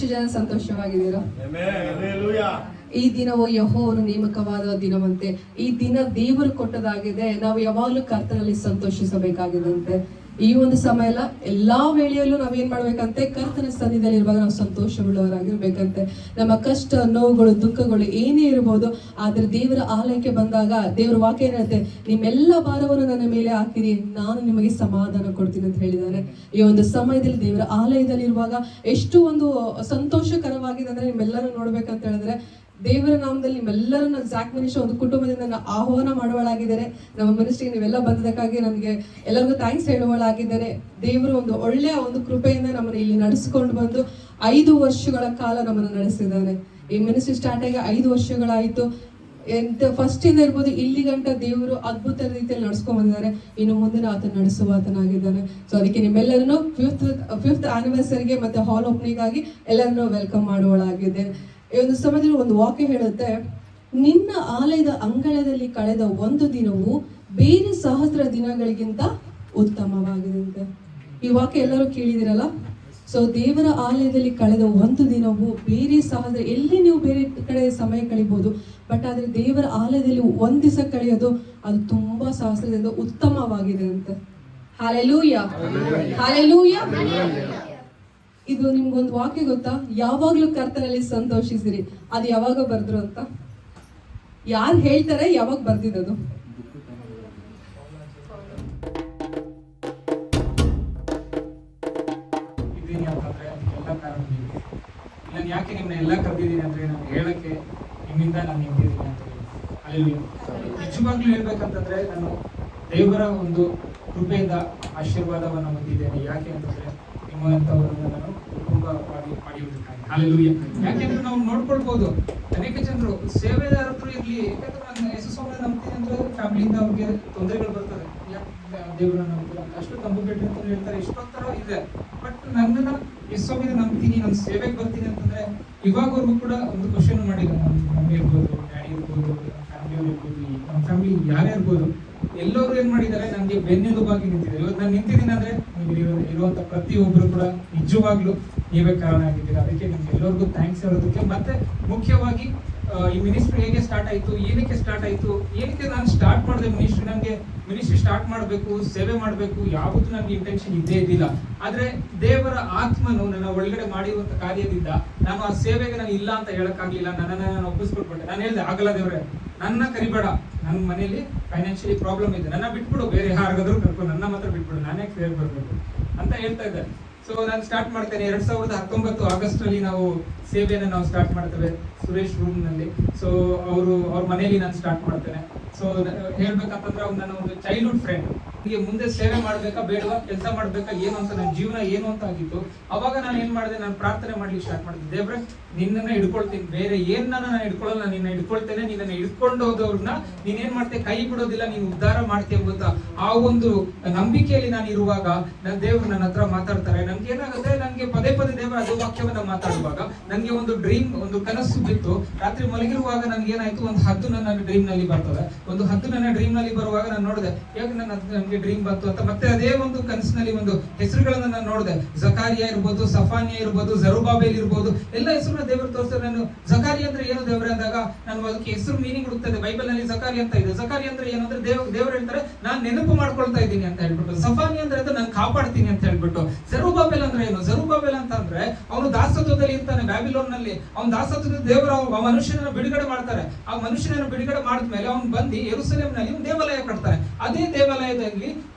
ಎಷ್ಟು ಜನ ಸಂತೋಷವಾಗಿದ್ದೀರಾ? ಈ ದಿನವು ಯೆಹೋವನು ನೇಮಕವಾದ ದಿನವಂತೆ. ಈ ದಿನ ದೇವರು ಕೊಟ್ಟದಾಗಿದೆ. ನಾವು ಯಾವಾಗಲೂ ಕರ್ತನಲ್ಲಿ ಸಂತೋಷಿಸಬೇಕಾಗಿದಂತೆ. ಈ ಒಂದು ಸಮಯ ಎಲ್ಲ ಎಲ್ಲಾ ವೇಳೆಯಲ್ಲೂ ನಾವೇನ್ ಮಾಡ್ಬೇಕಂತೆ, ಕರ್ತನ ಸನ್ನಿಧಿಯಲ್ಲಿ ಇರುವಾಗ ನಾವು ಸಂತೋಷವುಳ್ಳವರಾಗಿರ್ಬೇಕಂತೆ. ನಮ್ಮ ಕಷ್ಟ, ನೋವುಗಳು, ದುಃಖಗಳು ಏನೇ ಇರಬಹುದು, ಆದ್ರೆ ದೇವರ ಆಲಯಕ್ಕೆ ಬಂದಾಗ ದೇವರ ವಾಕ್ಯ ಏನಿರುತ್ತೆ, ನಿಮ್ಮೆಲ್ಲ ಭಾರವನ್ನು ನನ್ನ ಮೇಲೆ ಹಾಕಿರಿ, ನಾನು ನಿಮಗೆ ಸಮಾಧಾನ ಕೊಡ್ತೀನಿ ಅಂತ ಹೇಳಿದ್ದಾರೆ. ಈ ಒಂದು ಸಮಯದಲ್ಲಿ ದೇವರ ಆಲಯದಲ್ಲಿ ಇರುವಾಗ ಎಷ್ಟು ಒಂದು ಸಂತೋಷಕರವಾಗಿದೆ ಅಂದ್ರೆ, ನಿಮ್ಮೆಲ್ಲರೂ ನೋಡ್ಬೇಕಂತ ಹೇಳಿದ್ರೆ, ದೇವರ ನಾಮದಲ್ಲಿ ನಿಮ್ಮೆಲ್ಲರನ್ನ ಜಾಕ್ ಮನುಷ್ಯ ಒಂದು ಕುಟುಂಬದಿಂದ ನಾನು ಆಹ್ವಾನ ಮಾಡುವಳಾಗಿದ್ದೇನೆ. ನಮ್ಮ ಮನುಷ್ಯರಿಗೆ ನೀವೆಲ್ಲ ಬಂದದಕ್ಕಾಗಿ ನನಗೆ ಎಲ್ಲರಿಗೂ ಥ್ಯಾಂಕ್ಸ್ ಹೇಳುವಳಾಗಿದ್ದೇನೆ. ದೇವರು ಒಂದು ಒಳ್ಳೆಯ ಒಂದು ಕೃಪೆಯಿಂದ ನಮ್ಮನ್ನು ಇಲ್ಲಿ ನಡೆಸಿಕೊಂಡು ಬಂದು 5 ವರ್ಷಗಳ ಕಾಲ ನಮ್ಮನ್ನು ನಡೆಸಿದ್ದಾನೆ. ಈ ಮಿನಿಸ್ಟ್ರಿ ಸ್ಟಾರ್ಟ್ ಆಗಿ 5 ವರ್ಷಗಳಾಯಿತು. ಫಸ್ಟ್ ಇಂದ ಇರ್ಬೋದು ಇಲ್ಲಿ ಗಂಟ ದೇವರು ಅದ್ಭುತ ರೀತಿಯಲ್ಲಿ ನಡ್ಸ್ಕೊಂಡ್ ಬಂದಿದ್ದಾರೆ. ಇನ್ನು ಮುಂದಿನ ಆತನ ನಡೆಸುವ ಆತನಾಗಿದ್ದಾನೆ. ಸೊ ಅದಕ್ಕೆ ನಿಮ್ಮೆಲ್ಲರನ್ನು ಫಿಫ್ತ್ ಆನಿವರ್ಸರಿಗೆ ಮತ್ತೆ ಹಾಲ್ ಓಪನಿಂಗ್ ಆಗಿ ಎಲ್ಲರನ್ನೂ ವೆಲ್ಕಮ್ ಮಾಡುವಳಾಗಿದ್ದೇನೆ. ಈ ಒಂದು ಸಮಯದಲ್ಲಿ ಒಂದು ವಾಕ್ಯ ಹೇಳುತ್ತೆ, ನಿನ್ನ ಆಲಯದ ಅಂಗಳದಲ್ಲಿ ಕಳೆದ ಒಂದು ದಿನವು ಬೇರೆ 1000 ದಿನಗಳಿಗಿಂತ ಉತ್ತಮವಾಗಿದಂತೆ. ಈ ವಾಕ್ಯ ಎಲ್ಲರೂ ಕೇಳಿದಿರಲ್ಲ. ಸೊ ದೇವರ ಆಲಯದಲ್ಲಿ ಕಳೆದ ಒಂದು ದಿನವು ಬೇರೆ 1000, ಎಲ್ಲಿ ನೀವು ಬೇರೆ ಕಡೆ ಸಮಯ ಕಳಿಬಹುದು, ಬಟ್ ಆದ್ರೆ ದೇವರ ಆಲಯದಲ್ಲಿ ಒಂದ್ ದಿವಸ ಕಳೆಯೋದು ಅದು ತುಂಬಾ 1000ದಿಂದ ಉತ್ತಮವಾಗಿದೆ ಅಂತೆ. Hallelujah, hallelujah. ಇದು ನಿಮ್ಗೊಂದು ವಾಕ್ಯ ಗೊತ್ತಾ? ಯಾವಾಗ್ಲೂ ಕರ್ತನಲ್ಲಿ ಸಂತೋಷಿಸಿರಿ. ಅದು ಯಾವಾಗ ಬರ್ದ್ರು ಅಂತ ಯಾರು ಹೇಳ್ತಾರೆ? ಯಾವಾಗ ಬರ್ದಿದ್ದದು? ನಾನು ಯಾಕೆ ನಿಮ್ಮನ್ನ ಎಲ್ಲ ಕರೆದಿದ್ದೀನಿ ಅಂದ್ರೆ, ನಾನು ಹೇಳಕ್ಕೆ ನಿಮ್ಮಿಂದ ನಾನು ನಿಂತಿದ್ದೀನಿ ಅಂತ ಹೇಳಿ. ನಿಜವಾಗ್ಲೂ ಹೇಳ್ಬೇಕಂತಂದ್ರೆ, ನಾನು ದೇವರ ಒಂದು ಕೃಪೆಯಿಂದ ಆಶೀರ್ವಾದವನ್ನು ಹೊಂದಿದ್ದೇನೆ. ಯಾಕೆ ಅಂತಂದ್ರೆ, ನಿಮ್ಮಂತವರನ್ನು ನಾನು ಕುಟುಂಬವಾಗಿ ಮಾಡಿರುವುದಕ್ಕಾಗಿ. ಹಾಲೆಲೂಯ. ಯಾಕೆಂದ್ರೆ ನಾವು ನೋಡ್ಕೊಳ್ಬಹುದು, ಅನೇಕ ಜನರು ಸೇವೆದಾರರು ಇರ್ಲಿ, ಯಾಕಂದ್ರೆ ನಾನು ಯೇಸುಸ್ವಾಮಿನ ನಂಬ್ತೀನಿ ಅಂದ್ರೆ ಫ್ಯಾಮಿಲಿಯಿಂದ ಅವ್ರಿಗೆ ತೊಂದರೆಗಳು ಬರ್ತದೆ. ದೇವರನ್ನ ನಂಬ್ತಾರೆ, ಅಷ್ಟು ನಂಬಬೇಡ್ರಿ ಅಂತ ಹೇಳ್ತಾರೆ, ಎಷ್ಟೊತ್ತರ ಇದೆ. ಬಟ್ ನನ್ನನ್ನ ಯೇಸುಸ್ವಾಮಿನ ನಂಬ್ತೀನಿ, ನನ್ನ ಸೇವೆಗೆ ಬರ್ತೀನಿ ಅಂತಂದ್ರೆ, ಇವಾಗವರೆಗೂ ಕೂಡ ಒಂದು ಕ್ವಶನ್ ಮಾಡಿಲ್ಲ. ನಮ್ಮ ಮಮ್ಮಿ ಇರ್ಬೋದು, ಡ್ಯಾಡಿ ಇರ್ಬೋದು, ಫ್ಯಾಮಿಲಿಯವ್ರು ಇರ್ಬೋದು, ನಮ್ಮ ಫ್ಯಾಮಿಲಿ ಯಾರೇ ಇರ್ಬೋದು, ಎಲ್ಲರೂ ಏನ್ ಮಾಡಿದ್ದಾರೆ, ನನಗೆ ಬೆನ್ನೆಲುಬಾಗಿ ನಿಂತಿದ್ದಾರೆ. ಇವತ್ತು ನಾನು ನಿಂತಿದ್ದೀನಿ ಅಂದ್ರೆ ಇರುವಂತ ಪ್ರತಿಯೊಬ್ಬರು ಕೂಡ ನಿಜವಾಗ್ಲೂ ನೀವೇ ಕಾರಣ ಆಗಿದ್ದೀರಾ. ಅದಕ್ಕೆ ನಿಮ್ಗೆ ಎಲ್ಲರಿಗೂ ಥ್ಯಾಂಕ್ಸ್ ಹೇಳೋದಕ್ಕೆ. ಮತ್ತೆ ಮುಖ್ಯವಾಗಿ ಈ ಮಿನಿಸ್ಟ್ರಿ ಹೇಗೆ ಸ್ಟಾರ್ಟ್ ಆಯ್ತು, ಏನಕ್ಕೆ ಸ್ಟಾರ್ಟ್ ಆಯ್ತು, ಏನಕ್ಕೆ ನಾನು ಸ್ಟಾರ್ಟ್ ಮಾಡಿದೆ ಮಿನಿಸ್ಟ್ರಿ. ನನಗೆ ಮಿನಿಸ್ಟ್ರಿ ಸ್ಟಾರ್ಟ್ ಮಾಡಬೇಕು, ಸೇವೆ ಮಾಡಬೇಕು, ಯಾವತ್ತೂ ನನಗೆ ಇಂಟೆನ್ಷನ್ ಇದ್ದೇ ಇದ್ದಿಲ್ಲ. ಆದ್ರೆ ದೇವರ ಆತ್ಮನು ನನ್ನ ಒಳಗಡೆ ಮಾಡಿರುವಂತ ಕಾರ್ಯದಿಂದ ನಾನು ಆ ಸೇವೆಗೆ ನಾನು ಇಲ್ಲ ಅಂತ ಹೇಳಕ್ಕಾಗ್ಲಿಲ್ಲ. ನನ್ನನ್ನು ನಾನು ಒಪ್ಪಿಸ್ಕೊಟ್ಬಿಟ್ಟೆ. ನಾನು ಹೇಳಿದೆ, ಆಗಲ್ಲ ದೇವ್ರೆ, ನನ್ನ ಕರಿಬೇಡ, ನನ್ನ ಮನೆಯಲ್ಲಿ ಫೈನಾನ್ಷಿಯಲಿ ಪ್ರಾಬ್ಲಮ್ ಇದೆ, ನನ್ನ ಬಿಟ್ಬಿಡು, ಬೇರೆ ಯಾರಿಗಾದ್ರೂ ಕರ್ಕೊಂಡು ನನ್ನ ಮಾತ್ರ ಬಿಟ್ಬಿಡು, ನಾನೇ ಸೇವೆ ಬರ್ಬೇಕು ಅಂತ ಹೇಳ್ತಾ ಇದ್ದೆ. ಸೊ ನಾನು ಸ್ಟಾರ್ಟ್ ಮಾಡ್ತೇನೆ. 2019 ಆಗಸ್ಟ್ ಅಲ್ಲಿ ನಾವು ಸೇವೆಯನ್ನು ನಾವು ಸ್ಟಾರ್ಟ್ ಮಾಡ್ತೇವೆ ಸುರೇಶ್ ರೂಮ್ ನಲ್ಲಿ. ಸೊ ಅವ್ರ ಮನೆಯಲ್ಲಿ ನಾನು ಸ್ಟಾರ್ಟ್ ಮಾಡ್ತೇನೆ. ಸೊ ಹೇಳ್ಬೇಕಂತಂದ್ರೆ ಅವ್ರು ನನ್ನ ಒಂದು ಚೈಲ್ಡ್ಹುಡ್ ಫ್ರೆಂಡ್. ನನಗೆ ಮುಂದೆ ಸೇವೆ ಮಾಡ್ಬೇಕಾ ಬೇಡವಾ, ಕೆಲಸ ಮಾಡ್ಬೇಕಾ, ಏನು ಅಂತ, ನನ್ನ ಜೀವನ ಏನು ಅಂತ ಆಗಿತ್ತು. ಅವಾಗ ನಾನು ಏನ್ ಮಾಡಿದೆ, ನಾನು ಪ್ರಾರ್ಥನೆ ಮಾಡ್ಲಿಕ್ಕೆ ಸ್ಟಾರ್ಟ್ ಮಾಡಿದೆ. ದೇವ್ರೆ, ನಿನ್ನನ್ನ ಹಿಡ್ಕೊಳ್ತೀನಿ, ಬೇರೆ ಏನ್ನ ನಾನು ಹಿಡ್ಕೊಳ್ಳಲ್ಲ, ನಿನ್ನ ಹಿಡ್ಕೊಳ್ತೇನೆ. ನಿನ್ನನ್ನ ಹಿಡ್ಕೊಂಡು ಹೋದವ್ರನ್ನ ನೀನೇನ್ ಮಾಡ್ತೇನೆ, ಕೈ ಬಿಡೋದಿಲ್ಲ, ನೀನು ಉದ್ಧಾರ ಮಾಡ್ತೇವೆ ಗೊತ್ತಾ. ಆ ಒಂದು ನಂಬಿಕೆಯಲ್ಲಿ ನಾನು ಇರುವಾಗ ನನ್ನ ದೇವ್ರು ನನ್ನ ಹತ್ರ ಮಾತಾಡ್ತಾರೆ. ನನ್ಗೆ ಏನಾಗುತ್ತೆ, ನನ್ಗೆ ಪದೇ ಪದೇ ದೇವರ ಅದು ವಾಕ್ಯವನ್ನ ಮಾತಾಡುವಾಗ ನನ್ಗೆ ಒಂದು ಡ್ರೀಮ್, ಒಂದು ಕನಸು ಬಿತ್ತು. ರಾತ್ರಿ ಮಲಗಿರುವಾಗ ನನ್ಗೆ ಏನಾಯ್ತು, ಒಂದು ಹದ್ದು ನನ್ನ ಡ್ರೀಮ್ ನಲ್ಲಿ ಬರ್ತದೆ. ಒಂದು ಹದ್ದು ನನ್ನ ಡ್ರೀಮ್ ನಲ್ಲಿ ಬರುವಾಗ ನಾನು ನೋಡಿದೆ, ಯಾಕೆ ನನ್ಗೆ ಡ್ರೀಮ್ ಬಂತು ಅಂತ. ಮತ್ತೆ ಅದೇ ಒಂದು ಕನಸಿನಲ್ಲಿ ಒಂದು ಹೆಸರುಗಳನ್ನ ನಾನು ನೋಡಿದೆ. ಜಕಾರಿಯಾ ಇರ್ಬೋದು, ಸಫಾನಿಯಾ ಇರ್ಬೋದು, ಜರುಬಾಬೆಲ್ ಇರ್ಬೋದು, ಎಲ್ಲ ಹೆಸರು ದೇವರು ತೋರಿಸ್ತಾರೆ. ನಾನು ಜಕಾರಿ ಅಂದ್ರೆ ಏನು ದೇವ್ರೆ ಅಂದಾಗ ನಾನು ಅದಕ್ಕೆ ಹೆಸರು ಮೀನಿಂಗ್ ಹುಡುಕ್ತದೆ. ಬೈಬಲ್ ನಲ್ಲಿ ಜಕಾರಿ ಅಂತ ಇದೆ. ಜಕಾರಿ ಅಂದ್ರೆ ಏನು ಅಂದ್ರೆ ದೇವ್ರು ಹೇಳ್ತಾರೆ, ನಾನು ನೆನಪು ಮಾಡ್ಕೊಳ್ತಾ ಇದ್ದೀನಿ ಅಂತ ಹೇಳ್ಬಿಟ್ಟು. ಸಫಾನಿ ಅಂದ್ರೆ ನಾನು ಕಾಪಾಡ್ತೀನಿ ಅಂತ ಹೇಳ್ಬಿಟ್ಟು. ಜರುಬಾಬೆಲ್ ಅಂದ್ರೆ ಏನು? ಜರುಬಾಬೆಲ್ ಅಂತ ಅಂದ್ರೆ ಅವನು ದಾಸತ್ವದಲ್ಲಿ ಇರ್ತಾನೆ ಬ್ಯಾಬಿಲೋನ್ ನಲ್ಲಿ. ಅವನ ದಾಸತ್ವದಲ್ಲಿ ದೇವರು ಆ ಮನುಷ್ಯನನ್ನು ಬಿಡುಗಡೆ ಮಾಡ್ತಾರೆ. ಆ ಮನುಷ್ಯನನ್ನು ಬಿಡುಗಡೆ ಮಾಡಿದ್ಮೇಲೆ ಅವ್ನು ಬಂದು ಯೆರೂಸಲೇಮ್ ನಲ್ಲಿ ಒಂದು ದೇವಾಲಯ ಕಟ್ತಾನೆ. ಅದೇ ದೇವಾಲಯದಲ್ಲಿ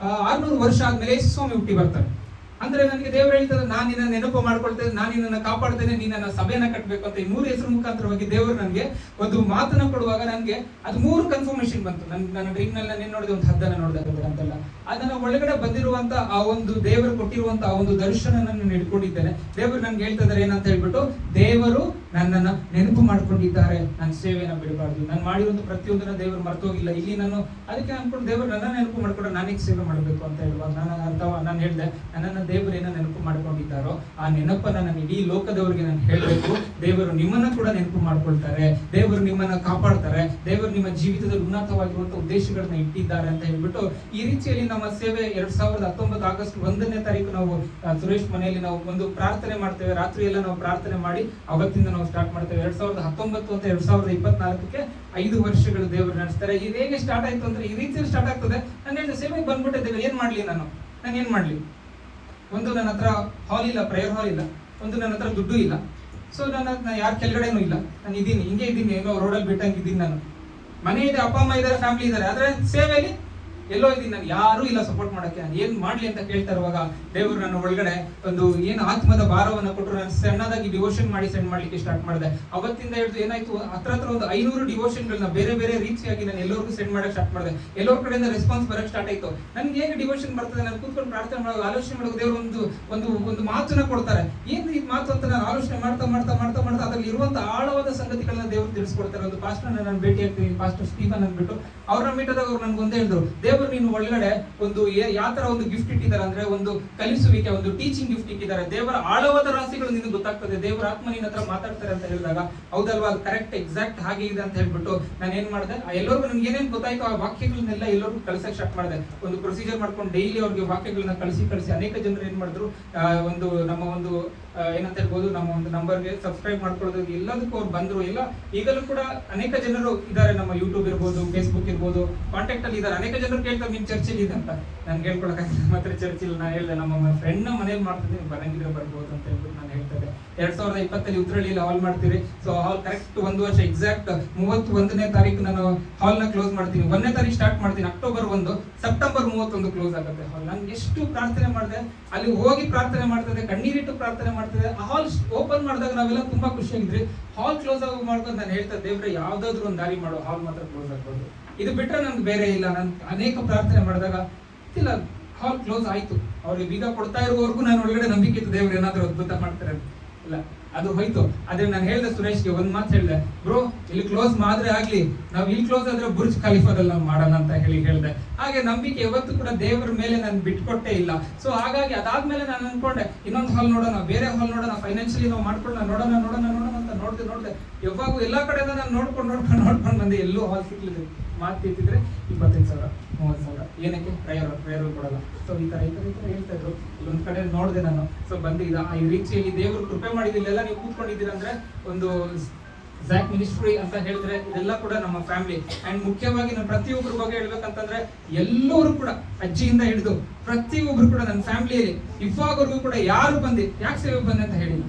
600 ವರ್ಷ ಆದ್ಮೇಲೆ ಯೇಸುಸ್ವಾಮಿ ಹುಟ್ಟಿ ಬರ್ತಾರೆ. ಅಂದ್ರೆ ನನಗೆ ದೇವರು ಹೇಳ್ತಾರೆ, ನಾನು ನಿನ್ನ ನೆನಪು ಮಾಡ್ಕೊಳ್ತೇನೆ, ನಾನು ನಿನ್ನನ್ನು ಕಾಪಾಡ್ತೇನೆ, ನೀನನ್ನ ಸಭೆಯನ್ನ ಕಟ್ಟಬೇಕು ಅಂತ. ಈ 3 ಹೆಸರು ಮುಖಾಂತರವಾಗಿ ದೇವರು ನನಗೆ ಒಂದು ಮಾತನ್ನ ಕೊಡುವಾಗ ನನಗೆ ಅದು 3 ಕನ್ಫರ್ಮೇಶನ್ ಬಂತು. ನನ್ನ ಡ್ರೀಮ್ ನಲ್ಲಿ ನಾನು ನೋಡಿದೆ, ಒಂದು ಹದ್ದನ್ನ ನೋಡಿದೆ ಅಂತಲ್ಲ, ಅದನ್ನ ಒಳಗಡೆ ಬಂದಿರುವಂತ ಆ ಒಂದು ದೇವರು ಕೊಟ್ಟಿರುವಂತ ಆ ಒಂದು ದರ್ಶನ ನಾನು ಹಿಡ್ಕೊಂಡಿದ್ದೇನೆ. ದೇವರು ನನ್ಗೆ ಹೇಳ್ತಾ ಇದ್ದಾರೆ ಏನಂತ ಹೇಳ್ಬಿಟ್ಟು, ದೇವರು ನನ್ನನ್ನ ನೆನಪು ಮಾಡ್ಕೊಂಡಿದ್ದಾರೆ, ನನ್ನ ಸೇವೆಯನ್ನ ಬಿಡಬಾರ್ದು, ನಾನು ಮಾಡಿರುವಂತ ಪ್ರತಿಯೊಂದನ್ನ ದೇವರು ಮರ್ತೋಗಿಲ್ಲ. ಇಲ್ಲಿ ನಾನು ಅದಕ್ಕೆ ಅನ್ಕೊಂಡು ದೇವರು ನನ್ನ ನೆನಪು ಮಾಡ್ಕೊಂಡ್ರೆ ನಾನೀಗ ಸೇವೆ ಮಾಡಬೇಕು ಅಂತ ಹೇಳುವಾಗ ನಾನು ಹೇಳಿದೆ, ನನ್ನನ್ನ ದೇವರೇನ ನೆನಪು ಮಾಡ್ಕೊಂಡಿದ್ದಾರೋ ಆ ನೆನಪನ್ನ ನಾನು ಇಡೀ ಲೋಕದವರಿಗೆ ನಾನು ಹೇಳಬೇಕು. ದೇವರು ನಿಮ್ಮನ್ನ ಕೂಡ ನೆನಪು ಮಾಡ್ಕೊಳ್ತಾರೆ, ದೇವರು ನಿಮ್ಮನ್ನ ಕಾಪಾಡ್ತಾರೆ, ದೇವರು ನಿಮ್ಮ ಜೀವಿತದಲ್ಲಿ ಉನ್ನತವಾಗಿರುವಂತಹ ಉದ್ದೇಶಗಳನ್ನ ಇಟ್ಟಿದ್ದಾರೆ ಅಂತ ಹೇಳ್ಬಿಟ್ಟು ಈ ರೀತಿಯಲ್ಲಿ ನಮ್ಮ ಸೇವೆ 2019 ಆಗಸ್ಟ್ 1ನೇ ತಾರೀಕು ನಾವು ಸುರೇಶ್ ಮನೆಯಲ್ಲಿ ನಾವು ಒಂದು ಪ್ರಾರ್ಥನೆ ಮಾಡ್ತೇವೆ. ರಾತ್ರಿ ಎಲ್ಲ ನಾವು ಪ್ರಾರ್ಥನೆ ಮಾಡಿ ಅವತ್ತಿಂದ ನಾವು ಸ್ಟಾರ್ಟ್ ಮಾಡ್ತೇವೆ. 2019 ಅಂತ 2024ಕ್ಕೆ 5 ವರ್ಷಗಳು ದೇವರು ನಡೆಸ್ತಾರೆ. ಇದು ಹೇಗೆ ಸ್ಟಾರ್ಟ್ ಆಯ್ತು ಅಂದ್ರೆ ಈ ರೀತಿಯಲ್ಲಿ ಸ್ಟಾರ್ಟ್ ಆಗ್ತದೆ. ನಾನು ಹೇಳಿದ ಸೇವೆಗೆ ಬಂದ್ಬಿಟ್ಟಿದ್ದೇವೆ, ಏನ್ ಮಾಡ್ಲಿ ನಾನು ಏನ್ ಮಾಡ್ಲಿ? ಒಂದು ನನ್ನ ಹತ್ರ ಹಾಲ್ ಇಲ್ಲ, ಪ್ರೇಯರ್ ಹಾಲ್ ಇಲ್ಲ, ಒಂದು ನನ್ನ ಹತ್ರ ದುಡ್ಡು ಇಲ್ಲ. ಸೊ ನನ್ನ ಯಾರ ಕೆಳಗಡೆನೂ ಇಲ್ಲ, ನಾನು ಇದ್ದೀನಿ, ಹಿಂಗೆ ಇದ್ದೀನಿ, ಏನೋ ರೋಡಲ್ಲಿ ಬಿಟ್ಟಂಗೆ ಇದ್ದೀನಿ. ನಾನು ಮನೆ ಇದೆ, ಅಪ್ಪ ಅಮ್ಮ ಇದ್ದಾರೆ, ಫ್ಯಾಮಿಲಿ ಇದ್ದಾರೆ, ಆದ್ರೆ ಸೇವೆಯಲ್ಲಿ ಎಲ್ಲೋ ಇದ್ದೀನಿ, ನಾನು ಯಾರೂ ಇಲ್ಲ ಸಪೋರ್ಟ್ ಮಾಡಕ್ಕೆ. ನಾನು ಏನ್ ಮಾಡ್ಲಿ ಅಂತ ಕೇಳ್ತಾ ಇರುವಾಗ ದೇವರು ನನ್ನ ಒಳಗಡೆ ಒಂದು ಏನು ಆತ್ಮದ ಭಾರವನ್ನು ಕೊಟ್ಟರು. ನಾನು ಸಣ್ಣದಾಗಿ ಡಿವೋಷನ್ ಮಾಡಿ ಸೆಂಡ್ ಮಾಡ್ಲಿಕ್ಕೆ ಸ್ಟಾರ್ಟ್ ಮಾಡಿದೆ. ಅವತ್ತಿಂದ ಹಿಡಿದು ಏನಾಯ್ತು, ಹತ್ರ ಒಂದು 500 ಡಿವೋಷನ್ಗಳನ್ನ ಬೇರೆ ಬೇರೆ ರೀತಿಯಾಗಿ ನಾನು ಎಲ್ಲರಿಗೂ ಸೆಂಡ್ ಮಾಡಕ್ಕೆ ಸ್ಟಾರ್ಟ್ ಮಾಡಿದೆ. ಎಲ್ಲರ ಕಡೆಯಿಂದ ರೆಸ್ಪಾನ್ಸ್ ಬರಕ್ಕೆ ಸ್ಟಾರ್ಟ್ ಆಯ್ತು. ನನ್ಗೆ ಹೇಗೆ ಡಿವೋಷನ್ ಬರ್ತದೆ, ನಾನು ಕೂತ್ಕೊಂಡು ಪ್ರಾರ್ಥನೆ ಮಾಡೋ ಆಲೋಚನೆ ಮಾಡೋದು, ದೇವರು ಒಂದು ಮಾತನ್ನ ಕೊಡ್ತಾರೆ. ಏನು ಈ ಮಾತು ಅಂತ ನಾನು ಆಲೋಚನೆ ಮಾಡ್ತಾ ಮಾಡ್ತಾ ಮಾಡ್ತಾ ಮಾಡ್ತಾ ಅದ್ರಲ್ಲಿ ಇರುವಂತಹ ಆಳವಾದ ಸಂಗತಿಗಳನ್ನ ದೇವರು ತಿಳಿಸ್ಕೊಡ್ತಾರೆ. ಒಂದು ಪಾಸ್ಟರ್ ನಾನು ಭೇಟಿ ಆಗ್ತೀನಿ, ಪಾಸ್ಟರ್ ಸ್ಟೀಫನ್ ಅಂದ್ಬಿಟ್ಟು. ಅವ್ರನ್ನ ಮೀಟದಾಗ ಅವ್ರು ನನ್ಗೆ ಒಂದೇ ಹೇಳಿದ್ರು, ದೇವರು ನೀನು ಒಳಗಡೆ ಒಂದು ಯಾವ ತರ ಒಂದು ಗಿಫ್ಟ್ ಇಟ್ಟಿದ್ದಾರೆ ಅಂದ್ರೆ ಒಂದು ಕಲಿಸುವಿಕೆ, ಒಂದು ಟೀಚಿಂಗ್ ಗಿಫ್ಟ್ ಇಟ್ಟಿದ್ದಾರೆ. ದೇವರ ಆಳವಾದ ರಾಶಿಗಳು ನಿನಗೆ ಗೊತ್ತಾಗ್ತದೆ, ದೇವರ ಆತ್ಮ ನಿನ್ನ ಹತ್ರ ಮಾತಾಡ್ತಾರೆ ಅಂತ ಹೇಳಿದಾಗ ಹೌದಲ್ವಾ, ಅದು ಕರೆಕ್ಟ್ ಎಕ್ಸಾಕ್ಟ್ ಹಾಗೆ ಇದೆ ಅಂತ ಹೇಳ್ಬಿಟ್ಟು ನಾನು ಏನ್ ಮಾಡಿದೆ, ಎಲ್ಲರಿಗೂ ನನ್ಗೆ ಏನೇನು ಗೊತ್ತಾಯ್ತು ಆ ವಾಕ್ಯಗಳನ್ನೆಲ್ಲ ಎಲ್ಲರಿಗೂ ಕಳ್ಸಕ್ ಸ್ಟಾರ್ಟ್ ಮಾಡಿದೆ. ಒಂದು ಪ್ರೊಸೀಜರ್ ಮಾಡ್ಕೊಂಡು ಡೈಲಿ ಅವ್ರಿಗೆ ವಾಕ್ಯಗಳನ್ನ ಕಳಿಸಿ ಅನೇಕ ಜನರು ಏನ್ ಮಾಡಿದ್ರು, ಒಂದು ನಮ್ಮ ಒಂದು ಏನಂತ ಹೇಳ್ಬೋದು, ನಮ್ಮ ಒಂದು ನಂಬರ್ಗೆ ಸಬ್ಸ್ಕ್ರೈಬ್ ಮಾಡ್ಕೊಳ್ಳೋದು ಎಲ್ಲದಕ್ಕೂ ಅವ್ರು ಬಂದ್ರು. ಎಲ್ಲ ಈಗಲೂ ಕೂಡ ಅನೇಕ ಜನರು ಇದ್ದಾರೆ, ನಮ್ಮ ಯೂಟ್ಯೂಬ್ ಇರ್ಬೋದು, ಫೇಸ್ಬುಕ್ ಇರ್ಬೋದು, ಕಾಂಟ್ಯಾಕ್ಟ್ ಅಲ್ಲಿ ಇದ್ದಾರೆ. ಅನೇಕ ಜನರು ಕೇಳ್ತಾರೆ ನಿಮ್ ಚರ್ಚಿಲ್ ಇದೆ ಅಂತ. ನನ್ಗೆ ಹೇಳ್ಕೊಳಕ್ಕಾಗಿಲ್ಲ, ಮಾತ್ರ ಚರ್ಚಿಲ್. ನಾನು ಹೇಳಿದೆ ನಮ್ಮ ಫ್ರೆಂಡ್ ನ ಮನೇಲಿ ಮಾಡ್ತಿದ್ದೀನಿ, ಬರಂಗಿದ್ರೆ ಬರ್ಬೋದು ಅಂತ ಹೇಳ್ಬಿಟ್ಟು ನಾನು ಹೇಳ್ತೇನೆ. 2020 ಉತ್ರಳ್ಳಿಯಲ್ಲಿ ಹಾಲ್ ಮಾಡ್ತೀವಿ. ಸೊ ಹಾಲ್ ಕರೆಕ್ಟ್ 1 ವರ್ಷ ಎಕ್ಸಾಕ್ಟ್ 31ನೇ ತಾರೀಕು ನಾನು ಹಾಲ್ ನ ಕ್ಲೋಸ್ ಮಾಡ್ತೀನಿ. 1ನೇ ತಾರೀಕು ಸ್ಟಾರ್ಟ್ ಮಾಡ್ತೀನಿ, ಅಕ್ಟೋಬರ್ 1, ಸೆಪ್ಟೆಂಬರ್ 31 ಕ್ಲೋಸ್ ಆಗುತ್ತೆ ಹಾಲ್. ನಾನು ಎಷ್ಟು ಪ್ರಾರ್ಥನೆ ಮಾಡಿದೆ, ಅಲ್ಲಿ ಹೋಗಿ ಪ್ರಾರ್ಥನೆ ಮಾಡ್ತಿದ್ದೆ, ಕಣ್ಣೀರಿಟ್ಟು ಪ್ರಾರ್ಥನೆ ಮಾಡ್ತಿದ್ದೆ. ಆ ಹಾಲ್ ಓಪನ್ ಮಾಡಿದಾಗ ನಾವೆಲ್ಲ ತುಂಬಾ ಖುಷಿಯಾಗಿದ್ರಿ. ಹಾಲ್ ಕ್ಲೋಸ್ ಆಗಿ ಮಾಡ್ಕೊಂಡು ನಾನು ಹೇಳ್ತಾ, ದೇವ್ರೆ ಯಾವ್ದಾದ್ರು ಒಂದು ದಾರಿ ಮಾಡೋ, ಹಾಲ್ ಮಾತ್ರ ಕ್ಲೋಸ್ ಆಗ್ಬೋದು, ಇದು ಬಿಟ್ರೆ ನನ್ಗೆ ಬೇರೆ ಇಲ್ಲ. ನಾನು ಅನೇಕ ಪ್ರಾರ್ಥನೆ ಮಾಡಿದಾಗ ಇಲ್ಲ, ಹಾಲ್ ಕ್ಲೋಸ್ ಆಯ್ತು. ಅವ್ರಿಗೆ ಬೀಗ ಕೊಡ್ತಾ ಇರುವವರೆಗೂ ನಾನು ಒಳಗಡೆ ನಂಬಿಕೆ ಇತ್ತು, ದೇವ್ರು ಏನಾದ್ರು ಅದ್ಭುತ ಮಾಡ್ತಾರೆ ಇಲ್ಲ, ಅದು ಹೋಯ್ತು. ಆದ್ರೆ ನಾನು ಹೇಳ್ದೆ ಸುರೇಶ್ಗೆ ಒಂದ್ ಮಾತು ಹೇಳ್ದೆ, ಬ್ರೋ ಇಲ್ಲಿ ಕ್ಲೋಸ್ ಮಾದ್ರೆ ಆಗ್ಲಿ, ನಾವು ಇಲ್ಲಿ ಕ್ಲೋಸ್ ಆದ್ರೆ ಬುರ್ಜ್ ಖಲೀಫಾದಲ್ಲಿ ನಾವು ಮಾಡೋಣ ಅಂತ ಹೇಳ್ದೆ. ಹಾಗೆ ನಂಬಿಕೆ ಯಾವತ್ತು ಕೂಡ ದೇವರ ಮೇಲೆ ನಾನು ಬಿಟ್ಕೊಟ್ಟೇ ಇಲ್ಲ. ಸೊ ಹಾಗಾಗಿ ಅದಾದ್ಮೇಲೆ ನಾನು ಅನ್ಕೊಂಡೆ, ಇನ್ನೊಂದು ಹಾಲ್ ನೋಡೋಣ, ಬೇರೆ ಹಾಲ್ ನೋಡೋಣ, ಫೈನಾನ್ಷಿಯಲಿ ನಾವು ಮಾಡ್ಕೊಳ್ಳೋಣ, ನೋಡೋಣ ಅಂತ ನೋಡ್ದೆ. ಯಾವಾಗೂ ಎಲ್ಲಾ ಕಡೆಯಿಂದ ನಾನು ನೋಡ್ಕೊಂಡು ಬಂದೆ, ಎಲ್ಲೂ ಹಾಲ್ ಸಿಗ್ಲಿಲ್ಲ. ಮಾತಿದ್ರೆ 25,000 30,000 ಏನಕ್ಕೆ ಪ್ರೇಯರ್ ಕೊಡಲ್ಲ. ಸೊ ಈ ತರ ಹೇಳ್ತಾ ಇದ್ರು. ಇಲ್ಲೊಂದ್ ಕಡೆ ನೋಡಿದೆ ನಾನು. ಸೊ ಬಂದಿದ್ದ ಈ ರೀತಿಯಲ್ಲಿ ದೇವರು ಕೃಪೆ ಮಾಡಿದಿಲ್ಲ. ನೀವು ಕೂತ್ಕೊಂಡಿದ್ದೀರ ಅಂದ್ರೆ ಒಂದು ಝ್ಯಾಕ್ ಮಿನಿಸ್ಟ್ರಿ ಅಂತ ಹೇಳಿದ್ರೆ ಇದೆಲ್ಲ ಕೂಡ ನಮ್ಮ ಫ್ಯಾಮಿಲಿ. ಅಂಡ್ ಮುಖ್ಯವಾಗಿ ನಾನು ಪ್ರತಿಯೊಬ್ಬರ ಬಗ್ಗೆ ಹೇಳ್ಬೇಕಂತಂದ್ರೆ ಎಲ್ಲರೂ ಕೂಡ ಅಜ್ಜಿಯಿಂದ ಹಿಡಿದು ಪ್ರತಿಯೊಬ್ರು ಕೂಡ ನನ್ನ ಫ್ಯಾಮಿಲಿಯಲ್ಲಿ ಇವಾಗವರೆಗೂ ಕೂಡ ಯಾರು ಬಂದು ಯಾಕೆ ಸೇವೆ ಬಂದೆ ಅಂತ ಹೇಳಿಲ್ಲ,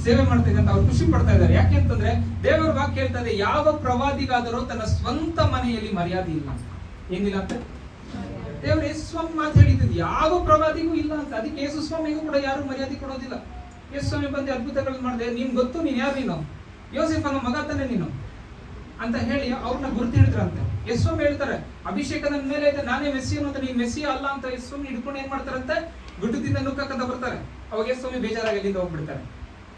ಸೇವೆ ಮಾಡ್ತಾ ಅಂತ ಅವ್ರು ಖುಷಿ ಪಡ್ತಾ ಇದ್ದಾರೆ. ಯಾಕೆ ಅಂತಂದ್ರೆ ದೇವರ ವಾಕ್ಯ ಹೇಳ್ತಾ ಇದೆ, ಯಾವ ಪ್ರವಾದಿಗಾದರೂ ತನ್ನ ಸ್ವಂತ ಮನೆಯಲ್ಲಿ ಮರ್ಯಾದೆ ಇಲ್ಲ. ಏನಿಲ್ಲ ಅಂತ ದೇವರು ಯೇಸುಸ್ವಾಮಿ ಮಾತು ಹೇಳಿದ್ದು, ಯಾವ ಪ್ರವಾದಿಗೂ ಇಲ್ಲ ಅಂತ. ಅದಕ್ಕೆ ಯೇಸುಸ್ವಾಮಿಗೂ ಕೂಡ ಯಾರು ಮರ್ಯಾದೆ ಕೊಡೋದಿಲ್ಲ. ಯೇಸುಸ್ವಾಮಿ ಬಂದು ಅದ್ಭುತಗಳನ್ನ ಮಾಡಿದೆ, ನೀನ್ ಗೊತ್ತು, ನೀನ್ ಯಾರು, ನೀನು ಯೋಸೇಫನ ಮಗ ತಾನೆ ನೀನು ಅಂತ ಹೇಳಿ ಅವ್ರನ್ನ ಗುರುತು ಹಿಡಿದ್ರಂತೆ. ಯೇಸುಸ್ವಾಮಿ ಹೇಳ್ತಾರೆ, ಅಭಿಷೇಕ ನನ್ನ ಮೇಲೆ ಇದೆ, ನಾನೇ ಮೆಸ್ಸಿಯನು ಅಂತ. ನೀನ್ ಮೆಸ್ಸಿಯ ಅಲ್ಲ ಅಂತ ಯೇಸುಸ್ವಾಮಿ ಹಿಡ್ಕೊಂಡು ಏನ್ ಮಾಡ್ತಾರಂತೆ, ಗುಡ್ಡದಿಂದ ನುಕ್ಕಂತ ಬರ್ತಾರೆ. ಅವಾಗ ಯೇಸುಸ್ವಾಮಿ ಬೇಜಾರಾಗಿ ಅಲ್ಲಿಂದ ಹೋಗ್ಬಿಡ್ತಾರೆ,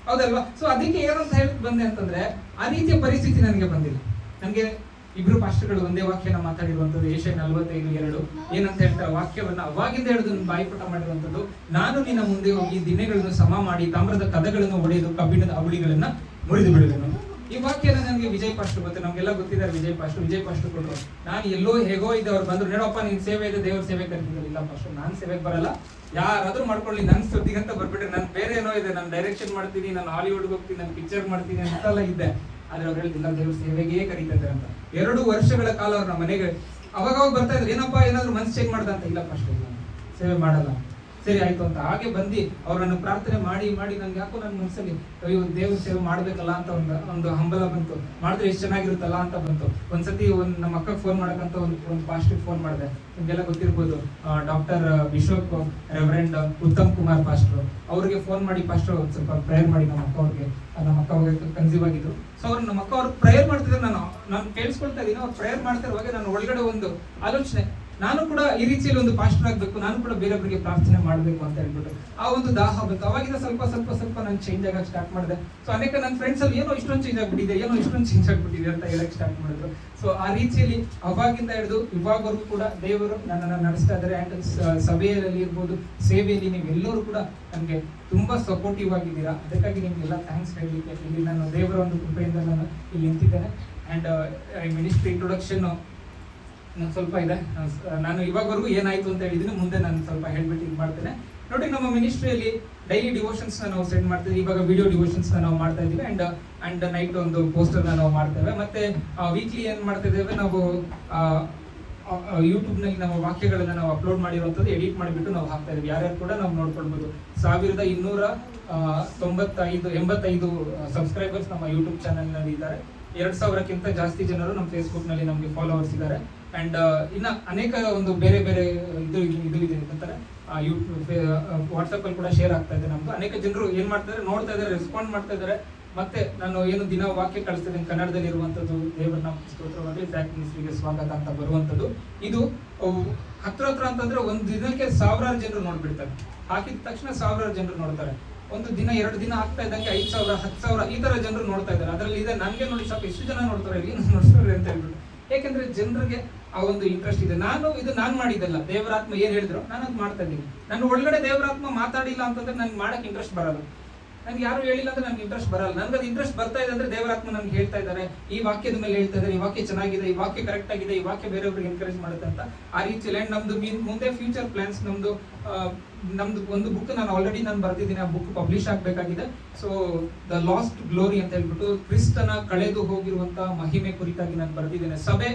ಹೌದಲ್ವಾ? ಸೊ ಅದಕ್ಕೆ ಏನಂತ ಹೇಳಿ ಬಂದೆ ಅಂತಂದ್ರೆ, ಆ ರೀತಿಯ ಪರಿಸ್ಥಿತಿ ನನಗೆ ಬಂದಿಲ್ಲ. ನನಗೆ ಇಬ್ರು ಪಾಸ್ಟರ್ಗಳು ಒಂದೇ ವಾಕ್ಯನ ಮಾತಾಡಿರುವಂತದ್ದು, ಏಷ್ಯಾ 45:2 ಏನಂತ ಹೇಳ್ತಾರೆ, ವಾಕ್ಯವನ್ನ ಅವಾಗಿಂದ ಹಿಡಿದು ಬಾಯಿಪಟ ಮಾಡಿರುವಂತದ್ದು, ನಾನು ನಿನ್ನ ಮುಂದೆ ಹೋಗಿ ದಿನೆಗಳನ್ನು ಸಮ ಮಾಡಿ ತಾಮ್ರದ ಕದಗಳನ್ನು ಒಡೆದು ಕಬ್ಬಿಣದ ಅವಳಿಗಳನ್ನ ಮುರಿದು ಬಿಡುವೆನು. ಈ ವಾಕ್ಯನ ನನಗೆ ವಿಜಯ್ ಪಾಸ್ಟರ್ ಗೊತ್ತು, ನಮ್ಗೆಲ್ಲ ಗೊತ್ತಿದ್ದಾರೆ. ವಿಜಯ್ ಪಾಸ್ಟರ್ ಕೊಟ್ಟರು. ನಾನು ಎಲ್ಲೋ ಹೇಗೋ ಇದ್ದೆ, ಅವ್ರು ಬಂದ್ರು, ನೋಡಪ್ಪ ನಿನ್ ಸೇವೆ ಇದೆ, ದೇವ್ರ ಸೇವೆ ಕರಿತಿದ್ರು. ಇಲ್ಲ ಪಾಸ್ಟರ್, ನಾನ್ ಸೇವೆಗೆ ಬರಲ್ಲ, ಯಾರಾದ್ರೂ ಮಾಡ್ಕೊಳ್ಳಿ, ನನ್ ಸುದ್ದಿಗಂತ ಬರ್ಬಿಟ್ರೆ ನಾನು ಬೇರೆ ಏನೋ ಇದೆ, ನಾನು ಡೈರೆಕ್ಷನ್ ಮಾಡ್ತೀನಿ, ನಾನು ಹಾಲಿವುಡ್ಗೆ ಹೋಗ್ತೀನಿ, ನಾನು ಪಿಕ್ಚರ್ ಮಾಡ್ತೀನಿ ಅಂತೆಲ್ಲ ಇದ್ದೆ. ಆದ್ರೆ ಅವ್ರು ಹೇಳ್ತಿಲ್ಲ, ದೇವ್ರ ಸೇವೆಗೆ ಕರೀತಾ ಇದ್ದಾರೆ ಅಂತ. 2 ವರ್ಷಗಳ ಕಾಲ ಅವ್ರ ನಮ್ಮ ಮನೆಗೆ ಅವಾಗ ಬರ್ತಾ ಇದ್ರು. ಏನಪ್ಪ ಏನಾದ್ರು ಮನ್ಸು ಚೇಂಜ್ ಮಾಡ್ದ ಅಂತ. ಇಲ್ಲ ಪಾಸ್ಟರ್, ಇಲ್ಲ ಸೇವೆ ಮಾಡಲ್ಲ. ಸರಿ ಆಯ್ತು ಅಂತ ಹಾಗೆ ಬಂದು ಅವ್ರನ್ನು ಪ್ರಾರ್ಥನೆ ಮಾಡಿ ನನ್ಗೆ ಯಾಕೋ ನನ್ನ ಮನಸ್ಸಲ್ಲಿ ಅಯ್ಯೋ ದೇವ್ರ ಸೇವೆ ಮಾಡ್ಬೇಕಲ್ಲ ಅಂತ ಒಂದು ಹಂಬಲ ಬಂತು. ಮಾಡಿದ್ರೆ ಎಷ್ಟು ಚೆನ್ನಾಗಿರುತ್ತಲ್ಲ ಅಂತ ಬಂತು. ಒಂದ್ಸತಿ ನಮ್ಮ ಅಕ್ಕಗೆ ಫೋನ್ ಮಾಡಕ್ಕಂತ ಒಂದು ಪಾಸ್ಟರ್ ಫೋನ್ ಮಾಡಿದೆ. ನಿಮ್ಗೆಲ್ಲ ಗೊತ್ತಿರ್ಬೋದು, doctor bishop reverend Uttam Kumar pastor. ಅವ್ರಿಗೆ ಫೋನ್ ಮಾಡಿ, ಪಾಸ್ಟರ್ ಒಂದು ಸ್ವಲ್ಪ ಪ್ರೇಯರ್ ಮಾಡಿ ನಮ್ಮ ಅಕ್ಕ ಅವ್ರಿಗೆ ಕನ್ಸೀವ್ ಆಗಿದ್ರು. ಸೊ ಅವ್ರು ನಮ್ಮ ಅಕ್ಕ ಅವ್ರು ಪ್ರೇಯರ್ ಮಾಡ್ತಿದ್ರೆ ನಾನು ಕೇಳಿಸ್ಕೊಳ್ತಾ ಇದ್ದೀನಿ. ಅವ್ರು ಪ್ರೇಯರ್ ಮಾಡ್ತಿರುವಾಗ ನಾನು ಒಳಗಡೆ ಒಂದು ಆಲೋಚನೆ, ನಾನು ಕೂಡ ಈ ರೀತಿಯಲ್ಲಿ ಒಂದು ಪಾಸ್ಟರ್ ಆಗಬೇಕು, ನಾನು ಕೂಡ ಬೇರೆಯವರಿಗೆ ಪ್ರಾರ್ಥನೆ ಮಾಡಬೇಕು ಅಂತ ಹೇಳ್ಬಿಟ್ಟು ಆ ಒಂದು ದಾಹ ಬೇಕು. ಅವಾಗಿಂದ ಸ್ವಲ್ಪ ಸ್ವಲ್ಪ ಸ್ವಲ್ಪ ನಾನು ಚೇಂಜ್ ಆಗಕ್ಕೆ ಸ್ಟಾರ್ಟ್ ಮಾಡಿದೆ. ಸೊ ಅನೇಕ ನನ್ನ ಫ್ರೆಂಡ್ಸ್ ಅಲ್ಲಿ ಏನೋ ಇಷ್ಟೊಂದು ಚೇಂಜ್ ಆಗ್ಬಿಟ್ಟಿದೆ ಅಂತ ಹೇಳಕ್ ಸ್ಟಾರ್ಟ್ ಮಾಡಿದ್ರು. ಸೊ ಆ ರೀತಿಯಲ್ಲಿ ಅವಾಗಿಂದ ಹಿಡಿದು ಇವಾಗವರೆಗೂ ಕೂಡ ದೇವರು ನನ್ನನ್ನು ನಡೆಸ್ತಾ ಇದ್ದಾರೆ. ಅಂಡ್ ಸಭೆಯಲ್ಲಿ ಇರ್ಬೋದು, ಸೇವೆಯಲ್ಲಿ ನೀವೆಲ್ಲರೂ ಕೂಡ ನನಗೆ ತುಂಬಾ ಸಪೋರ್ಟಿವ್ ಆಗಿದ್ದೀರಾ. ಅದಕ್ಕಾಗಿ ನಿಮ್ಗೆಲ್ಲ ಥ್ಯಾಂಕ್ಸ್ ಹೇಳಲಿಕ್ಕೆ ಇಲ್ಲಿ ನಾನು ದೇವರ ಒಂದು ಕೃಪೆಯಿಂದ ನಾನು ಇಲ್ಲಿ ನಿಂತಿದ್ದೇನೆ. ಅಂಡ್ ಮಿನಿಸ್ಟ್ರಿ ಇಂಟ್ರೊಡಕ್ಷನ್ ಸ್ವಲ್ಪ ಇದೆ. ನಾನು ಇವಾಗವರೆಗೂ ಏನಾಯ್ತು ಅಂತ ಹೇಳಿದ್ದೀನಿ, ಮುಂದೆ ನಾನು ಸ್ವಲ್ಪ ಹೇಳ್ಬಿಟ್ಟು ಇದು ಮಾಡ್ತೇನೆ. ನೋಡಿ, ನಮ್ಮ ಮಿನಿಸ್ಟ್ರಿಯಲ್ಲಿ ಡೈಲಿ ಡಿವೋಷನ್ಸ್ ನಾವು ಸೆಂಡ್ ಮಾಡ್ತೀವಿ. ಇವಾಗ ವಿಡಿಯೋ ಡಿವೋಷನ್ಸ್ ನಾವು ಮಾಡ್ತಾ ಇದೀವಿ. ಅಂಡ್ ನೈಟ್ ಒಂದು ಪೋಸ್ಟರ್ ನಾವು ಮಾಡ್ತೇವೆ. ಮತ್ತೆ ವೀಕ್ಲಿ ಏನ್ ಮಾಡ್ತಾ ಇದ್ದೇವೆ, ನಾವು ಯೂಟ್ಯೂಬ್ ನಲ್ಲಿ ನಮ್ಮ ವಾಕ್ಯಗಳನ್ನ ನಾವು ಅಪ್ಲೋಡ್ ಮಾಡಿರುವಂತದ್ದು ಎಡಿಟ್ ಮಾಡಿಬಿಟ್ಟು ನಾವು ಹಾಕ್ತಾ ಇದೀವಿ. ಯಾರ್ಯಾರು ಕೂಡ ನಾವು ನೋಡ್ಕೊಳ್ಬಹುದು. 1285 ಸಬ್ಸ್ಕ್ರೈಬರ್ಸ್ ನಮ್ಮ ಯೂಟ್ಯೂಬ್ ಚಾನೆಲ್ ನಲ್ಲಿ ಇದ್ದಾರೆ. 2000ಕ್ಕಿಂತ ಜಾಸ್ತಿ ಜನರು ನಮ್ಮ ಫೇಸ್ಬುಕ್ ನಲ್ಲಿ ನಮಗೆ ಫಾಲೋವರ್ಸ್ ಇದ್ದಾರೆ. ಅಂಡ್ ಇನ್ನ ಅನೇಕ ಒಂದು ಬೇರೆ ಬೇರೆ ಇದು ಇದೆ ಅಂತಾರೆ. ಯೂಟ್ಯೂಬ್, ವಾಟ್ಸ್ಆಪ್ ಅಲ್ಲಿ ಕೂಡ ಶೇರ್ ಆಗ್ತಾ ಇದೆ ನಮ್ದು. ಅನೇಕ ಜನರು ಏನ್ ಮಾಡ್ತಾರೆ, ನೋಡ್ತಾ ಇದ್ದಾರೆ, ರೆಸ್ಪಾಂಡ್ ಮಾಡ್ತಾ ಇದ್ದಾರೆ. ಮತ್ತೆ ನಾನು ಏನು ದಿನ ವಾಕ್ಯ ಕಳಿಸ್ತಿದ್ದೀನಿ ಕನ್ನಡದಲ್ಲಿ ಇರುವಂತದ್ದು, ದೇವರ ನಾಮ ಸ್ತೋತ್ರವಾಗಲಿ, ಟ್ರ್ಯಾಕ್ ಮಿನಿಸ್ಟ್ರಿಗೆ ಸ್ವಾಗತ ಅಂತ ಬರುವಂತದ್ದು. ಇದು ಹತ್ರ ಅಂತಂದ್ರೆ ಒಂದು ದಿನಕ್ಕೆ 1000 ಜನರು ನೋಡ್ಬಿಡ್ತಾರೆ. ಹಾಕಿದ ತಕ್ಷಣ 1000 ಜನರು ನೋಡ್ತಾರೆ. ಒಂದು ದಿನ 2 ದಿನ ಆಗ್ತಾ ಇದ್ದಂಗೆ 5000 10,000 ಈ ತರ ಜನರು ನೋಡ್ತಾ ಇದ್ದಾರೆ. ಅದರಲ್ಲಿ ಇದೆ ನನ್ಗೆ ನೋಡಿ ಸಾಕು ಎಷ್ಟು ಜನ ನೋಡ್ತಾರೆ ಇಲ್ಲಿ ನೋಡ್ತಾರೆ ಅಂತ ಹೇಳ್ಬಿಟ್ಟು. ಯಾಕೆಂದ್ರೆ ಜನರಿಗೆ ಆ ಒಂದು ಇಂಟ್ರೆಸ್ಟ್ ಇದೆ. ನಾನು ಮಾಡಿದ್ದಲ್ಲ, ದೇವರಾತ್ಮ ಏನ್ ಹೇಳಿದ್ರು ನಾನು ಅದು ಮಾಡ್ತಾ ಇದ್ದೀನಿ. ನಾನು ಒಳಗಡೆ ದೇವರಾತ್ಮ ಮಾತಾಡಿಲ್ಲ ಅಂತಂದ್ರೆ ನನ್ಗೆ ಮಾಡಕ್ ಇಂಟ್ರೆಸ್ಟ್ ಬರಲ್ಲ. ನನ್ಗೆ ಯಾರು ಹೇಳಿಲ್ಲ ಅಂದ್ರೆ ನನ್ಗೆ ಇಂಟ್ರೆಸ್ಟ್ ಬರಲ್ಲ. ನನ್ಗೆ ಅದು ಇಂಟ್ರೆಸ್ಟ್ ಬರ್ತಾ ಇದೆ ಅಂದ್ರೆ ದೇವರಾತ್ಮ ನನ್ಗೆ ಹೇಳ್ತಾ ಇದ್ದಾರೆ, ಈ ವಾಕ್ಯದ ಮೇಲೆ ಹೇಳ್ತಾ ಇದ್ದಾರೆ, ಈ ವಾಕ್ಯ ಚೆನ್ನಾಗಿದೆ, ಈ ವಾಕ್ಯ ಕರೆಕ್ಟ್ ಆಗಿದೆ, ಈ ವಾಕ್ಯ ಬೇರೆಯವ್ರಿಗೆ ಎನ್ಕರೇಜ್ ಮಾಡುತ್ತೆ ಅಂತ. ಆ ರೀತಿಯಲ್ಲಿ ನಮ್ದು ಮುಂದೆ ಫ್ಯೂಚರ್ ಪ್ಲಾನ್ಸ್, ನಮ್ದು ಒಂದು ಬುಕ್ ನಾನು ಆಲ್ರೆಡಿ ಬರ್ದಿದ್ದೀನಿ. ಆ ಬುಕ್ ಪಬ್ಲಿಷ್ ಆಗ್ಬೇಕಾಗಿದೆ. ಸೊ ದ ಲಾಸ್ಟ್ ಗ್ಲೋರಿ ಅಂತ ಹೇಳ್ಬಿಟ್ಟು, ಕ್ರಿಸ್ತನ ಕಳೆದು ಹೋಗಿರುವಂತ ಮಹಿಮೆ ಕುರಿತಾಗಿ ನಾನು ಬರ್ದಿದ್ದೇನೆ. ಸಭೆ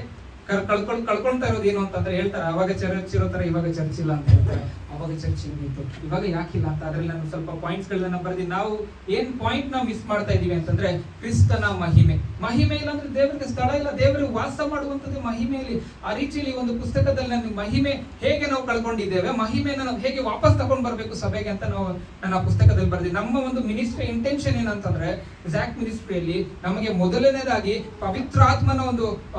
ಕಳ್ಕೊಳ್ತಾ ಇರೋದು ಏನು ಅಂತಂದ್ರೆ ಹೇಳ್ತಾರೆ, ಅವಾಗ ಚರ್ಚ್ ಇರೋ ತರ ಇವಾಗ ಚರ್ಚ್ ಇಲ್ಲ ಅಂತ ಹೇಳ್ತಾರೆ. ಅವಾಗ ಚರ್ಚ್ ಇತ್ತು, ಇವಾಗ ಯಾಕಿಲ್ಲ ಅಂತ. ಅದ್ರಲ್ಲಿ ನಾನು ಸ್ವಲ್ಪ ಪಾಯಿಂಟ್ಸ್ ಗಳನ್ನ ಬರ್ದಿ. ನಾವು ಏನ್ ಪಾಯಿಂಟ್ ನಾವು ಮಿಸ್ ಮಾಡ್ತಾ ಇದೀವಿ ಅಂತಂದ್ರೆ, ಕ್ರಿಸ್ತನ ಮಹಿಮೆ ಇಲ್ಲ ಅಂದ್ರೆ ದೇವರಿಗೆ ಸ್ಥಳ ಇಲ್ಲ, ದೇವರಿಗೆ ವಾಸ ಮಾಡುವಂತದ್ದು ಮಹಿಮೆಯಲ್ಲಿ. ಆ ರೀತಿಯಲ್ಲಿ ಒಂದು ಪುಸ್ತಕದಲ್ಲಿ ನನ್ನ ಮಹಿಮೆ ಹೇಗೆ ನಾವು ಕಳ್ಕೊಂಡಿದ್ದೇವೆ, ಮಹಿಮೆನ ನಾವು ಹೇಗೆ ವಾಪಸ್ ತಗೊಂಡ್ ಬರ್ಬೇಕು ಸಭೆಗೆ ಅಂತ ನಾನು ಆ ಪುಸ್ತಕದಲ್ಲಿ ಬರ್ದಿ. ನಮ್ಮ ಒಂದು ಮಿನಿಸ್ಟ್ರಿ ಇಂಟೆನ್ಷನ್ ಏನಂತಂದ್ರೆ, ಜ್ಯಾಕ್ ಮಿನಿಸ್ಟ್ರಿಯಲ್ಲಿ ನಮಗೆ ಮೊದಲನೇದಾಗಿ ಪವಿತ್ರಾತ್ಮನ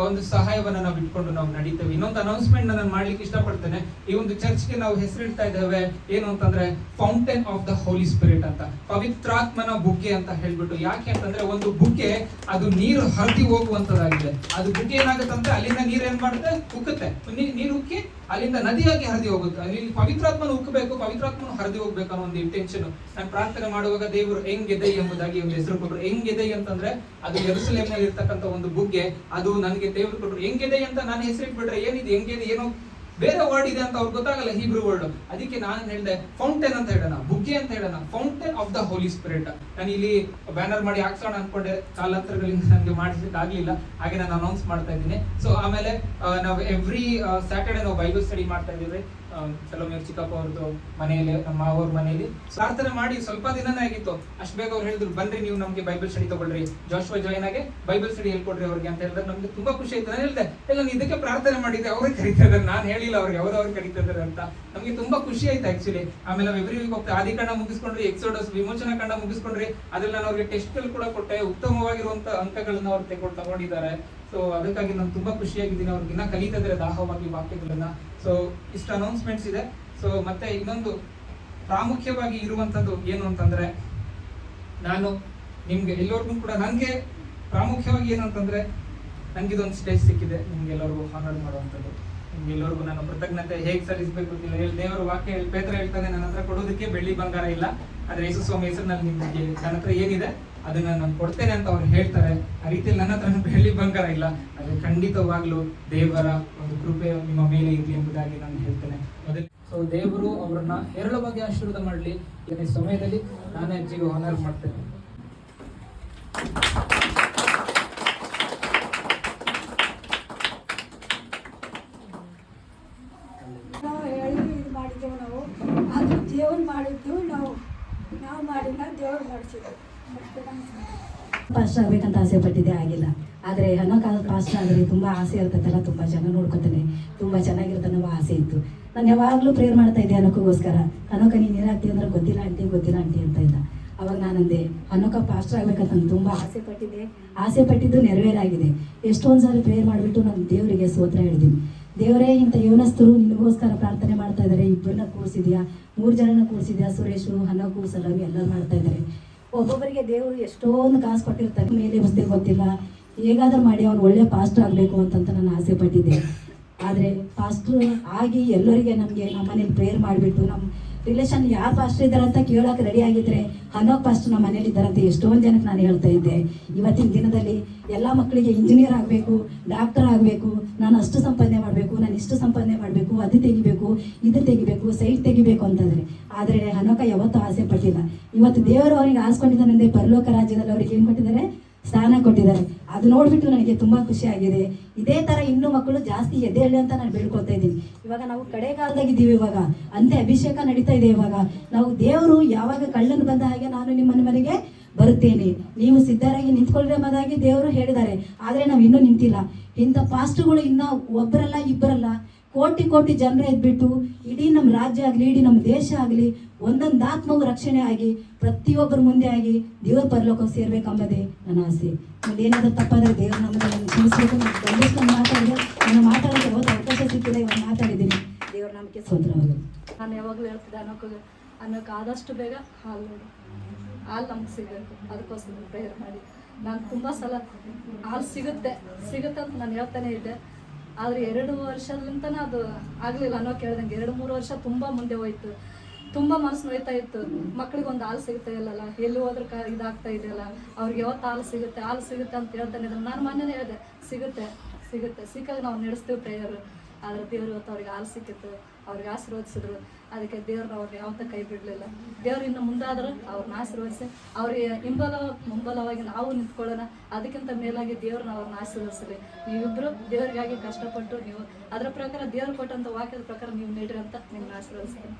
ಒಂದು ಸಹಾಯವನ್ನ ನಾವು ಇಟ್ಕೊಂಡು ನಾವು ನಡೀತೇವೆ. ಇನ್ನೊಂದು ಅನೌನ್ಸ್ಮೆಂಟ್ ನಾನು ಮಾಡ್ಲಿಕ್ಕೆ ಇಷ್ಟಪಡ್ತೇನೆ. ಈ ಒಂದು ಚರ್ಚ್ಗೆ ನಾವು ಹೆಸರಿಡ್ತಾ ಇದ್ದೇವೆ ಏನು ಅಂತಂದ್ರೆ, fountain of the holy spirit ಅಂತ, ಪವಿತ್ರಾತ್ಮನ ಬುಗ್ಗೆ ಅಂತ ಹೇಳ್ಬಿಟ್ಟು. ಯಾಕೆ ಅಂತಂದ್ರೆ, ಒಂದು ಬುಗ್ಗೆ ಅದು ನೀರು ಹರಿದು ಹೋಗುವಂತದ್ದಾಗಿದೆ. ಅದು ಬುಗ್ಗೆ ಏನಾಗುತ್ತಂದ್ರೆ, ಅಲ್ಲಿಂದ ನೀರು ಏನ್ ಮಾಡುತ್ತೆ, ಉಕ್ಕುತ್ತೆ. ನೀರು ಉಕ್ಕಿ ಅಲ್ಲಿಂದ ನದಿಯಾಗಿ ಹರಿದು ಹೋಗುತ್ತೆ. ಅಲ್ಲಿ ಪವಿತ್ರಾತ್ಮನ ಉಕ್ಕಬೇಕು, ಪವಿತ್ರಾತ್ಮನ ಹರಿದು ಹೋಗ್ಬೇಕು ಅನ್ನೋ ಒಂದು ಇಂಟೆನ್ಷನ್. ನಾನು ಪ್ರಾರ್ಥನೆ ಮಾಡುವಾಗ ದೇವರು ಎಂಗೆದೈ ಎಂಬುದಾಗಿ ಒಂದು ಹೆಸರು ಕೊಟ್ಟರು. ಎಂಗೆದೈ ಅಂತಂದ್ರೆ ಅದು ಯೆರೂಸಲೇಮಿನಲ್ಲಿ ಇರ್ತಕ್ಕಂಥ ಒಂದು ಬುಗ್ಗೆ. ಅದು ನನಗೆ ದೇವರು ಕೊಟ್ಟರು. ಎಂಗೆದೈ ಅಂತ ನಾನು ಹೆಸರಿಟ್ಬಿಟ್ರೆ ಏನಿದೆ, ಎಂಗೆದೈ ಏನೋ ಬೇರೆ ವರ್ಡ್ ಇದೆ ಅಂತ ಅವ್ರಿಗೆ ಗೊತ್ತಾಗಲ್ಲ, ಹೀಬ್ರೂ ವರ್ಡ್. ಅದಕ್ಕೆ ನಾನು ಹೇಳಿದೆ ಫೌಂಟೇನ್ ಅಂತ ಹೇಳೋಣ, ಬುಗ್ಗೆ ಅಂತ ಹೇಳೋಣ, fountain of the holy spirit. ನಾನು ಇಲ್ಲಿ ಬ್ಯಾನರ್ ಮಾಡಿ ಹಾಕ್ಸೋಣ ಅನ್ಕೊಂಡೆ, ಕಾಲಾಂತರಗಳಿಂದ ನನಗೆ ಮಾಡಿಸ್ಲಿಕ್ಕೆ ಆಗ್ಲಿಲ್ಲ. ಹಾಗೆ ನಾನು ಅನೌನ್ಸ್ ಮಾಡ್ತಾ ಇದ್ದೀನಿ. ಸೊ ಆಮೇಲೆ ನಾವು ಎವ್ರಿ ಸ್ಯಾಟರ್ಡೆ ನಾವು ಬೈಬಲ್ ಸ್ಟಡಿ ಮಾಡ್ತಾ ಇದೀವಿ. ಕೆಲವೊಮ್ಮೆ ಚಿಕ್ಕಪ್ಪ ಅವ್ರದ್ದು ಮನೆಯಲ್ಲಿ, ನಮ್ಮ ಅವ್ರ ಮನೆಯಲ್ಲಿ ಪ್ರಾರ್ಥನೆ ಮಾಡಿ ಸ್ವಲ್ಪ ದಿನನೇ ಆಗಿತ್ತು. ಅಷ್ಟು ಬೇಗ ಅವ್ರು ಹೇಳಿದ್ರು, ಬನ್ರಿ ನೀವು ನಮ್ಗೆ ಬೈಬಲ್ ಸ್ಟಡಿ ತಗೊಳ್ರಿ, ಜಾಶ್ವಾ ಜಾಯಿನ್ ಆಗಿ ಬೈಬಲ್ ಸ್ಟಡಿ ಹೇಳ್ಕೊಡ್ರಿ ಅವ್ರಿಗೆ ಅಂತ ಹೇಳಿದ್ರೆ ನಮ್ಗೆ ತುಂಬಾ ಖುಷಿ ಆಯ್ತು. ನಾನು ಹೇಳಿದೆ, ಇಲ್ಲ ನಾನು ಇದಕ್ಕೆ ಪ್ರಾರ್ಥನೆ ಮಾಡಿದ್ದೆ, ಅವ್ರಿಗೆ ಕರೀತಾ ಇದ್ದಾರೆ, ನಾನು ಹೇಳಿಲ್ಲ ಅವ್ರಿಗೆ, ಅವ್ರಿಗೆ ಕರೀತಾ ಇದ್ದಾರೆ ಅಂತ. ನಮ್ಗೆ ತುಂಬಾ ಖುಷಿ ಆಯ್ತು ಆಕ್ಚುಲಿ. ಆಮೇಲೆ ನಾವು ಎವ್ರಿ ವೀಕ್ ಹೋಗ್ತೇವೆ. ಆದಿಕಾಂಡ ಮುಗಿಸ್ಕೊಂಡ್ರಿ, ಎಕ್ಸೋಡಸ್ ವಿಮೋಚನಾ ಕಾಂಡ ಮುಗಿಸ್ಕೊಂಡ್ರಿ. ಅದ್ರಲ್ಲಿ ನಾನು ಅವ್ರಿಗೆ ಟೆಸ್ಟ್ ಗಳು ಕೂಡ ಕೊಟ್ಟೆ, ಉತ್ತಮವಾಗಿರುವಂತ ಅಂಕಗಳನ್ನ ಅವ್ರು ತಗೊಂಡಿದ್ದಾರೆ. ಸೊ ಅದಕ್ಕಾಗಿ ನಾನು ತುಂಬಾ ಖುಷಿಯಾಗಿದ್ದೀನಿ. ಅವ್ರಿಗೆ ಇನ್ನ ಕಲಿತಾ ಇದ್ದಾರೆ ದಾಹವಾಗಿ ವಾಕ್ಯಗಳನ್ನ. ಸೊ ಇಷ್ಟು ಅನೌನ್ಸ್ಮೆಂಟ್ಸ್ ಇದೆ. ಸೊ ಮತ್ತೆ ಇನ್ನೊಂದು ಪ್ರಾಮುಖ್ಯವಾಗಿ ಇರುವಂತದ್ದು ಏನು ಅಂತಂದ್ರೆ, ನಾನು ನಿಮ್ಗೆ ಎಲ್ಲರಿಗೂ ಕೂಡ, ನನಗೆ ಪ್ರಾಮುಖ್ಯವಾಗಿ ಏನಂತಂದ್ರೆ, ನಂಗೆ ಇದೊಂದು ಸ್ಟೇಜ್ ಸಿಕ್ಕಿದೆ ನಿಮ್ಗೆಲ್ಲರಿಗೂ ಹಾನರ್ ಮಾಡುವಂಥದ್ದು. ನಿಮ್ಗೆಲ್ಲರಿಗೂ ನಾನು ಕೃತಜ್ಞತೆ ಹೇಗೆ ಸಲ್ಲಿಸಬೇಕು ಗೊತ್ತಿಲ್ಲ. ದೇವರ ವಾಕ್ಯ ಪೇತ್ರ ಹೇಳ್ತಾನೆ, ನನ್ನ ಹತ್ರ ಕೊಡೋದಕ್ಕೆ ಬೆಳ್ಳಿ ಬಂಗಾರ ಇಲ್ಲ, ಆದ್ರೆ ಯೇಸು ಸ್ವಾಮಿ ಹೆಸರಿನಲ್ಲಿ ನಿಮಗೆ ನನ್ನ ಹತ್ರ ಏನಿದೆ ಅದನ್ನ ನಾನು ಕೊಡ್ತೇನೆ ಅಂತ ಅವ್ರು ಹೇಳ್ತಾರೆ. ಆ ರೀತಿಯಲ್ಲಿ ನನ್ನ ಹತ್ರ ಬೆಳ್ಳಿ ಬಂಗಾರ ಇಲ್ಲ, ಅದು ಖಂಡಿತವಾಗ್ಲೂ ದೇವರ ಒಂದು ಕೃಪೆ ನಿಮ್ಮ ಮೇಲೆ ಇರಲಿ ಎಂಬುದಾಗಿ ನಾನು ಹೇಳ್ತೇನೆ. ಸೊ ದೇವರು ಅವರನ್ನ ಹೇರಳವಾಗಿ ಆಶೀರ್ವಾದ ಮಾಡಲಿ. ಈ ಸಮಯದಲ್ಲಿ ನಾನೇ ಅಜ್ಜಿಗೆ ಹಾನರ್ ಮಾಡ್ತೇನೆ. ಮಾಡಿದ್ದೆವು ನಾವು, ಅದು ದೇವ್ರು ಮಾಡಿದ್ದು, ನಾವು ಮಾಡಿಲ್ಲ, ದೇವ್ರು ಮಾಡಿಸಿದ್ದು. ಪಾಸ್ಟರ್ ಆಗ್ಬೇಕಂತ ಆಸೆ ಪಟ್ಟಿದ್ದೆ, ಆಗಿಲ್ಲ. ಆದರೆ ಹನ್ನೊಂದು ಪಾಸ್ಟರ್ ಆದರೆ ತುಂಬ ಆಸೆ ಇರ್ತೈತಲ್ಲ, ತುಂಬ ಜನ ನೋಡ್ಕೊತಾನೆ, ತುಂಬ ಚೆನ್ನಾಗಿರ್ತಾನೆ ಅನ್ನೋ ಆಸೆ ಇತ್ತು. ನಾನು ಯಾವಾಗಲೂ ಪ್ರೇಯರ್ ಮಾಡ್ತಾ ಇದ್ದೆ ಅನ್ನೋಕ್ಕೋಸ್ಕರ. ಅನ್ನೋಕ ನೀನು ಏನಾಗ್ತಿ ಅಂದ್ರೆ ಗೊತ್ತಿಲ್ಲ ಆಂಟಿ ಅಂತ ಇದ್ದ. ಅವಾಗ ನಾನಂದೆ, ಅನ್ನೋಕ ಪಾಸ್ಟರ್ ಆಗ್ಬೇಕಂತ ನಾನು ತುಂಬ ಆಸೆ ಪಟ್ಟಿದ್ದು ನೆರವೇರಾಗಿದೆ. ಎಷ್ಟೊಂದು ಸಾರಿ ಪ್ರೇಯರ್ ಮಾಡಿಬಿಟ್ಟು ನಾನು ದೇವರಿಗೆ ಸ್ತೋತ್ರ ಹೇಳಿದ್ದೀನಿ. ದೇವರೇ ಇಂಥ ಯೌವನಸ್ಥರು ನಿನಗೋಸ್ಕರ ಪ್ರಾರ್ಥನೆ ಮಾಡ್ತಾ ಇದ್ದಾರೆ. ಇಬ್ಬರನ್ನ ಕೂರಿಸಿದ್ಯಾ, 3 ಜನನ ಕೂರಿಸಿದ್ಯಾ, ಸುರೇಶು, ಹನ್ನಕು, ಸಲಾಮಿ ಎಲ್ಲರೂ ಮಾಡ್ತಾ ಇದ್ದಾರೆ. ಒಬ್ಬೊಬ್ಬರಿಗೆ ದೇವರು ಎಷ್ಟೊಂದು ಕಾಸು ಕೊಟ್ಟಿರ್ತಾರೆ, ಮೇಲೆ ಬಸ್ದೆ ಗೊತ್ತಿಲ್ಲ. ಹೇಗಾದ್ರೂ ಮಾಡಿ ಅವ್ನು ಒಳ್ಳೆ ಪಾಸ್ಟರ್ ಆಗಬೇಕು ಅಂತಂತ ನಾನು ಆಸೆ ಪಟ್ಟಿದ್ದೆ. ಆದರೆ ಪಾಸ್ಟರ್ ಆಗಿ ಎಲ್ಲರಿಗೆ ನಮಗೆ ನಮ್ಮ ಮನೇಲಿ ಪ್ರೇಯರ್ ಮಾಡಿಬಿಟ್ಟು ನಮ್ಮ ರಿಲೇಷನ್ ಯಾರು ಪಾಸ್ಟರ್ ಇದ್ದಾರೆ ಅಂತ ಕೇಳೋಕೆ ರೆಡಿ ಆಗಿದ್ರೆ ಹನ್ನೋಕ್ ಪಾಸ್ಟರ್ ನಮ್ಮ ಮನೇಲಿ ಇದ್ದಾರೆ ಅಂತ ಎಷ್ಟೊಂದು ಜನಕ್ಕೆ ನಾನು ಹೇಳ್ತಾ ಇದ್ದೆ. ಇವತ್ತಿನ ದಿನದಲ್ಲಿ ಎಲ್ಲ ಮಕ್ಕಳಿಗೆ ಇಂಜಿನಿಯರ್ ಆಗಬೇಕು, ಡಾಕ್ಟರ್ ಆಗಬೇಕು, ನಾನು ಅಷ್ಟು ಸಂಪಾದನೆ ಮಾಡಬೇಕು, ನಾನು ಇಷ್ಟು ಸಂಪಾದನೆ ಮಾಡಬೇಕು, ಅದು ತೆಗಿಬೇಕು, ಇದು ತೆಗಿಬೇಕು, ಸೈಟ್ ತೆಗಿಬೇಕು ಅಂತಂದರೆ. ಆದರೆ ಹನ್ನೋಕ ಯಾವತ್ತೂ ಆಸೆ ಪಟ್ಟಿಲ್ಲ. ಇವತ್ತು ದೇವರು ಅವರಿಗೆ ಆಸ್ಕೊಂಡಿದ್ದಾನಂದ್ರೆ ಪರಲೋಕ ರಾಜ್ಯದಲ್ಲಿ ಅವ್ರಿಗೆ ಏನು ಕೊಟ್ಟಿದ್ದಾರೆ, ಸ್ಥಾನ ಕೊಟ್ಟಿದ್ದಾರೆ. ಅದು ನೋಡಿಬಿಟ್ಟು ನನಗೆ ತುಂಬ ಖುಷಿಯಾಗಿದೆ. ಇದೇ ಥರ ಇನ್ನೂ ಮಕ್ಕಳು ಜಾಸ್ತಿ ಎದ್ದೇಳಿ ಅಂತ ನಾನು ಬೇಡ್ಕೊಳ್ತಾ ಇದ್ದೀನಿ. ಇವಾಗ ನಾವು ಕಡೆಗಾಲದಾಗಿದ್ದೀವಿ, ಇವಾಗ ಅಂತೆ ಅಭಿಷೇಕ ನಡೀತಾ ಇದೆ. ಇವಾಗ ನಾವು ದೇವರು ಯಾವಾಗ ಕಳ್ಳನು ಬಂದ ಹಾಗೆ ನಾನು ನಿಮ್ಮ ಮನೆಗೆ ಬರುತ್ತೇನೆ, ನೀವು ಸಿದ್ಧರಾಗಿ ನಿಂತ್ಕೊಳ್ಳಿರಬಹುದಾಗಿ ದೇವರು ಹೇಳಿದ್ದಾರೆ. ಆದರೆ ನಾವು ಇನ್ನೂ ನಿಂತಿಲ್ಲ. ಇಂಥ ಪಾಸ್ಟ್ಗಳು ಇನ್ನೂ ಒಬ್ಬರಲ್ಲ ಇಬ್ಬರಲ್ಲ, ಕೋಟಿ ಕೋಟಿ ಜನರ ಎದ್ಬಿಟ್ಟು ಇಡೀ ನಮ್ಮ ರಾಜ್ಯ ಆಗಲಿ, ಇಡೀ ನಮ್ಮ ದೇಶ ಆಗಲಿ, ಒಂದೊಂದು ಆತ್ಮವು ರಕ್ಷಣೆ ಆಗಿ ಪ್ರತಿಯೊಬ್ಬರ ಮುಂದೆ ಆಗಿ ದೇವರ ಪರಲೋಕ ಸೇರ್ಬೇಕೆಂಬುದೇ ನನ್ನ ಆಸೆ. ಏನಾದರೂ ತಪ್ಪಾದರೆ ದೇವರು ನಮ್ಮನ್ನು ಕ್ಷಮಿಸಬೇಕು. ನಾನು ಮಾತಾಡಿದೆ, ನಾನು ಮಾತಾಡೋಕ್ಕೆ ಯಾವತ್ತು ಅವಕಾಶ ಸಿಕ್ಕಿದೆ, ಇವಾಗ ಮಾತಾಡಿದ್ದೀನಿ. ದೇವರು ನಮಗೆ ಸ್ತೋತ್ರವಾಗಲಿ. ನಾನು ಯಾವಾಗಲೂ ಹೇಳ್ತಿದ್ದೆ ಅನ್ನೋಕೆ ಆದಷ್ಟು ಬೇಗ ಹಾಲು ನೋಡು, ಹಾಲು ನಮ್ಗೆ ಸಿಗಬೇಕು, ಅದಕ್ಕೋಸ್ಕರ ಪ್ರೇಯರ್ ಮಾಡಿ. ನಾನು ತುಂಬ ಸಲ ಹಾಲು ಸಿಗುತ್ತೆ ಅಂತ ನಾನು ಹೇಳ್ತಾನೆ ಇದ್ದೆ. ಆದರೆ 2 ವರ್ಷದಿಂದನೇ ಅದು ಆಗಲಿಲ್ಲ. ಅನ್ನೋ ಕೇಳ್ದಂಗೆ 2-3 ವರ್ಷ ತುಂಬ ಮುಂದೆ ಹೋಯ್ತು. ತುಂಬ ಮನಸ್ಸು ನೋಯ್ತಾ ಇತ್ತು. ಮಕ್ಳಿಗೆ ಒಂದು ಹಾಲು ಸಿಗ್ತಾ ಇಲ್ಲಲ್ಲ, ಎಲ್ಲಿ ಹೋದ್ರೆ ಇದಾಗ್ತಾ ಇದೆಯಲ್ಲ, ಅವ್ರಿಗೆ ಯಾವತ್ತು ಹಾಲು ಸಿಗುತ್ತೆ ಅಂತ ಹೇಳ್ತಾನೆ ಇದ್ರು. ನಾನು ಮೊನ್ನೆ ಹೇಳಿದೆ, ಸಿಗುತ್ತೆ ಸಿಕ್ಕಾಗ ನಾವು ನಡೆಸ್ತೀವಿ ಪ್ರೇಯರು. ಆದರೆ ದೇವರು ಇವತ್ತು ಅವ್ರಿಗೆ ಹಾಲು ಸಿಕ್ಕಿತ್ತು, ಅವ್ರಿಗೆ ಆಶೀರ್ವದಿಸಿದ್ರು. ಅದಕ್ಕೆ ದೇವ್ರನ್ನ ಅವ್ರಿಗೆ ಯಾವತ್ತೂ ಕೈ ಬಿಡಲಿಲ್ಲ. ದೇವ್ರು ಇನ್ನು ಮುಂದಾದರೂ ಅವ್ರನ್ನ ಆಶೀರ್ವದಿಸಿ ಅವ್ರಿಗೆ ಮುಂಬಲವಾಗಿ ನಾವು ನಿಂತ್ಕೊಳ್ಳೋಣ. ಅದಕ್ಕಿಂತ ಮೇಲಾಗಿ ದೇವ್ರನ್ನ ಅವ್ರನ್ನ ಆಶೀರ್ವದಿಸಲಿ. ನೀವಿಬ್ಬರು ದೇವರಿಗಾಗಿ ಕಷ್ಟಪಟ್ಟು ನೀವು ಅದರ ಪ್ರಕಾರ ದೇವ್ರು ಕೊಟ್ಟಂಥ ವಾಕ್ಯದ ಪ್ರಕಾರ ನೀವು ನೀಡ್ರಿ ಅಂತ ನಿಮ್ಮನ್ನ ಆಶೀರ್ವದಿಸ್ತೀನಿ.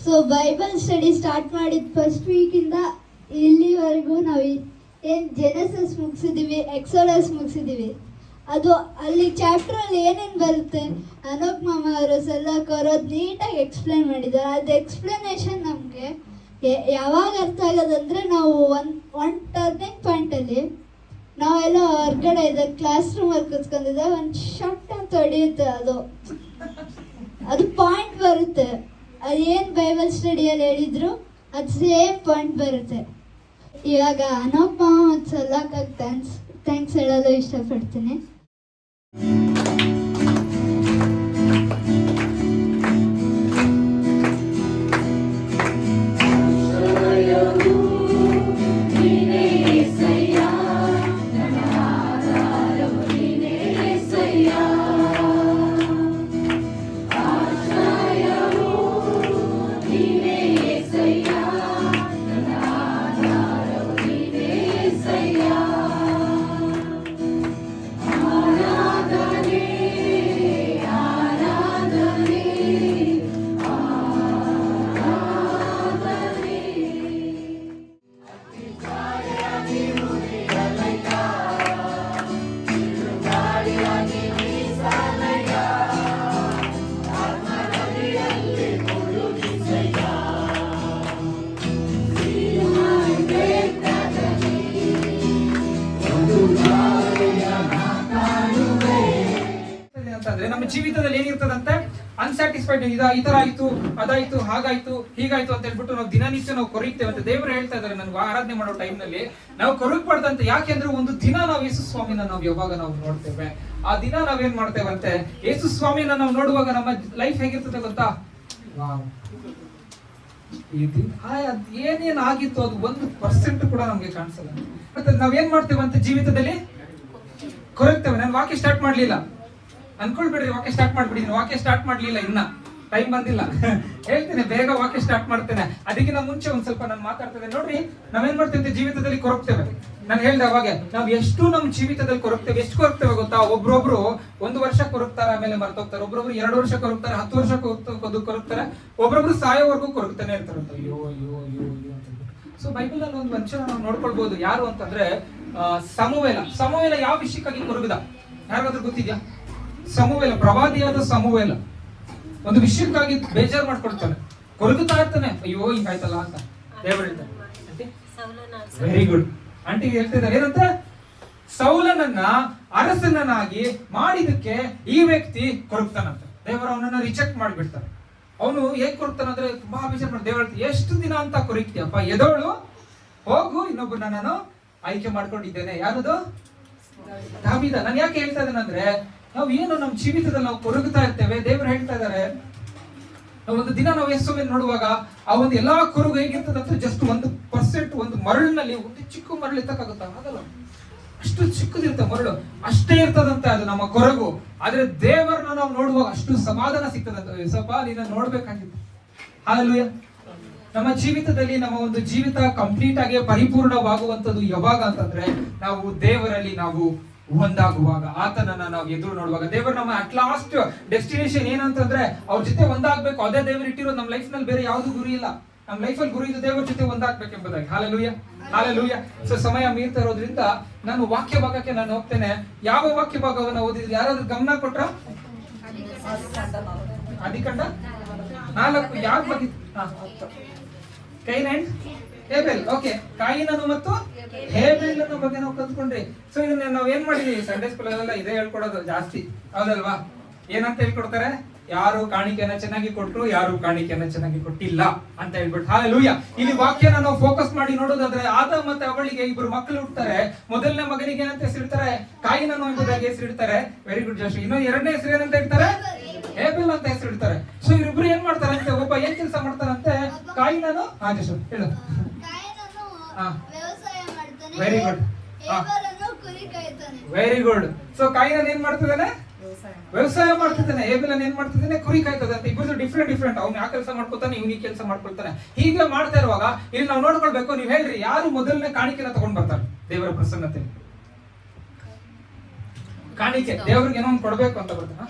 ಸೊ ಬೈಬಲ್ ಸ್ಟಡಿ ಸ್ಟಾರ್ಟ್ ಮಾಡಿದ ಫಸ್ಟ್ ವೀಕಿಂದ ಇಲ್ಲಿವರೆಗೂ ನಾವು ಏನು ಜೆನೆಸಿಸ್ ಮುಗಿಸಿದ್ದೀವಿ, ಎಕ್ಸೋಡಸ್ ಮುಗಿಸಿದ್ದೀವಿ. ಅದು ಅಲ್ಲಿ ಚಾಪ್ಟ್ರಲ್ಲಿ ಏನೇನು ಬರುತ್ತೆ ಅನೋಕ್ ಮಾಮ ಅವರು ಸಲ್ಲಕ್ ಅವರು ಅದು ನೀಟಾಗಿ ಎಕ್ಸ್ಪ್ಲೇನ್ ಮಾಡಿದ್ದಾರೆ. ಅದು ಎಕ್ಸ್ಪ್ಲನೇಷನ್ ನಮಗೆ ಯಾವಾಗ ಅರ್ಥ ಆಗೋದಂದರೆ ನಾವು ಒಂದು ಟರ್ನಿಂಗ್ ಪಾಯಿಂಟಲ್ಲಿ ನಾವೆಲ್ಲ ಹೊರಗಡೆ ಇದೆ ಕ್ಲಾಸ್ ರೂಮಲ್ಲಿ ಕೂತ್ಕೊಂಡಿದ್ದೆ, ಒಂದು ಶಟ್ ಅಂತ ಹೊಡೆಯುತ್ತೆ. ಅದು ಪಾಯಿಂಟ್ ಬರುತ್ತೆ. ಅದೇನು ಬೈಬಲ್ ಸ್ಟಡಿಯಲ್ಲಿ ಹೇಳಿದ್ರು ಅದು ಸೇಮ್ ಪಾಯಿಂಟ್ ಬರುತ್ತೆ. ಇವಾಗ ಅನೋಕ್ ಮಾಮ ಮತ್ತು ಸಲ್ಲಕ್ಕಾಗಿ ಥ್ಯಾಂಕ್ಸ್ ಹೇಳಲು ಇಷ್ಟಪಡ್ತೀನಿ. ನಮ್ಮ ಜೀವಿತದಲ್ಲಿ ಏನಿರ್ತದಂತೆ ಅನ್ಸ್ಯಾಟಿಸ್ಫೈಡ್, ಈ ತರ ಆಯ್ತು, ಅದಾಯ್ತು, ಹಾಗಾಯ್ತು, ಹೀಗಾಯ್ತು ಅಂತ ಹೇಳ್ಬಿಟ್ಟು ನಾವು ದಿನನಿತ್ಯ ನಾವು ಕೊರಗ್ತೇವೆ ಅಂತ ದೇವರು ಹೇಳ್ತಾ ಇದ್ದಾರೆ. ನನ್ಗೆ ಆರಾಧನೆ ಮಾಡೋ ಟೈಮ್ ನಲ್ಲಿ ನಾವು ಕೊರಗಬಾರ್ದಂತೆ. ಯಾಕೆಂದ್ರೆ ಒಂದು ದಿನ ನಾವು ಯೇಸು ಸ್ವಾಮಿನ ನಾವು ಯಾವಾಗ ನಾವು ನೋಡ್ತೇವೆ, ಆ ದಿನ ನಾವೇನ್ ಮಾಡ್ತೇವಂತೆ, ಯೇಸು ಸ್ವಾಮಿನ ನಾವು ನೋಡುವಾಗ ನಮ್ಮ ಲೈಫ್ ಹೇಗಿರ್ತದೆ ಗೊತ್ತಾ, ಏನೇನ್ ಆಗಿತ್ತು ಅದು 1% ಕೂಡ ನಮ್ಗೆ ಕಾಣಿಸಲ್ಲ. ಮತ್ತೆ ನಾವೇನ್ ಮಾಡ್ತೇವಂತೆ ಜೀವಿತದಲ್ಲಿ ಕೊರಗ್ತೇವೆ. ನಾನು ವಾಕ್ಯ ಸ್ಟಾರ್ಟ್ ಮಾಡ್ಲಿಲ್ಲ ಅನ್ಕೊಳ್ಬೇಡ್ರಿ, ವಾಕ್ಯ ಸ್ಟಾರ್ಟ್ ಮಾಡ್ಬಿಟ್ಟಿದ್ದೀನಿ. ವಾಕ್ಯ ಸ್ಟಾರ್ಟ್ ಮಾಡ್ಲಿಲ್ಲ, ಇನ್ನ ಟೈಮ್ ಬಂದಿಲ್ಲ. ಹೇಳ್ತೇನೆ, ಬೇಗ ವಾಕ್ಯ ಸ್ಟಾರ್ಟ್ ಮಾಡ್ತೇನೆ. ಅದಕ್ಕಿಂತ ಮುಂಚೆ ಒಂದ್ ಸ್ವಲ್ಪ ನಾನು ಮಾತಾಡ್ತೇನೆ. ನೋಡ್ರಿ, ನಾವೇನ್ ಮಾಡ್ತೇವೆ ಜೀವಿತದಲ್ಲಿ ಕೊರಗ್ತೇವೆ. ನಾನು ಹೇಳ್ದೆ ಅವಾಗ, ನಾವ್ ಎಷ್ಟು ನಮ್ ಜೀವಿತದಲ್ಲಿ ಕೊರಗ್ತೇವೆ. ಎಷ್ಟು ಕೊರಗ್ತೇವೆ ಗೊತ್ತಾ? ಒಬ್ರೊಬ್ರು 1 ವರ್ಷ ಕೊರಗ್ತಾರೆ, ಆಮೇಲೆ ಮರ್ತೋಗ್ತಾರೆ. ಒಬ್ರೊಬ್ರು 2 ವರ್ಷ ಕೊರಗ್ತಾರೆ, 10 ವರ್ಷ ಕೊರಗ್ತಾರೆ. ಒಬ್ರೊಬ್ರು ಸಾಯೋವರೆಗೂ ಕೊರಗ್ತಾನೆ ಇರ್ತಾರೆ. ಅಯ್ಯೋ ಅಯ್ಯೋ ಅಯ್ಯೋ ಅಯ್ಯೋ ಅಂತ. ಸೊ ಬೈಬಲ್ ಅಲ್ಲಿ ಒಂದು ಮನುಷ್ಯನ ನಾವು ನೋಡ್ಕೊಳ್ಬಹುದು. ಯಾರು ಅಂತಂದ್ರೆ ಸಮುವೇಲ ಯಾವ ವಿಷಯಕ್ಕಾಗಿ ಕೊರಗದ ಯಾರಿಗಾದ್ರೂ ಗೊತ್ತಿದ್ಯಾ? ಸಮುವೇಲ, ಪ್ರವಾದಿಯಾದ ಸಮುವೇಲ ಒಂದು ವಿಷಯಕ್ಕಾಗಿ ಬೇಜಾರು ಮಾಡ್ಕೊಳ್ತಾನೆ, ಕೊರಗುತ್ತಾ ಇರ್ತಾನೆ. ಅಯ್ಯೋ ಹಿಂಗಾಯ್ತಲ್ಲ ಅಂತ ದೇವರು ಹೇಳ್ತಾನೆ. Very good. ಆಂಟಿ ಹೇಳ್ತಿದ್ದಾರೆ ಏನಂತ? ಸೌಲನನ್ನ ಅರಸನನ್ನಾಗಿ ಮಾಡಿದಕ್ಕೆ ಈ ವ್ಯಕ್ತಿ ಕೊರಗ್ತಾನಂತೆ. ದೇವರು ಅವನನ್ನ ರಿಜೆಕ್ಟ್ ಮಾಡಿಬಿಡ್ತಾನೆ. ಅವನು ಹೇಗ್ ಕೊರಗ್ತಾನಂದ್ರೆ ತುಂಬಾ ವಿಚಾರ ಮಾಡಿ ದೇವರು ಎಷ್ಟು ದಿನ ಅಂತ ಕೊರಗ್ತೀಯಪ್ಪ, ಎದೋಳು ಹೋಗು, ಇನ್ನೊಬ್ಬನ ನಾನು ಆಯ್ಕೆ ಮಾಡ್ಕೊಂಡಿದ್ದೇನೆ. ಯಾರದು? ದಾವೀದ. ನಾನು ಯಾಕೆ ಹೇಳ್ತಾ ಇದ್ದೇನೆ, ನಾವು ಏನು ನಮ್ಮ ಜೀವಿತದಲ್ಲಿ ನಾವು ಕೊರಗುತ್ತಾ ಇರ್ತೇವೆ. ದೇವರು ಹೇಳ್ತಾ ಇದ್ದಾರೆ, ಒಂದು ದಿನ ನಾವು ಯೇಸುವಿನ ನೋಡುವಾಗ ಆ ಒಂದು ಎಲ್ಲಾ ಕೊರಗು ಹೇಗಿರ್ತದಂತ ಜಸ್ಟ್ 1% ಒಂದು ಮರಳಿನಲ್ಲಿ ಒಂದು ಚಿಕ್ಕ ಮರಳು ಎತ್ತಕ್ಕಾಗುತ್ತಾ? ಆಗಲ್ಲ. ಅಷ್ಟು ಚಿಕ್ಕದಿರುತ್ತೆ ಮರಳು, ಅಷ್ಟೇ ಇರ್ತದಂತೆ ಅದು ನಮ್ಮ ಕೊರಗು. ಆದ್ರೆ ದೇವರನ್ನ ನಾವು ನೋಡುವಾಗ ಅಷ್ಟು ಸಮಾಧಾನ ಸಿಗ್ತದಂತೆ. ಸ್ವಲ್ಪ ನೀನು ನೋಡ್ಬೇಕಾಗಿತ್ತು. ಹಲ್ಲೆಲೂಯಾ. ನಮ್ಮ ಜೀವಿತದಲ್ಲಿ ನಮ್ಮ ಒಂದು ಜೀವಿತ ಕಂಪ್ಲೀಟ್ ಆಗಿ ಪರಿಪೂರ್ಣವಾಗುವಂತದ್ದು ಯಾವಾಗ ಅಂತಂದ್ರೆ ನಾವು ದೇವರಲ್ಲಿ ನಾವು ಒಂದಾಗುವಾಗ, ಆತನನ್ನ ನಾವು ಎದುರು ನೋಡುವಾಗ. ದೇವರು ನಮ್ಮ ಅಟ್ ಲಾಸ್ಟ್ ಡೆಸ್ಟಿನೇಷನ್ ಏನಂತಂದ್ರೆ ಅವ್ರ ಜೊತೆ ಒಂದಾಗ್ಬೇಕು. ಅದೇ ದೇವರು ಇಟ್ಟಿರೋದು. ನಮ್ಮ ಲೈಫ್ ನಲ್ಲಿ ಬೇರೆ ಯಾವ್ದು ಗುರಿ ಇಲ್ಲ. ನಮ್ಮ ಲೈಫಲ್ಲಿ ಗುರಿ ಇದು ದೇವರ ಜೊತೆ ಒಂದಾಗ್ಬೇಕೆಂಬುದಾಗಿ. Hallelujah, hallelujah. ಸೊ ಸಮಯ ಮೀರ್ತಾ ಇರೋದ್ರಿಂದ ನಾನು ವಾಕ್ಯ ಭಾಗಕ್ಕೆ ನಾನು ಹೋಗ್ತೇನೆ. ಯಾವ ವಾಕ್ಯ ಭಾಗವನ್ನು ಓದಿದ್ರೆ ಯಾರಾದ್ರೂ ಗಮನ ಕೊಟ್ರ? ಆದಿಕಾಂಡ 4 ಯಾರ ಬಗ್ಗೆ? ಕೈನ್ ಅಂಡ್ ಹೇಬೆಲ್. ಓಕೆ, ಕಾಯಿನನು ಮತ್ತು ಹೇಬೆಲನ ಬಗ್ಗೆ ನಾವು ಕಲ್ತ್ಕೊಂಡ್ರಿ. ಸೊ ಇದನ್ನ ನಾವ್ ಏನ್ ಮಾಡಿದೀವಿ ಸಂಡೇ ಸ್ಕೂಲ್ ಅಲ್ಲೆಲ್ಲ ಇದೇ ಹೇಳ್ಕೊಡೋದು ಜಾಸ್ತಿ, ಹೌದಲ್ವಾ? ಏನಂತ ಹೇಳ್ಕೊಡ್ತಾರೆ? ಯಾರು ಕಾಣಿಕೆಯನ್ನ ಚೆನ್ನಾಗಿ ಕೊಟ್ರು, ಯಾರು ಕಾಣಿಕೆಯನ್ನ ಚೆನ್ನಾಗಿ ಕೊಟ್ಟಿಲ್ಲ ಅಂತ ಹೇಳ್ಬಿಟ್ಟು. ಹಾಲೆಲೂಯಾ. ಇಲ್ಲಿ ವಾಕ್ಯನ ನಾವು ಫೋಕಸ್ ಮಾಡಿ ನೋಡೋದಾದ್ರೆ ಆದಾಮ ಮತ್ತೆ ಅವಳಿಗೆ ಇಬ್ರು ಮಕ್ಕಳು ಹುಡ್ತಾರೆ. ಮೊದಲನೇ ಮಗನಿಗೆ ಏನಂತ ಹೆಸರಿಡ್ತಾರೆ? ಕಾಯಿನನು ಎಂಬುದಾಗಿ ಹೆಸರಿಡ್ತಾರೆ. ವೆರಿ ಗುಡ್ ಜೋಶ್. ಇನ್ನು ಎರಡನೇ ಹೆಸರು ಏನಂತ ಇಡ್ತಾರೆ? ಹೇಬೆಲ್ ಅಂತ ಹೆಸರಿಡ್ತಾರೆ. ಸೊ ಇವರಿಬ್ರು ಏನ್ ಮಾಡ್ತಾರಂತೆ? ಒಬ್ಬ ಏನ್ ಕೆಲಸ ಮಾಡ್ತಾರಂತೆ? ಕಾಯಿನನು ಜೋಶ್ ಹೇಳು. Very good, very good. So ಕಾಯಿನನ್ ಏನ್ ಮಾಡ್ತಿದ್ದಾನೆ? ವ್ಯವಸಾಯ ಮಾಡ್ತಿದ್ದಾನೆ. ಹೇಬೆಲನ್ ಏನ್ ಮಾಡ್ತಿದ್ದಾನೆ? ಕುರಿ ಕಾಯ್ತದೆ ಅಂತ. ಇಬ್ಬರು ಡಿಫ್ರೆಂಟ್. ಅವ್ನು ಆ ಕೆಲಸ ಮಾಡ್ಕೊತಾನೆ, ಇವ್ನು ಈ ಕೆಲಸ ಮಾಡ್ಕೊಳ್ತಾನೆ. ಹೀಗೆ ಮಾಡ್ತಾ ಇರುವಾಗ ಇಲ್ಲಿ ನಾವು ನೋಡ್ಕೊಳ್ಬೇಕು. ನೀವು ಹೇಳ್ರಿ, ಯಾರು ಮೊದಲನೇ ಕಾಣಿಕೆನ ತಗೊಂಡ್ ಬರ್ತಾರೆ ದೇವರ ಪ್ರಸನ್ನತೆ? ಕಾಣಿಕೆ ದೇವ್ರಿಗೆ ಏನೋ ಒಂದು ಕೊಡ್ಬೇಕು ಅಂತ ಬರ್ತಾನ,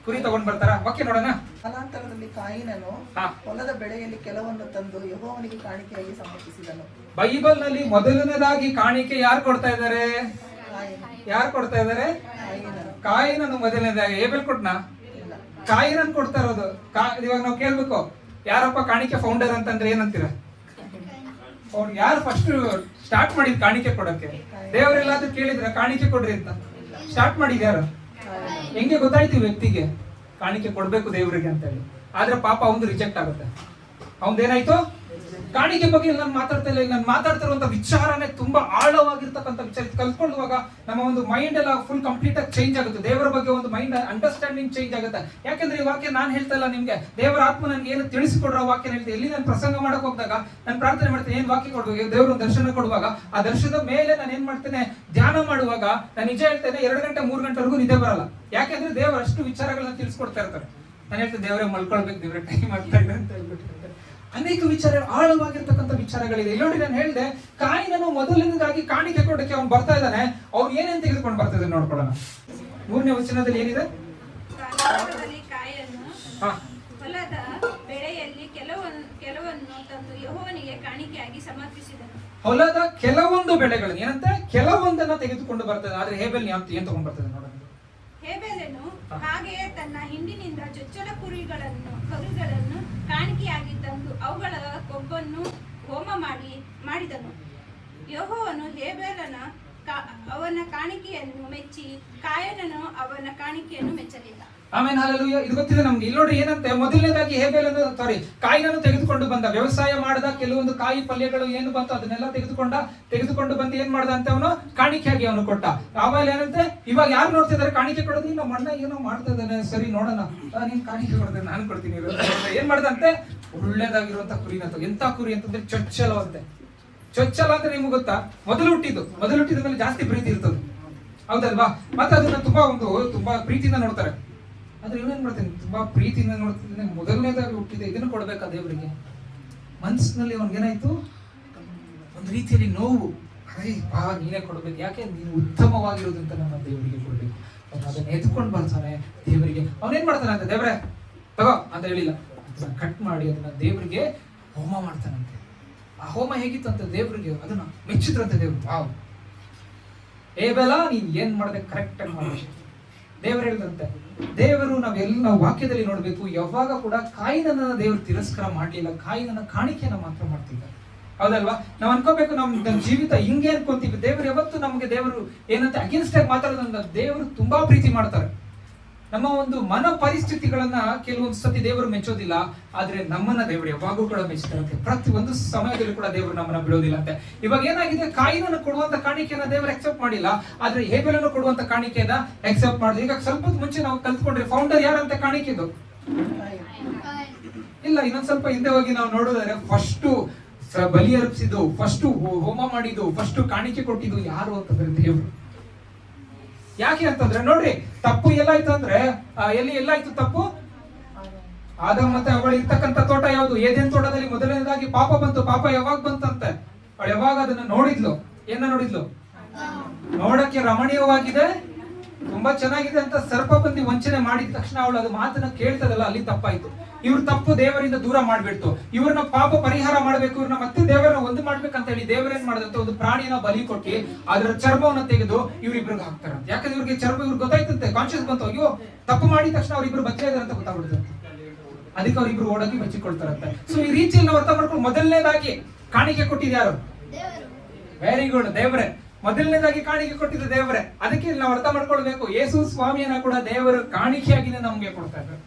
ಕುರಿ ತಗೊಂಡ್ ಬರ್ತಾರ. ಓಕೆ, ನೋಡೋಣ. ಅನಂತರದಲ್ಲಿ ಕಾಯಿನನು ಹೊಲದ ಬೆಳೆಯಲ್ಲಿ ಕೆಲವನ್ನು ತಂದು ಯೆಹೋವನಿಗೆ ಕಾಣಿಕೆಯಾಗಿ ಸಮರ್ಪಿಸಿದನು. ಬೈಬಲ್ ನಲ್ಲಿ ಮೊದಲನೇದಾಗಿ ಕಾಣಿಕೆ ಯಾರು ಕೊಡ್ತಾ ಇದ್ದಾರೆ? ಯಾರು ಕೊಡ್ತಾ ಇದ್ದಾರೆ? ಕಾಯಿನನು ಮೊದಲನೇದಾಗಿ. ಹೇಬೆಲ್ ಕೊಟ್ನಾ? ಕಾಯಿನನ್ ಕೊಡ್ತಾ ಇರೋದು. ಇವಾಗ ನಾವು ಕೇಳ್ಬೇಕು, ಯಾರಪ್ಪ ಕಾಣಿಕೆ ಫೌಂಡರ್ ಅಂತಂದ್ರೆ ಏನಂತೀರ? ಯಾರು ಫಸ್ಟ್ ಸ್ಟಾರ್ಟ್ ಮಾಡಿದ್ ಕಾಣಿಕೆ ಕೊಡಕ್ಕೆ? ದೇವರೆಲ್ಲಾದ್ರೂ ಕೇಳಿದ್ರ ಕಾಣಿಕೆ ಕೊಡ್ರಿ ಅಂತ ಸ್ಟಾರ್ಟ್ ಮಾಡಿದ್ಯಾರ? ಹೆಂಗೆ ಗೊತ್ತಾಯ್ತು ವ್ಯಕ್ತಿಗೆ ಕಾಣಿಕೆ ಕೊಡ್ಬೇಕು ದೇವರಿಗೆ ಅಂತ ಹೇಳಿ? ಆದ್ರೆ ಪಾಪ ಅವನು ರಿಜೆಕ್ಟ್ ಆಗುತ್ತೆ. ಅವನದೇನಾಯ್ತು? ಕಾಣಿಕೆ ಬಗ್ಗೆ ನಾನು ಮಾತಾಡ್ತಾ ಇಲ್ಲ. ನಾನು ಮಾತಾಡ್ತಿರುವಂತ ವಿಚಾರನೇ ತುಂಬಾ ಆಳವಾಗಿರ್ತಕ್ಕಂಥ ವಿಚಾರ. ಕಲ್ತ್ಕೊಳ್ಳುವಾಗ ನಮ್ಮ ಒಂದು ಮೈಂಡ್ ಎಲ್ಲ ಫುಲ್ ಕಂಪ್ಲೀಟ್ ಆಗಿ ಚೇಂಜ್ ಆಗುತ್ತೆ. ದೇವರ ಬಗ್ಗೆ ಒಂದು ಮೈಂಡ್ ಅಂಡರ್ಸ್ಟ್ಯಾಂಡಿಂಗ್ ಚೇಂಜ್ ಆಗುತ್ತೆ. ಯಾಕಂದ್ರೆ ಈ ವಾಕ್ಯ ನಾನು ಹೇಳ್ತಾ ಇಲ್ಲ ನಿಮ್ಗೆ, ದೇವರ ಆತ್ಮ ನನ್ಗೆ ಏನು ತಿಳಿಸಿಕೊಡ್ರೋ ವಾಕ್ಯ ಹೇಳ್ತೀನಿ. ಎಲ್ಲಿ ನಾನು ಪ್ರಸಂಗ ಮಾಡಕ್ ಹೋದಾಗ ನಾನು ಪ್ರಾರ್ಥನೆ ಮಾಡ್ತೇನೆ, ಏನ್ ವಾಕ್ಯ ಕೊಡ್ಬೇಕು, ದೇವರು ದರ್ಶನ ಕೊಡುವಾಗ ಆ ದರ್ಶನದ ಮೇಲೆ ನಾನು ಏನ್ ಮಾಡ್ತೇನೆ? ಧ್ಯಾನ ಮಾಡುವಾಗ ನಾನು ನಿಜ ಹೇಳ್ತೇನೆ, 2 ಗಂಟೆ 3 ಗಂಟೆವರೆಗೂ ನಿದ್ದೆ ಬರಲ್ಲ. ಯಾಕಂದ್ರೆ ದೇವರು ಅಷ್ಟು ವಿಚಾರಗಳನ್ನ ತಿಳಿಸ್ಕೊಡ್ತಾ ಇರ್ತಾರೆ. ನಾನು ಹೇಳ್ತೇನೆ, ದೇವರೇ ಮಲ್ಕೊಳ್ಬೇಕು, ದೇವರೇ ಟೈಮ್ ಆಗ್ತಾ ಇದೆ ಅಂತ ಹೇಳ್ಬಿಟ್ಟು. ಅನೇಕ ವಿಚಾರ, ಆಳವಾಗಿರ್ತಕ್ಕಂಥ ವಿಚಾರಗಳಿದೆ. ಇಲ್ಲಿ ನೋಡಿ, ನಾನು ಹೇಳಿದೆ, ಕಾಯಿನನು ಮೊದಲನೇದಾಗಿ ಕಾಣಿಕೆ ಕೊಡಕ್ಕೆ ಅವ್ನು ಬರ್ತಾ ಇದ್ದಾನೆ. ಅವ್ನು ಏನೇನು ತೆಗೆದುಕೊಂಡು ಬರ್ತಾ ಇದ್ದಾನೆ ನೋಡ್ಕೊಳ್ಳೋಣ. 3ನೇ ವಚನದಲ್ಲಿ ಏನಿದೆ? ಹೊಲದ ಬೆಳೆಯಲ್ಲಿ ಕೆಲವನ್ನು ತಂದು ಯೆಹೋವನಿಗೆ ಕಾಣಿಕೆಯಾಗಿ ಸಮರ್ಪಿಸಿದನು. ಹೊಲದ ಕೆಲವೊಂದು ಬೆಳೆಗಳನ್ನು ಏನಂತೆ? ಕೆಲವೊಂದನ್ನ ತೆಗೆದುಕೊಂಡು ಬರ್ತದೆ. ಆದ್ರೆ ಹೇಬೆಲ್ ಏನ್ ತಗೊಂಡ್ ಬರ್ತದೆ ನೋಡೋಣ. ಹೇಬೆಲನು ಹಾಗೆಯೇ ತನ್ನ ಹಿಂಡಿನಿಂದ ಚೊಚ್ಚಲ ಕರುಗಳನ್ನು ಕಾಣಿಕೆಯಾಗಿ ತಂದು ಅವುಗಳ ಕೊಬ್ಬನ್ನು ಹೋಮ ಮಾಡಿದನು. ಯೆಹೋವನು ಹೇಬೆಲನ ಅವನ ಕಾಣಿಕೆಯನ್ನು ಮೆಚ್ಚಿ ಕಾಯಿನನು ಅವನ ಕಾಣಿಕೆಯನ್ನು ಮೆಚ್ಚಲಿಲ್ಲ. ಆಮೇಲೆ ಹಾಲೆಲೂಯಾ. ಇದು ಗೊತ್ತಿದೆ ನಮ್ಗೆ. ಇಲ್ಲಿ ನೋಡಿ ಏನಂತೆ? ಮೊದಲನೇದಾಗಿ ಕಾಯಿನನ್ನು ತೆಗೆದುಕೊಂಡು ಬಂದ. ವ್ಯವಸಾಯ ಮಾಡದ ಕೆಲವೊಂದು ಕಾಯಿ ಪಲ್ಯಗಳು ಏನು ಬಂತು ಅದನ್ನೆಲ್ಲ ತೆಗೆದುಕೊಂಡು ಬಂದು ಏನ್ ಮಾಡ್ದ ಅಂತ ಅವನು ಕಾಣಿಕೆಯಾಗಿ ಅವನು ಕೊಟ್ಟ. ಆಮೇಲೆ ಏನಂತೆ? ಇವಾಗ ಯಾರು ನೋಡ್ತಿದ್ದಾರೆ ಕಾಣಿಕೆ ಕೊಡೋದು? ಇಲ್ಲ, ಮಣ್ಣ ಏನೋ ಮಾಡ್ತಾ ಇದ್ದಾನೆ, ಸರಿ ನೋಡೋಣ, ನೀನ್ ಕಾಣಿಕೆ ಕೊಡ್ತೇನೆ, ನಾನು ಕೊಡ್ತೀನಿ. ಏನ್ ಮಾಡ್ದಂತೆ? ಒಳ್ಳೇದಾಗಿರುವಂತ ಕುರಿನ. ಎಂತ ಕುರಿ ಅಂತಂದ್ರೆ ಚೊಚ್ಚಲವಂತೆ. ಚೊಚ್ಚಲ ಅಂದ್ರೆ ನಿಮ್ಗೆ ಗೊತ್ತಾ? ಮೊದಲು ಹುಟ್ಟಿದ ಮೇಲೆ ಜಾಸ್ತಿ ಪ್ರೀತಿ ಇರ್ತದೆ, ಹೌದಲ್ವಾ? ಮತ್ತೆ ಅದನ್ನ ತುಂಬಾ ಪ್ರೀತಿಯಿಂದ ನೋಡ್ತಾರೆ. ಆದ್ರೆ ಇವನೇನ್ ಮಾಡ್ತೇನೆ? ತುಂಬಾ ಪ್ರೀತಿಯಿಂದ ನೋಡ್ತಿದ್ದೇನೆ, ಮೊದಲನೇದಾಗಿ ಹುಟ್ಟಿದೆ, ಇದನ್ನು ಕೊಡ್ಬೇಕಾ ದೇವರಿಗೆ? ಮನಸ್ಸಿನಲ್ಲಿ ಅವನಿಗೇನಾಯ್ತು? ಒಂದು ರೀತಿಯಲ್ಲಿ ನೋವು. ನೀನೇ ಕೊಡ್ಬೇಕು, ಯಾಕೆ ನೀನು ಉತ್ತಮವಾಗಿರೋದಂತ ನನ್ನ ದೇವರಿಗೆ ಕೊಡ್ಬೇಕು. ಅದನ್ನ ಎತ್ಕೊಂಡು ಬರ್ತಾನೆ ದೇವರಿಗೆ. ಅವನೇನ್ ಮಾಡ್ತಾನೆ ಅಂತ? ದೇವರೇ ತಗೋ ಅಂತ ಹೇಳಿಲ್ಲ, ಅದನ್ನ ಕಟ್ ಮಾಡಿ ಅದನ್ನ ದೇವರಿಗೆ ಹೋಮ ಮಾಡ್ತಾನಂತೆ. ಆ ಹೋಮ ಹೇಗಿತ್ತಂತ ದೇವರಿಗೆ ಅದನ್ನ ಮೆಚ್ಚಿದ್ರಂತೆ ದೇವ್ರು. ವಾವ್, ಹೇಬೆಲ ನೀನ್ ಏನ್ ಮಾಡ್ದೆ ಕರೆಕ್ಟ್ ಆಗಿ ಮಾಡ್ಬೇಕು. ದೇವರು ಹೇಳಿದಂತೆ, ದೇವರು ನಾವು ವಾಕ್ಯದಲ್ಲಿ ನೋಡ್ಬೇಕು, ಯಾವಾಗ ಕೂಡ ಕಾಯಿನನ್ನ ದೇವರು ತಿರಸ್ಕಾರ ಮಾಡ್ಲಿಲ್ಲ, ಕಾಯಿನನ್ನ ಕಾಣಿಕೆಯನ್ನ ಮಾತ್ರ ಮಾಡ್ತಿದ್ದಾರೆ. ಹೌದಲ್ವಾ? ನಾವು ಅನ್ಕೋಬೇಕು ನಮ್ಮ ಜೀವಿತ ಹಿಂಗೆ ಅನ್ಕೊಂತೀವಿ. ದೇವರು ಯಾವತ್ತು ನಮಗೆ ದೇವರು ಏನಂತ ಅಗೇನ್ಸ್ಟ್ ಆಗಿ ಮಾತಾಡೋದ್ರಿಂದ ದೇವರು ತುಂಬಾ ಪ್ರೀತಿ ಮಾಡ್ತಾರೆ. ನಮ್ಮ ಒಂದು ಮನ ಪರಿಸ್ಥಿತಿಗಳನ್ನ ಕೆಲವೊಂದು ಸತಿ ದೇವರು ಮೆಚ್ಚೋದಿಲ್ಲ, ಆದ್ರೆ ನಮ್ಮನ್ನ ದೇವರು ಯಾವಾಗೂ ಕೂಡ ಮೆಚ್ಚುತ್ತಾರಂತೆ. ಪ್ರತಿ ಒಂದು ಸಮಯದಲ್ಲಿ ಕೂಡ ದೇವರು ನಮ್ಮನ್ನ ಬಿಡೋದಿಲ್ಲ ಅಂತೆ. ಇವಾಗ ಏನಾಗಿದೆ, ಕಾಯಿನನ್ನು ಕೊಡುವಂತ ಕಾಣಿಕೆಯನ್ನ ದೇವರು ಅಕ್ಸೆಪ್ಟ್ ಮಾಡಿಲ್ಲ, ಆದ್ರೆ ಹೇಬೆಲನ್ನು ಕೊಡುವಂತ ಕಾಣಿಕೆಯನ್ನ ಅಕ್ಸೆಪ್ಟ್ ಮಾಡಿದ್ರು. ಈಗ ಸ್ವಲ್ಪ ಮುಂಚೆ ನಾವು ಕಲ್ತ್ಕೊಂಡ್ರೆ ಫೌಂಡರ್ ಯಾರಂತ ಕಾಣಿಕೆದು ಇಲ್ಲ. ಇನ್ನೊಂದ್ ಸ್ವಲ್ಪ ಹಿಂದೆ ಹೋಗಿ ನಾವು ನೋಡೋದಾದ್ರೆ ಫಸ್ಟ್ ಬಲಿ ಅರ್ಪಿಸಿದ್ದು, ಫಸ್ಟ್ ಹೋಮ ಮಾಡಿದ್ದು, ಫಸ್ಟ್ ಕಾಣಿಕೆ ಕೊಟ್ಟಿದ್ದು ಯಾರು ಅಂತಂದ್ರೆ ದೇವರು. ಯಾಕೆ ಅಂತಂದ್ರೆ ನೋಡ್ರಿ, ತಪ್ಪು ಎಲ್ಲಾಯ್ತು ಅಂದ್ರೆ ಎಲ್ಲಾಯ್ತು ತಪ್ಪು? ಆದಮ್ ಮತ್ತೆ ಅವಳು ಇರ್ತಕ್ಕಂಥ ತೋಟ ಯಾವುದು? ಏದೇನ್ ತೋಟದಲ್ಲಿ ಮೊದಲನೇದಾಗಿ ಪಾಪ ಬಂತು. ಪಾಪ ಯಾವಾಗ ಬಂತಂತೆ? ಅವಳು ಯಾವಾಗ ಅದನ್ನ ನೋಡಿದ್ಲು? ಏನ ನೋಡಿದ್ಲು? ನೋಡಕ್ಕೆ ರಮಣೀಯವಾಗಿದೆ, ತುಂಬಾ ಚೆನ್ನಾಗಿದೆ ಅಂತ ಸರ್ಪ ಬಂದು ವಂಚನೆ ಮಾಡಿದ ತಕ್ಷಣ ಅವಳು ಅದು ಮಾತನ್ನ ಕೇಳ್ತದಲ್ಲ, ಅಲ್ಲಿ ತಪ್ಪಾಯ್ತು. ಇವ್ರ ತಪ್ಪು ದೇವರಿಂದ ದೂರ ಮಾಡ್ಬಿಡ್ತು. ಇವ್ರನ್ನ ಪಾಪ ಪರಿಹಾರ ಮಾಡ್ಬೇಕು, ಇವ್ರನ್ನ ಮತ್ತೆ ದೇವರನ್ನ ಒಂದು ಮಾಡ್ಬೇಕಂತ ಹೇಳಿ ದೇವರೇನ್ ಮಾಡಿದಂತೆ ಒಂದು ಪ್ರಾಣಿನ ಬಲಿ ಕೊಟ್ಟಿ ಅದರ ಚರ್ಮವನ್ನ ತೆಗೆದು ಇವ್ರಿಬ್ರಿಗೆ ಹಾಕ್ತಾರಂತೆ. ಯಾಕಂದ್ರೆ ಇವ್ರಿಗೆ ಚರ್ಮ ಇವ್ರಿಗೆ ಗೊತ್ತಾಯ್ತಂತೆ, ಕಾನ್ಶಿಯಸ್ ಬಂತು, ಅಯ್ಯೋ ತಪ್ಪು ಮಾಡಿದ ತಕ್ಷಣ ಅವ್ರಿಬ್ರು ಬಚ್ಚ ಇದಾರೆ ಅಂತ ಗೊತ್ತಾಗ್ಬಿಡುತ್ತೆ. ಅದಕ್ಕೆ ಅವ್ರಿಬ್ರು ಓಡಾಗಿ ಬಚ್ಚಿಕೊಳ್ತಾರಂತೆ. ಸೊ ಈ ರೀತಿಯಲ್ಲಿ ನಾವು ಅರ್ಥ ಮಾಡ್ಕೊಂಡು ಮೊದಲನೇದಾಗಿ ಕಾಣಿಕೆ ಕೊಟ್ಟಿದ್ದು ಯಾರು? ವೆರಿ ಗುಡ್, ದೇವರೇ. ಮೊದಲನೇದಾಗಿ ಕಾಣಿಕೆ ಕೊಟ್ಟಿದ್ದು ದೇವರೇ. ಅದಕ್ಕೆ ನಾವು ಅರ್ಥ ಮಾಡ್ಕೊಳ್ಬೇಕು, ಯೇಸು ಸ್ವಾಮಿಯನ್ನ ಕೂಡ ದೇವರು ಕಾಣಿಕೆಯಾಗಿನೇ ನಮ್ಗೆ ಕೊಡ್ತಾ ಇದ್ದಾರೆ.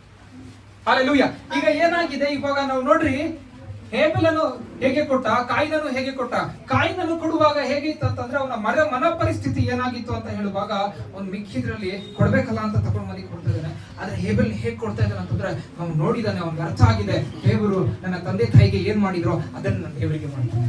ಹಲ್ಲೆಲೂಯಾ. ಈಗ ಏನಾಗಿದೆ, ಇವಾಗ ನಾವು ನೋಡ್ರಿ, ಹೇಬೆಲನು ಹೇಗೆ ಕೊಟ್ಟ, ಕಾಯಿನನು ಹೇಗೆ ಕೊಟ್ಟ. ಕಾಯಿನನು ಕೊಡುವಾಗ ಹೇಗಿತ್ತು ಅಂತಂದ್ರೆ ಅವನ ಮನ ಪರಿಸ್ಥಿತಿ ಏನಾಗಿತ್ತು ಅಂತ ಹೇಳುವಾಗ ಅವ್ನು ಮಿಕ್ಕಿದ್ರಲ್ಲಿ ಕೊಡ್ಬೇಕಲ್ಲ ಅಂತ ತಗೊಂಡು ಮನೆಗೆ ಕೊಡ್ತಾ ಇದ್ದಾನೆ. ಆದ್ರೆ ಹೇಬೆಲ್ ಹೇಗೆ ಕೊಡ್ತಾ ಇದ್ದಾನೆ ಅಂತಂದ್ರೆ ಅವ್ನು ನೋಡಿದಾನೆ, ಅವ್ನಿಗೆ ಅರ್ಥ ಆಗಿದೆ, ದೇವರು ನನ್ನ ತಂದೆ ತಾಯಿಗೆ ಏನ್ ಮಾಡಿದ್ರು ಅದನ್ನ ನಾನು ದೇವರಿಗೆ ಮಾಡ್ತಾನೆ.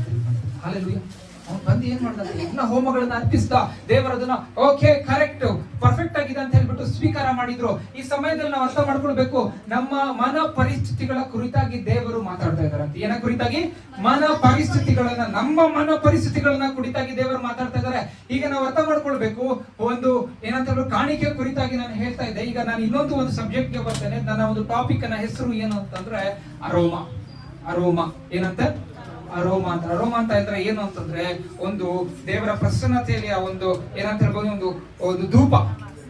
ಹಲ್ಲೆಲೂಯಾ. ಅವ್ನು ಬಂದು ಏನ್ ಮಾಡ್ತಾನೆ, ಯಜ್ಞ ಹೋಮಗಳನ್ನ ಅರ್ಪಿಸಿದ. ದೇವರು ಅದನ್ನ ಓಕೆ, ಕರೆಕ್ಟ್, ಪರ್ಫೆಕ್ಟ್ ಆಗಿದೆ ಅಂತ ಹೇಳ್ಬಿಟ್ಟು ಸ್ವೀಕಾರ ಮಾಡಿದ್ರು. ಈ ಸಮಯದಲ್ಲಿ ನಾವು ಅರ್ಥ ಮಾಡ್ಕೊಳ್ಬೇಕು, ನಮ್ಮ ಮನ ಪರಿಸ್ಥಿತಿಗಳ ಕುರಿತಾಗಿ ದೇವರು ಮಾತಾಡ್ತಾ ಇದ್ದಾರೆ ಅಂತ. ಏನ ಕುರಿತಾಗಿ? ಮನ ಪರಿಸ್ಥಿತಿಗಳನ್ನ, ನಮ್ಮ ಮನ ಪರಿಸ್ಥಿತಿಗಳನ್ನ ಕುರಿತಾಗಿ ದೇವರು ಮಾತಾಡ್ತಾ ಇದ್ದಾರೆ. ಈಗ ನಾವು ಅರ್ಥ ಮಾಡ್ಕೊಳ್ಬೇಕು, ಒಂದು ಏನಂತ ಹೇಳಿದ್ರು ಕಾಣಿಕೆ ಕುರಿತಾಗಿ ನಾನು ಹೇಳ್ತಾ ಇದ್ದೆ. ಈಗ ನಾನು ಇನ್ನೊಂದು ಸಬ್ಜೆಕ್ಟ್ ಗೆ ಬರ್ತೇನೆ. ನನ್ನ ಒಂದು ಟಾಪಿಕ್ ಅನ್ನ ಹೆಸರು ಏನು ಅಂತಂದ್ರೆ ಅರೋಮ. ಏನಂತ? ಅರೋಮ ಅಂತ. ಅರೋಮ ಅಂತ ಇದ್ರೆ ಏನು ಅಂತಂದ್ರೆ ಒಂದು ದೇವರ ಪ್ರಸನ್ನತೆಯಲ್ಲಿ ಆ ಒಂದು ಏನಂತ ಹೇಳ್ಬೋದು, ಒಂದು ಧೂಪ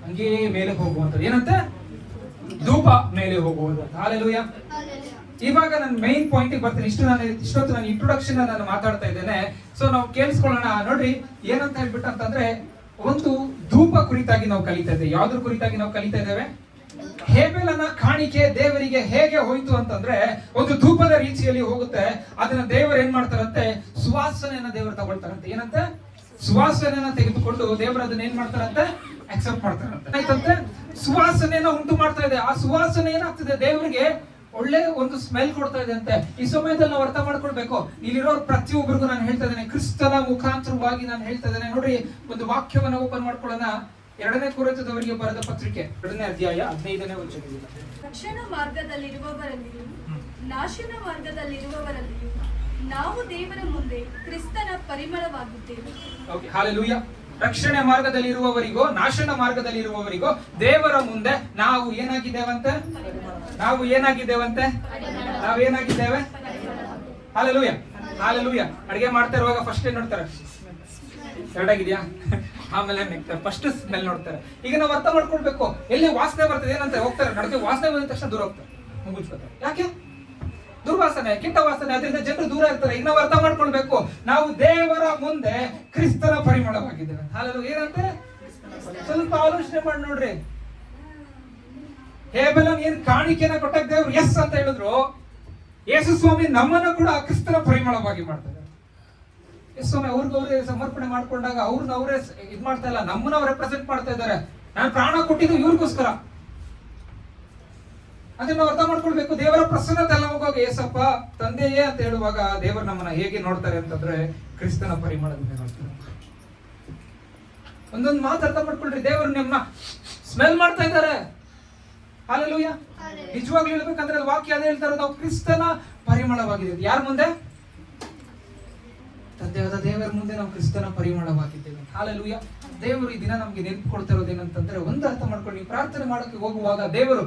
ಹಂಗೇ ಮೇಲೆ ಹೋಗುವಂಥದ್ದು. ಏನಂತ? ಧೂಪ ಮೇಲೆ ಹೋಗುವುದು. ಹಲ್ಲೆಲೂಯಾ. ಇವಾಗ ನಾನು ಮೈನ್ ಪಾಯಿಂಟ್ ಬರ್ತೀನಿ. ಇಷ್ಟೊತ್ತು ನಾನು ಇಂಟ್ರೊಡಕ್ಷನ್ ನಾನು ಮಾತಾಡ್ತಾ ಇದ್ದೇನೆ. ಸೊ ನಾವು ಕೇಳಿಸ್ಕೊಳ್ಳೋಣ. ನೋಡ್ರಿ, ಏನಂತ ಹೇಳ್ಬಿಟ್ಟು ಅಂತಂದ್ರೆ ಒಂದು ಧೂಪ ಕುರಿತಾಗಿ ನಾವು ಕಲಿತಾ ಇದ್ದೇವೆ. ಯಾವ್ದ್ರ ಕುರಿತಾಗಿ ನಾವು ಕಲಿತಾ ಇದ್ದೇವೆ? ಹೇಬೆಲನ ಕಾಣಿಕೆ ದೇವರಿಗೆ ಹೇಗೆ ಹೋಯ್ತು ಅಂತಂದ್ರೆ ಒಂದು ಧೂಪದ ರೀತಿಯಲ್ಲಿ ಹೋಗುತ್ತೆ. ಅದನ್ನ ದೇವರು ಏನ್ ಮಾಡ್ತಾರಂತೆ, ಸುವಾಸನೆಯನ್ನ ದೇವರು ತಗೊಳ್ತಾರಂತೆ. ಏನಂತ? ಸುವಾಸನೆಯನ್ನ ತೆಗೆದುಕೊಂಡು ದೇವರು ಅದನ್ನ ಏನ್ ಮಾಡ್ತಾರಂತೆ, ಅಕ್ಸೆಪ್ಟ್ ಮಾಡ್ತಾರಂತೆ. ಆಯ್ತಂತೆ, ಸುವಾಸನೆಯನ್ನ ಉಂಟು ಮಾಡ್ತಾ ಇದೆ. ಆ ಸುವಾಸನೆ ಏನಾಗ್ತದೆ, ದೇವರಿಗೆ ಒಳ್ಳೆ ಒಂದು ಸ್ಮೆಲ್ ಕೊಡ್ತಾ ಇದೆ ಅಂತೆ. ಈ ಸಮಯದಲ್ಲಿ ನಾವು ಅರ್ಥ ಮಾಡ್ಕೊಳ್ಬೇಕು, ಇಲ್ಲಿರೋ ಪ್ರತಿಯೊಬ್ಬರಿಗೂ ನಾನು ಹೇಳ್ತಾ ಇದ್ದೇನೆ, ಕ್ರಿಸ್ತನ ಮುಖಾಂತರವಾಗಿ ನಾನು ಹೇಳ್ತಾ ಇದ್ದೇನೆ. ನೋಡ್ರಿ, ಒಂದು ವಾಕ್ಯವನ್ನ ಓಪನ್ ಮಾಡ್ಕೊಳ್ಳೋಣ. 2ನೇ ಕೊರಿಂಥದವರಿಗೆ ಬರೆದ ಪತ್ರಿಕೆ 2ನೇ ಅಧ್ಯಾಯ 15ನೇ ವಚನದಿಂದ. ರಕ್ಷಣಾ ಮಾರ್ಗದಲ್ಲಿರುವವರಲ್ಲಿಯೂ ನಾಶನ ಮಾರ್ಗದಲ್ಲಿರುವವರಲ್ಲಿಯೂ ನಾವು ದೇವರ ಮುಂದೆ ಕ್ರಿಸ್ತನ ಪರಿಮಳವಾಗಿದ್ದೇವೆ. Okay, hallelujah. ರಕ್ಷಣೆ ಮಾರ್ಗದಲ್ಲಿರುವವರಿಗೋ ನಾಶನ ಮಾರ್ಗದಲ್ಲಿರುವವರಿಗೋ ದೇವರ ಮುಂದೆ ನಾವು ಏನಾಗಿದ್ದೇವಂತೆ? ನಾವೇನಾಗಿದ್ದೇವೆ? ಹಲ್ಲೆಲೂಯಾ. ಅಡಿಗೆ ಮಾಡ್ತಾ ಇರುವಾಗ ಫಸ್ಟ್ ಏನ್ ನೋಡ್ತಾರೆ? ಎರಡಾಗಿದ್ಯಾ? ಆಮೇಲೆ ಫಸ್ಟ್ ಸ್ಮೆಲ್ ನೋಡ್ತಾರೆ. ಈಗ ನಾವು ಅರ್ಥ ಮಾಡ್ಕೊಳ್ಬೇಕು, ಎಲ್ಲಿ ವಾಸನೆ ಬರ್ತದೆ ಏನಂತ ಹೋಗ್ತಾರೆ, ನಡಕ್ಕೆ ವಾಸನೆ ಬಂದ ತಕ್ಷಣ ದೂರ ಹೋಗ್ತಾರೆ, ಮುಗಿಸ್ಕೊತಾರೆ. ಯಾಕೆ? ದುರ್ವಾಸನೆ, ಕೆಟ್ಟ ವಾಸನೆ, ಅದರಿಂದ ಜನರು ದೂರ ಇರ್ತಾರೆ. ಈಗ ನಾವು ಅರ್ಥ ಮಾಡ್ಕೊಳ್ಬೇಕು, ನಾವು ದೇವರ ಮುಂದೆ ಕ್ರಿಸ್ತನ ಪರಿಮಳವಾಗಿದ್ದೇವೆ. ಹಲ್ಲೆಲೂಯಾ. ಏನಂತೆ? ಸ್ವಲ್ಪ ಆಲೋಚನೆ ಮಾಡಿ ನೋಡ್ರಿ. ಹೇಬೆಲನ್ ಏನ್ ಕಾಣಿಕೆನ ಕೊಟ್ಟಾಗ ದೇವರು ಎಸ್ ಅಂತ ಹೇಳಿದ್ರು, ಯೇಸು ಸ್ವಾಮಿ ನಮ್ಮನ್ನು ಕೂಡ ಕ್ರಿಸ್ತನ ಪರಿಮಳವಾಗಿ ಮಾಡ್ತಾರೆ. ಯೇಸು ಸ್ವಾಮಿ ಅವ್ರಿಗವ್ರೆ ಸಮರ್ಪಣೆ ಮಾಡ್ಕೊಂಡಾಗ ಅವ್ರನ್ನವರೇ ಇದ್ ಮಾಡ್ತಾ ಇಲ್ಲ, ನಮ್ಮನ್ನ ರೆಪ್ರೆಸೆಂಟ್ ಮಾಡ್ತಾ ಇದ್ದಾರೆ. ನಾನು ಪ್ರಾಣ ಕೊಟ್ಟಿದ್ದು ಇವ್ರಿಗೋಸ್ಕರ. ಅದನ್ನ ಅರ್ಥ ಮಾಡ್ಕೊಳ್ಬೇಕು. ದೇವರ ಪ್ರಸನ್ನತೆ ಎಲ್ಲ ಹೋಗುವಾಗ ಏಸಪ್ಪ ತಂದೆಯೇ ಅಂತ ಹೇಳುವಾಗ ದೇವರು ನಮ್ಮನ್ನ ಹೇಗೆ ನೋಡ್ತಾರೆ ಅಂತಂದ್ರೆ ಕ್ರಿಸ್ತನ ಪರಿಮಳದಿಂದ ನೋಡ್ತಾರೆ. ಒಂದೊಂದು ಮಾತು ಅರ್ಥ ಮಾಡ್ಕೊಳ್ರಿ, ದೇವರು ನಿಮ್ಮನ್ನ ಸ್ಮೆಲ್ ಮಾಡ್ತಾ ಇದ್ದಾರೆ. ಹಲ್ಲೆಲೂಯಾ. ನಿಜವಾಗ್ಲೂ ಹೇಳ್ಬೇಕಂದ್ರೆ ವಾಕ್ಯ ಅದೇ ಹೇಳ್ತಾರೆ, ನಾವು ಕ್ರಿಸ್ತನ ಪರಿಮಳವಾಗಿದೆ. ಯಾರ ಮುಂದೆ? ತಂದೆಯಾದ ದೇವರ ಮುಂದೆ ನಾವು ಕ್ರಿಸ್ತನ ಪರಿಮಳವಾಗಿದ್ದೇವೆ. ಹಲ್ಲೆಲೂಯಾ. ದೇವರು ಈ ದಿನ ನಮ್ಗೆ ನೆನಪು ಕೊಡ್ತಾ ಇರೋದೇನಂತಂದ್ರೆ, ಒಂದು ಅರ್ಥ ಮಾಡ್ಕೊಳ್ಳಿ, ಪ್ರಾರ್ಥನೆ ಮಾಡೋಕೆ ಹೋಗುವಾಗ ದೇವರು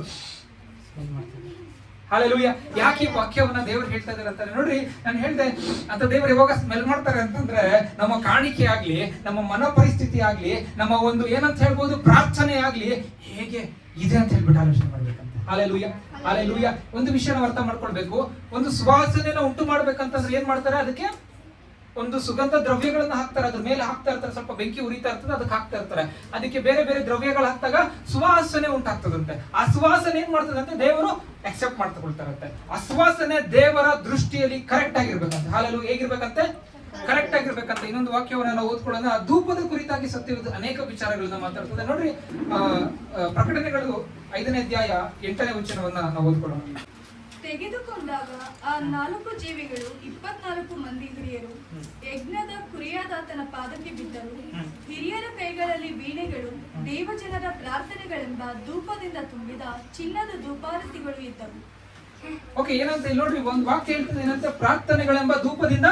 ಹಲ್ಲೆಲೂಯಾ. ಯಾಕೆ ವಾಕ್ಯವನ್ನ ದೇವರು ಹೇಳ್ತಾ ಇದ್ದಾರೆ ಅಂತಾರೆ ನೋಡ್ರಿ. ನಾನು ಹೇಳ್ದೆ ಅಂತ ದೇವರು ಯಾವಾಗ ಸ್ಮೆಲ್ ಮಾಡ್ತಾರೆ ಅಂತಂದ್ರೆ ನಮ್ಮ ಕಾಣಿಕೆ ಆಗ್ಲಿ, ನಮ್ಮ ಮನ ಪರಿಸ್ಥಿತಿ ಆಗ್ಲಿ, ನಮ್ಮ ಒಂದು ಏನಂತ ಹೇಳ್ಬೋದು ಪ್ರಾರ್ಥನೆ ಆಗ್ಲಿ ಹೇಗೆ ಇದೆ ಅಂತ ಹೇಳ್ಬಿಟ್ಟು ಆಲೋಚನೆ ಮಾಡ್ಬೇಕಂತ. ಹಲ್ಲೆಲೂಯಾ. ಒಂದು ವಿಷಯ ನಾವು ಅರ್ಥ ಮಾಡ್ಕೊಳ್ಬೇಕು, ಒಂದು ಸುವಾಸನೆನ ಉಂಟು ಮಾಡ್ಬೇಕಂತಂದ್ರೆ ಏನ್ ಮಾಡ್ತಾರೆ? ಅದಕ್ಕೆ ಒಂದು ಸುಗಂಧ ದ್ರವ್ಯಗಳನ್ನ ಹಾಕ್ತಾರೆ, ಅದ್ರ ಮೇಲೆ ಹಾಕ್ತಾ ಇರ್ತಾರೆ, ಸ್ವಲ್ಪ ಬೆಂಕಿ ಉರಿತಾ ಇರ್ತದೆ, ಅದಕ್ಕೆ ಹಾಕ್ತಾ ಇರ್ತಾರೆ. ಅದಕ್ಕೆ ಬೇರೆ ಬೇರೆ ದ್ರವ್ಯಗಳು ಹಾಕ್ತಾಗ ಸುವಾಸನೆ ಉಂಟಾಗ್ತದಂತೆ. ಆ ಸುವಾಸನೆ ಏನ್ ಮಾಡ್ತದಂತೆ, ದೇವರು ಅಕ್ಸೆಪ್ಟ್ ಮಾಡ್ಕೊಳ್ತಾರಂತೆ. ಆ ಸುವಾಸನೆ ದೇವರ ದೃಷ್ಟಿಯಲ್ಲಿ ಕರೆಕ್ಟ್ ಆಗಿರ್ಬೇಕಂತೆ. ಹಾಲೆಲೂಯಾ. ಹೇಗಿರ್ಬೇಕಂತೆ? ಕರೆಕ್ಟ್ ಆಗಿರ್ಬೇಕಂತ. ಇನ್ನೊಂದು ವಾಕ್ಯವನ್ನ ನಾವು ಓದ್ಕೊಳ್ಳೋಣ. ಆ ಧೂಪದ ಕುರಿತಾಗಿ ಸತ್ಯವಾದ ಅನೇಕ ವಿಚಾರಗಳನ್ನ ಮಾತಾಡ್ತದೆ ನೋಡ್ರಿ. ಪ್ರಕಟಣೆಗಳು 5ನೇ ಅಧ್ಯಾಯ 8ನೇ ವಚನವನ್ನ ನಾವು ಓದ್ಕೊಳ್ಳೋಣ. ತೆಗೆದುಕೊಂಡಾಗ ಆ 4 ಜೀವಿಗಳು 24 ಮಂದಿ ಹಿರಿಯರು ಯಜ್ಞದ ಕುರಿಯಾದಾತನ ಪಾದಕ್ಕೆ ಬಿದ್ದರು. ಹಿರಿಯರ ಕೈಗಳಲ್ಲಿ ವೀಣೆಗಳು, ದೇವಜನರ ಪ್ರಾರ್ಥನೆಗಳೆಂಬ ಧೂಪದಿಂದ ತುಂಬಿದ ಚಿನ್ನದ ಧೂಪಾರತಿಗಳು ಇದ್ದವು. ಓಕೆ, ಏನಂತ ಇಲ್ಲಿ ನೋಡ್ರಿ, ಒಂದು ವಾಕ್ಯ ಹೇಳ್ತದೆ ಏನಂತ, ಪ್ರಾರ್ಥನೆಗಳೆಂಬ ಧೂಪದಿಂದ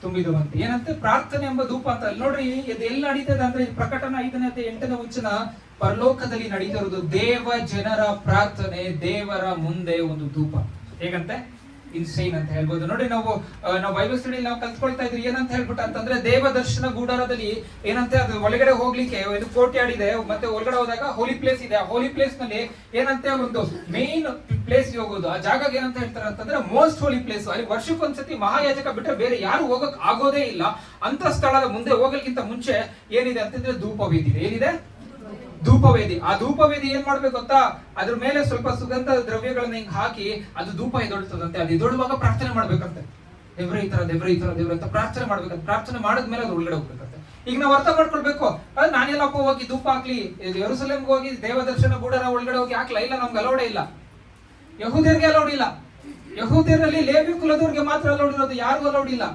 ತುಂಬಿದವಂತೆ. ಏನಂತೆ? ಪ್ರಾರ್ಥನೆ ಎಂಬ ಧೂಪ ಅಂತ. ನೋಡ್ರಿ, ಇದು ಎಲ್ಲಿ ನಡೀತದೆ ಅಂದ್ರೆ, ಪ್ರಕಟಣೆ 5ನೇ ಅಧ್ಯಾಯ 8ನೇ ವಚನ, ಪರಲೋಕದಲ್ಲಿ ನಡೀತಿರೋದು ದೇವ ಜನರ ಪ್ರಾರ್ಥನೆ, ದೇವರ ಮುಂದೆ ಒಂದು ಧೂಪ. ಹೇಗಂತೆ? ಇನ್ಸೈನ್ ಅಂತ ಹೇಳ್ಬೋದು. ನೋಡಿ, ನಾವು ಬೈಬಲ್ ಸ್ಟಡಿ ನಾವು ಕಲ್ತ್ಕೊಳ್ತಾ ಇದ್ರಿ ಏನಂತ ಹೇಳ್ಬಿಟ್ಟು ಅಂತಂದ್ರೆ, ದೇವ ದರ್ಶನ ಗುಡಾರದಲ್ಲಿ ಏನಂತೆ, ಅದು ಒಳಗಡೆ ಹೋಗ್ಲಿಕ್ಕೆ ಇದು ಕೋರ್ಟ್ಯಾರ್ಡ್ ಇದೆ, ಮತ್ತೆ ಒಳಗಡೆ ಹೋದಾಗ ಹೋಲಿ ಪ್ಲೇಸ್ ಇದೆ. ಆ ಹೋಲಿ ಪ್ಲೇಸ್ ನಲ್ಲಿ ಏನಂತೆ, ಒಂದು ಮೇನ್ ಪ್ಲೇಸ್ ಹೋಗೋದು. ಆ ಜಾಗ ಏನಂತ ಹೇಳ್ತಾರೆ ಅಂತಂದ್ರೆ ಮೋಸ್ಟ್ ಹೋಲಿ ಪ್ಲೇಸ್. ಅಲ್ಲಿ ವರ್ಷಕ್ಕೊಂದ್ಸತಿ ಮಹಾಯಾಜಕ ಬಿಟ್ಟರೆ ಬೇರೆ ಯಾರು ಹೋಗಕ್ ಆಗೋದೇ ಇಲ್ಲ. ಅಂತ ಸ್ಥಳದ ಮುಂದೆ ಹೋಗಲಿಕ್ಕಿಂತ ಮುಂಚೆ ಏನಿದೆ ಅಂತಂದ್ರೆ ಧೂಪವೇದಿ ಇದೆ. ಏನಿದೆ? ಧೂಪವೇದಿ. ಆ ಧೂಪವೇದಿ ಏನ್ ಮಾಡ್ಬೇಕು ಗೊತ್ತಾ, ಅದ್ರ ಮೇಲೆ ಸ್ವಲ್ಪ ಸುಗಂಧ ದ್ರವ್ಯಗಳನ್ನ ಹಿಂಗ್ ಹಾಕಿ ಅದು ಧೂಪ ಎದೊಳ್ತದಂತೆ. ಅದು ಎದೊಳುವಾಗ ಪ್ರಾರ್ಥನೆ ಮಾಡ್ಬೇಕಂತೆ. ದೇವ್ರ ಈ ತರ ದೇವ್ರ ಅಂತ ಪ್ರಾರ್ಥನೆ ಮಾಡ್ಬೇಕಂತ. ಪ್ರಾರ್ಥನೆ ಮಾಡಿದ್ಮೇಲೆ ಅದು ಒಳಗಡೆ ಹೋಗ್ಬೇಕಂತೆ. ಈಗ ನಾವು ಅರ್ಥ ಮಾಡ್ಕೊಳ್ಬೇಕು, ನಾನೆಲ್ಲಪ್ಪ ಹೋಗಿ ಧೂಪ ಹಾಕ್ಲಿ, ಯೆರೂಸಲೇಮ್ಗೆ ಹೋಗಿ ದೇವದರ್ಶನ ಗುಡಾರ ಒಳಗಡೆ ಹೋಗಿ ಹಾಕ್ಲಾ? ಇಲ್ಲ, ನಮ್ಗೆ ಅಲೌಡೇ ಇಲ್ಲ. ಯಹೂದ್ಯರಿಗೆ ಅಲೌಡ್ ಇಲ್ಲ. ಯಹೂದ್ಯರಲ್ಲಿ ಲೇವಿ ಕುಲದವ್ರಿಗೆ ಮಾತ್ರ ಅಲೌಡ್ ಇರೋದು, ಯಾರಿಗೂ ಅಲೌಡ್ ಇಲ್ಲ.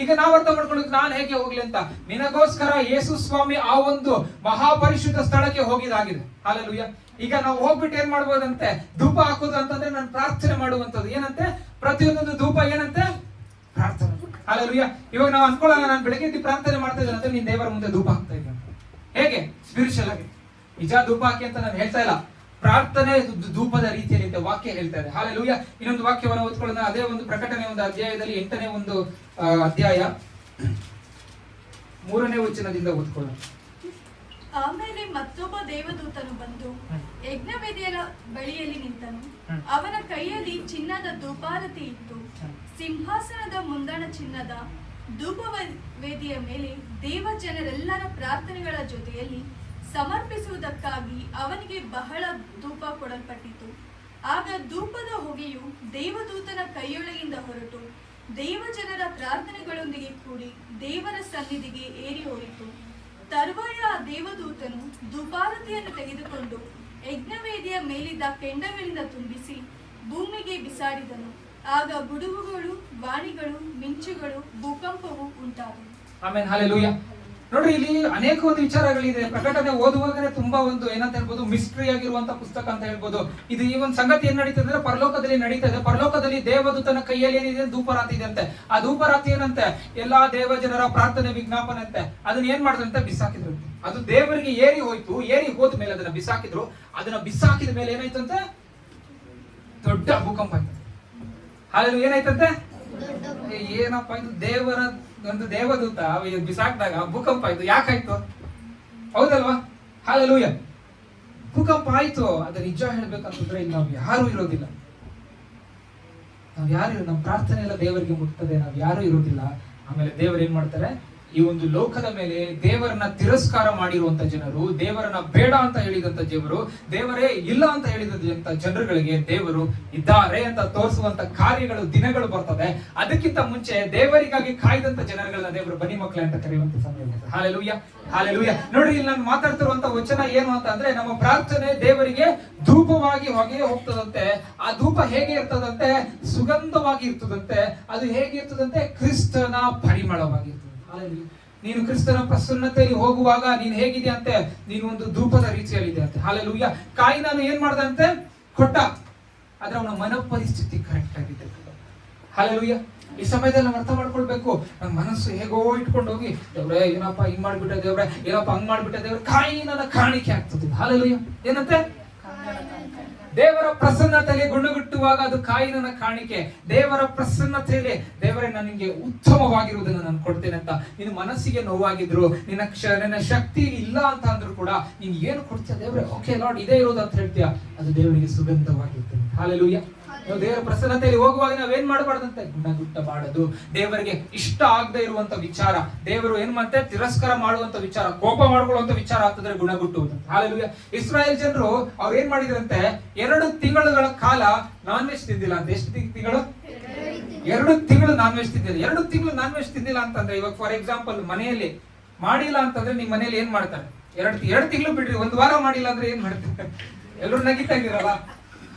ಈಗ ನಾವು ಅರ್ಥ ಮಾಡ್ಕೊಳ್ಳೋದು, ನಾನು ಹೇಗೆ ಹೋಗ್ಲಿ ಅಂತ. ನಿನಗೋಸ್ಕರ ಯೇಸು ಸ್ವಾಮಿ ಆ ಒಂದು ಮಹಾಪರಿಶುದ್ಧ ಸ್ಥಳಕ್ಕೆ ಹೋಗಿದಾಗಿದೆ. ಹಾಲೆಲೂಯಾ. ಈಗ ನಾವು ಹೋಗ್ಬಿಟ್ಟು ಏನ್ ಮಾಡ್ಬೋದಂತೆ, ಧೂಪ ಹಾಕೋದು ಅಂತಂದ್ರೆ ನಾನು ಪ್ರಾರ್ಥನೆ ಮಾಡುವಂತದ್ದು. ಏನಂತೆ? ಪ್ರತಿಯೊಂದೊಂದು ಧೂಪ ಏನಂತೆ? ಪ್ರಾರ್ಥನೆ. ಹಾಲೆಲೂಯಾ. ಇವಾಗ ನಾವು ಅನ್ಕೊಳ್ಳೋಣ, ನಾನು ಬೆಳಗ್ಗೆ ಪ್ರಾರ್ಥನೆ ಮಾಡ್ತಾ ಇದ್ದೇನೆ ಅಂದ್ರೆ ನೀನ್ ದೇವರ ಮುಂದೆ ಧೂಪ ಹಾಕ್ತಾ ಇದ್ದೀನಿ. ಹೇಗೆ? ಸ್ಪಿರಿಚುವಲ್ ಆಗಿ. ನಿಜ ಧೂಪ ಹಾಕಿ ಅಂತ ನಾನು ಹೇಳ್ತಾ ಇಲ್ಲ. ಪ್ರಾರ್ಥನೆ ಧೂಪದ ರೀತಿಯಲ್ಲಿ ಅಂತ ವಾಕ್ಯ ಹೇಳ್ತಾ ಇದೆ. ಹಾಲೆಲೂಯಾ. ಇನ್ನೊಂದು ವಾಕ್ಯವನ್ನು ಓದ್ಕೊಳ್ಳೋಣ. ಅದೇ ಒಂದು ಪ್ರಕಟಣೆ ಒಂದು ಅಧ್ಯಾಯದಲ್ಲಿ 8ನೇ ಒಂದು ಅಧ್ಯಾಯ 3ನೇ ವಚನದಿಂದ ಓದ್ಕೊಳ್ಳೋಣ. ಆಮೇಲೆ ಮತ್ತೊಬ್ಬ ದೇವದೂತನು ಬಂದು ಯಜ್ಞವೇದಿಯ ಬಳಿಯಲ್ಲಿ ನಿಂತನು. ಅವನ ಕೈಯಲ್ಲಿ ಚಿನ್ನದ ಧೂಪಾರತಿ ಇತ್ತು. ಸಿಂಹಾಸನದ ಮುಂದಣ ಚಿನ್ನದ ಧೂಪವೇದಿಯ ಮೇಲೆ ದೇವ ಜನರೆಲ್ಲರ ಪ್ರಾರ್ಥನೆಗಳ ಜೊತೆಯಲ್ಲಿ ಸಮರ್ಪಿಸುವುದಕ್ಕಾಗಿ ಅವನಿಗೆ ಬಹಳ ಧೂಪ ಕೊಡಲ್ಪಟ್ಟಿತು. ಆಗ ಧೂಪದ ಹೊಗೆಯು ದೇವದೂತನ ಕೈಯೊಳಗಿಂದ ಹೊರಟು ದೇವಜನರ ಪ್ರಾರ್ಥನೆಗಳೊಂದಿಗೆ ಕೂಡಿ ದೇವರ ಸನ್ನಿಧಿಗೆ ಏರಿ ಹೋಯಿತು. ತರುವಾಯ ಆ ದೇವದೂತನು ಧೂಪಾರತಿಯನ್ನು ತೆಗೆದುಕೊಂಡು ಯಜ್ಞವೇದಿಯ ಮೇಲಿದ್ದ ಕೆಂಡಗಳಿಂದ ತುಂಬಿಸಿ ಭೂಮಿಗೆ ಬಿಸಾಡಿದನು. ಆಗ ಗುಡುಗುಗಳು, ವಾಣಿಗಳು, ಮಿಂಚುಗಳು, ಭೂಕಂಪವು ಉಂಟಾದವು. ಆಮೆನ್. ಹಲ್ಲೆಲೂಯಾ. ನೋಡ್ರಿ, ಇಲ್ಲಿ ಅನೇಕ ಒಂದು ವಿಚಾರಗಳಿದೆ. ಪ್ರಕಟಣೆ ಓದುವಾಗಲೇ ತುಂಬಾ ಒಂದು ಏನಂತ ಹೇಳ್ಬೋದು, ಮಿಸ್ಟ್ರಿ ಆಗಿರುವಂತ ಪುಸ್ತಕ ಅಂತ ಹೇಳ್ಬೋದು. ಇದು ಈ ಒಂದು ಸಂಗತಿ ಏನ್ ನಡೀತದೆ ಅಂದ್ರೆ ಪರಲೋಕದಲ್ಲಿ ನಡೀತಾ ಇದೆ. ಪರಲೋಕದಲ್ಲಿ ದೇವದೂತನ ಕೈಯಲ್ಲಿ ಏನಿದೆ? ಧೂಪರಾತಿ ಇದೆ ಅಂತೆ. ಆ ಧೂಪರಾತಿ ಏನಂತೆ? ಎಲ್ಲಾ ದೇವ ಜನರ ಪ್ರಾರ್ಥನೆ ವಿಜ್ಞಾಪನೆ ಅಂತೆ. ಅದನ್ನ ಏನ್ ಮಾಡಿದ್ರಂತೆ? ಬಿಸಾಕಿದ್ರು. ಅದು ದೇವರಿಗೆ ಏರಿ ಹೋಯ್ತು. ಏರಿ ಹೋದ ಮೇಲೆ ಅದನ್ನ ಬಿಸಾಕಿದ್ರು. ಅದನ್ನ ಬಿಸಾಕಿದ ಮೇಲೆ ಏನಾಯ್ತಂತೆ? ದೊಡ್ಡ ಭೂಕಂಪ ಆಯ್ತು. ಹಾಗೆ ಏನಾಯ್ತಂತೆ? ಏನಪ್ಪ ಇದು, ದೇವರ ಒಂದು ದೇವದೂತ ಬಿಸಾಕಿದಾಗ ಭೂಕಂಪ ಆಯ್ತು. ಯಾಕಾಯ್ತು? ಹೌದಲ್ವಾ? ಹಲ್ಲೆಲೂಯಾ. ಭೂಕಂಪ ಆಯ್ತು. ಅದು ನಿಜ ಹೇಳ್ಬೇಕಂತಂದ್ರೆ ಇಲ್ಲಿ ನಾವು ಯಾರು ಇರೋದಿಲ್ಲ. ನಮ್ಮ ಪ್ರಾರ್ಥನೆ ಎಲ್ಲ ದೇವರಿಗೆ ಮುಟ್ತದೆ. ನಾವು ಯಾರು ಇರೋದಿಲ್ಲ. ಆಮೇಲೆ ದೇವರು ಏನ್ ಮಾಡ್ತಾರೆ? ಈ ಒಂದು ಲೋಕದ ಮೇಲೆ ದೇವರನ್ನ ತಿರಸ್ಕಾರ ಮಾಡಿರುವಂತ ಜನರು, ದೇವರನ್ನ ಬೇಡ ಅಂತ ಹೇಳಿದಂತ ಜನರು, ದೇವರೇ ಇಲ್ಲ ಅಂತ ಹೇಳಿದಂತ ಜನರುಗಳಿಗೆ ದೇವರು ಇದ್ದಾರೆ ಅಂತ ತೋರಿಸುವಂತ ಕಾರ್ಯಗಳು, ದಿನಗಳು ಬರ್ತದೆ. ಅದಕ್ಕಿಂತ ಮುಂಚೆ ದೇವರಿಗಾಗಿ ಕಾಯ್ದಂತ ಜನರುಗಳನ್ನ ದೇವರು ಬನ್ನಿ ಮಕ್ಕಳೇ ಅಂತ ಕರೆಯುವಂತ ಸಮಯ. Hallelujah, hallelujah. ನೋಡ್ರಿ, ಇಲ್ಲಿ ನಾನು ಮಾತಾಡ್ತಿರುವಂತ ವಚನ ಏನು ಅಂತ ಅಂದ್ರೆ, ನಮ್ಮ ಪ್ರಾರ್ಥನೆ ದೇವರಿಗೆ ಧೂಪವಾಗಿ ಹೊಗೆ ಹೋಗ್ತದಂತೆ. ಆ ಧೂಪ ಹೇಗೆ ಇರ್ತದಂತೆ? ಸುಗಂಧವಾಗಿ ಇರ್ತದಂತೆ. ಅದು ಹೇಗೆ ಇರ್ತದಂತೆ? ಕ್ರಿಸ್ತನ ಪರಿಮಳವಾಗಿರ್ತದೆ. ನೀನು ಕ್ರಿಸ್ತನ ಪ್ರಸನ್ನತೆಯಲ್ಲಿ ಹೋಗುವಾಗ ನೀನು ಹೇಗಿದೆ ಅಂತೆ? ನೀನು ಒಂದು ಧೂಪದ ರೀತಿಯಲ್ಲಿದೆ ಅಂತೆ. ಹಲ್ಲೆಲೂಯಾ. ಕಾಯಿನನು ಏನ್ ಮಾಡ್ದಂತೆ? ಕೊಟ್ಟ. ಆದ್ರೆ ಅವನ ಮನ ಪರಿಸ್ಥಿತಿ ಕರೆಕ್ಟ್ ಆಗಿದೆ. ಹಲ್ಲೆಲೂಯಾ. ಈ ಸಮಯದಲ್ಲಿ ನಾವು ಅರ್ಥ ಮಾಡ್ಕೊಳ್ಬೇಕು. ನನ್ನ ಮನಸ್ಸು ಹೇಗೋ ಇಟ್ಕೊಂಡು ಹೋಗಿ, ದೇವ್ರೆ ಏನಪ್ಪ ಹಿಂಗ್ ಮಾಡ್ಬಿಟ್ಟೆ, ದೇವ್ರೆ ಏನಪ್ಪ ಹಂಗ್ ಮಾಡ್ಬಿಟ್ಟೆ, ದೇವ್ರೆ ಕಾಯಿನನ ಕಾಣಿಕೆ ಆಗ್ತದೆ. ಹಲ್ಲೆಲೂಯಾ. ಏನಂತೆ? ದೇವರ ಪ್ರಸನ್ನತೆಯಲ್ಲಿ ಗುಣಗುಟ್ಟುವಾಗ ಅದು ಕಾಯಿನನ ಕಾಣಿಕೆ. ದೇವರ ಪ್ರಸನ್ನತೆಯಲ್ಲಿ ದೇವರೇ ನಾನು ನಿಂಗೆ ಉತ್ತಮವಾಗಿರುವುದನ್ನು ನಾನು ಕೊಡ್ತೇನೆ ಅಂತ ನಿನ್ನ ಮನಸ್ಸಿಗೆ ನೋವಾಗಿದ್ರು, ನಿನ್ನ ಶಕ್ತಿ ಇಲ್ಲ ಅಂತ ಅಂದ್ರೂ ಕೂಡ ನೀನ್ ಏನು ಕೊಡ್ತೀಯ ದೇವ್ರೆ? ಓಕೆ ಲಾರ್ಡ್, ಇದೇ ಇರೋದು ಅಂತ ಹೇಳ್ತೀಯ, ಅದು ದೇವರಿಗೆ ಸುಗಂಧವಾಗಿರ್ತದೆ. ಹಲ್ಲೆಲೂಯಾ. ನಾವು ದೇವರ ಪ್ರಸನ್ನತೆಯಲ್ಲಿ ಹೋಗುವಾಗ ನಾವೇನ್ ಮಾಡಬಾರ್ದಂತೆ, ಗುಣಗುಟ್ಟ ಮಾಡೋದು, ದೇವರಿಗೆ ಇಷ್ಟ ಆಗದೆ ಇರುವಂತ ವಿಚಾರ, ದೇವರು ಏನ್ ಮಾಡ್ತಾರೆ ತಿರಸ್ಕಾರ ಮಾಡುವಂತ ವಿಚಾರ, ಕೋಪ ಮಾಡ್ಕೊಳ್ಳುವಂತ ವಿಚಾರ ಆಗ್ತದ್ರೆ ಗುಣಗುಟ್ಟುವುದು. ಹಾಲೆಲೂಯಾ. ಇಸ್ರಾಯೇಲ್ ಜನರು ಅವ್ರು ಏನ್ ಮಾಡಿದ್ರಂತೆ, 2 ತಿಂಗಳುಗಳ ಕಾಲ ನಾನ್ ವೆಜ್ ತಿಂದಿಲ್ಲ ಅಂತ. ಎಷ್ಟು ತಿಂಗಳು? 2 ತಿಂಗಳು ನಾನ್ ವೆಜ್ ತಿಂದಿಲ್ಲ. 2 ತಿಂಗಳು ನಾನ್ ವೆಜ್ ತಿಂದಿಲ್ಲ ಅಂತಂದ್ರೆ, ಇವಾಗ ಫಾರ್ ಎಕ್ಸಾಂಪಲ್ ಮನೆಯಲ್ಲಿ ಮಾಡಿಲ್ಲ ಅಂತಂದ್ರೆ ನಿಮ್ ಮನೇಲಿ ಏನ್ ಮಾಡ್ತಾರೆ? 2 ತಿಂಗಳು ಬಿಡ್ರಿ, 1 ವಾರ ಮಾಡಿಲ್ಲ ಅಂದ್ರೆ ಏನ್ ಮಾಡ್ತಾರೆ? ಎಲ್ಲರೂ ನಗಿತಾ ಇದ್ದೀರಲ್ಲ.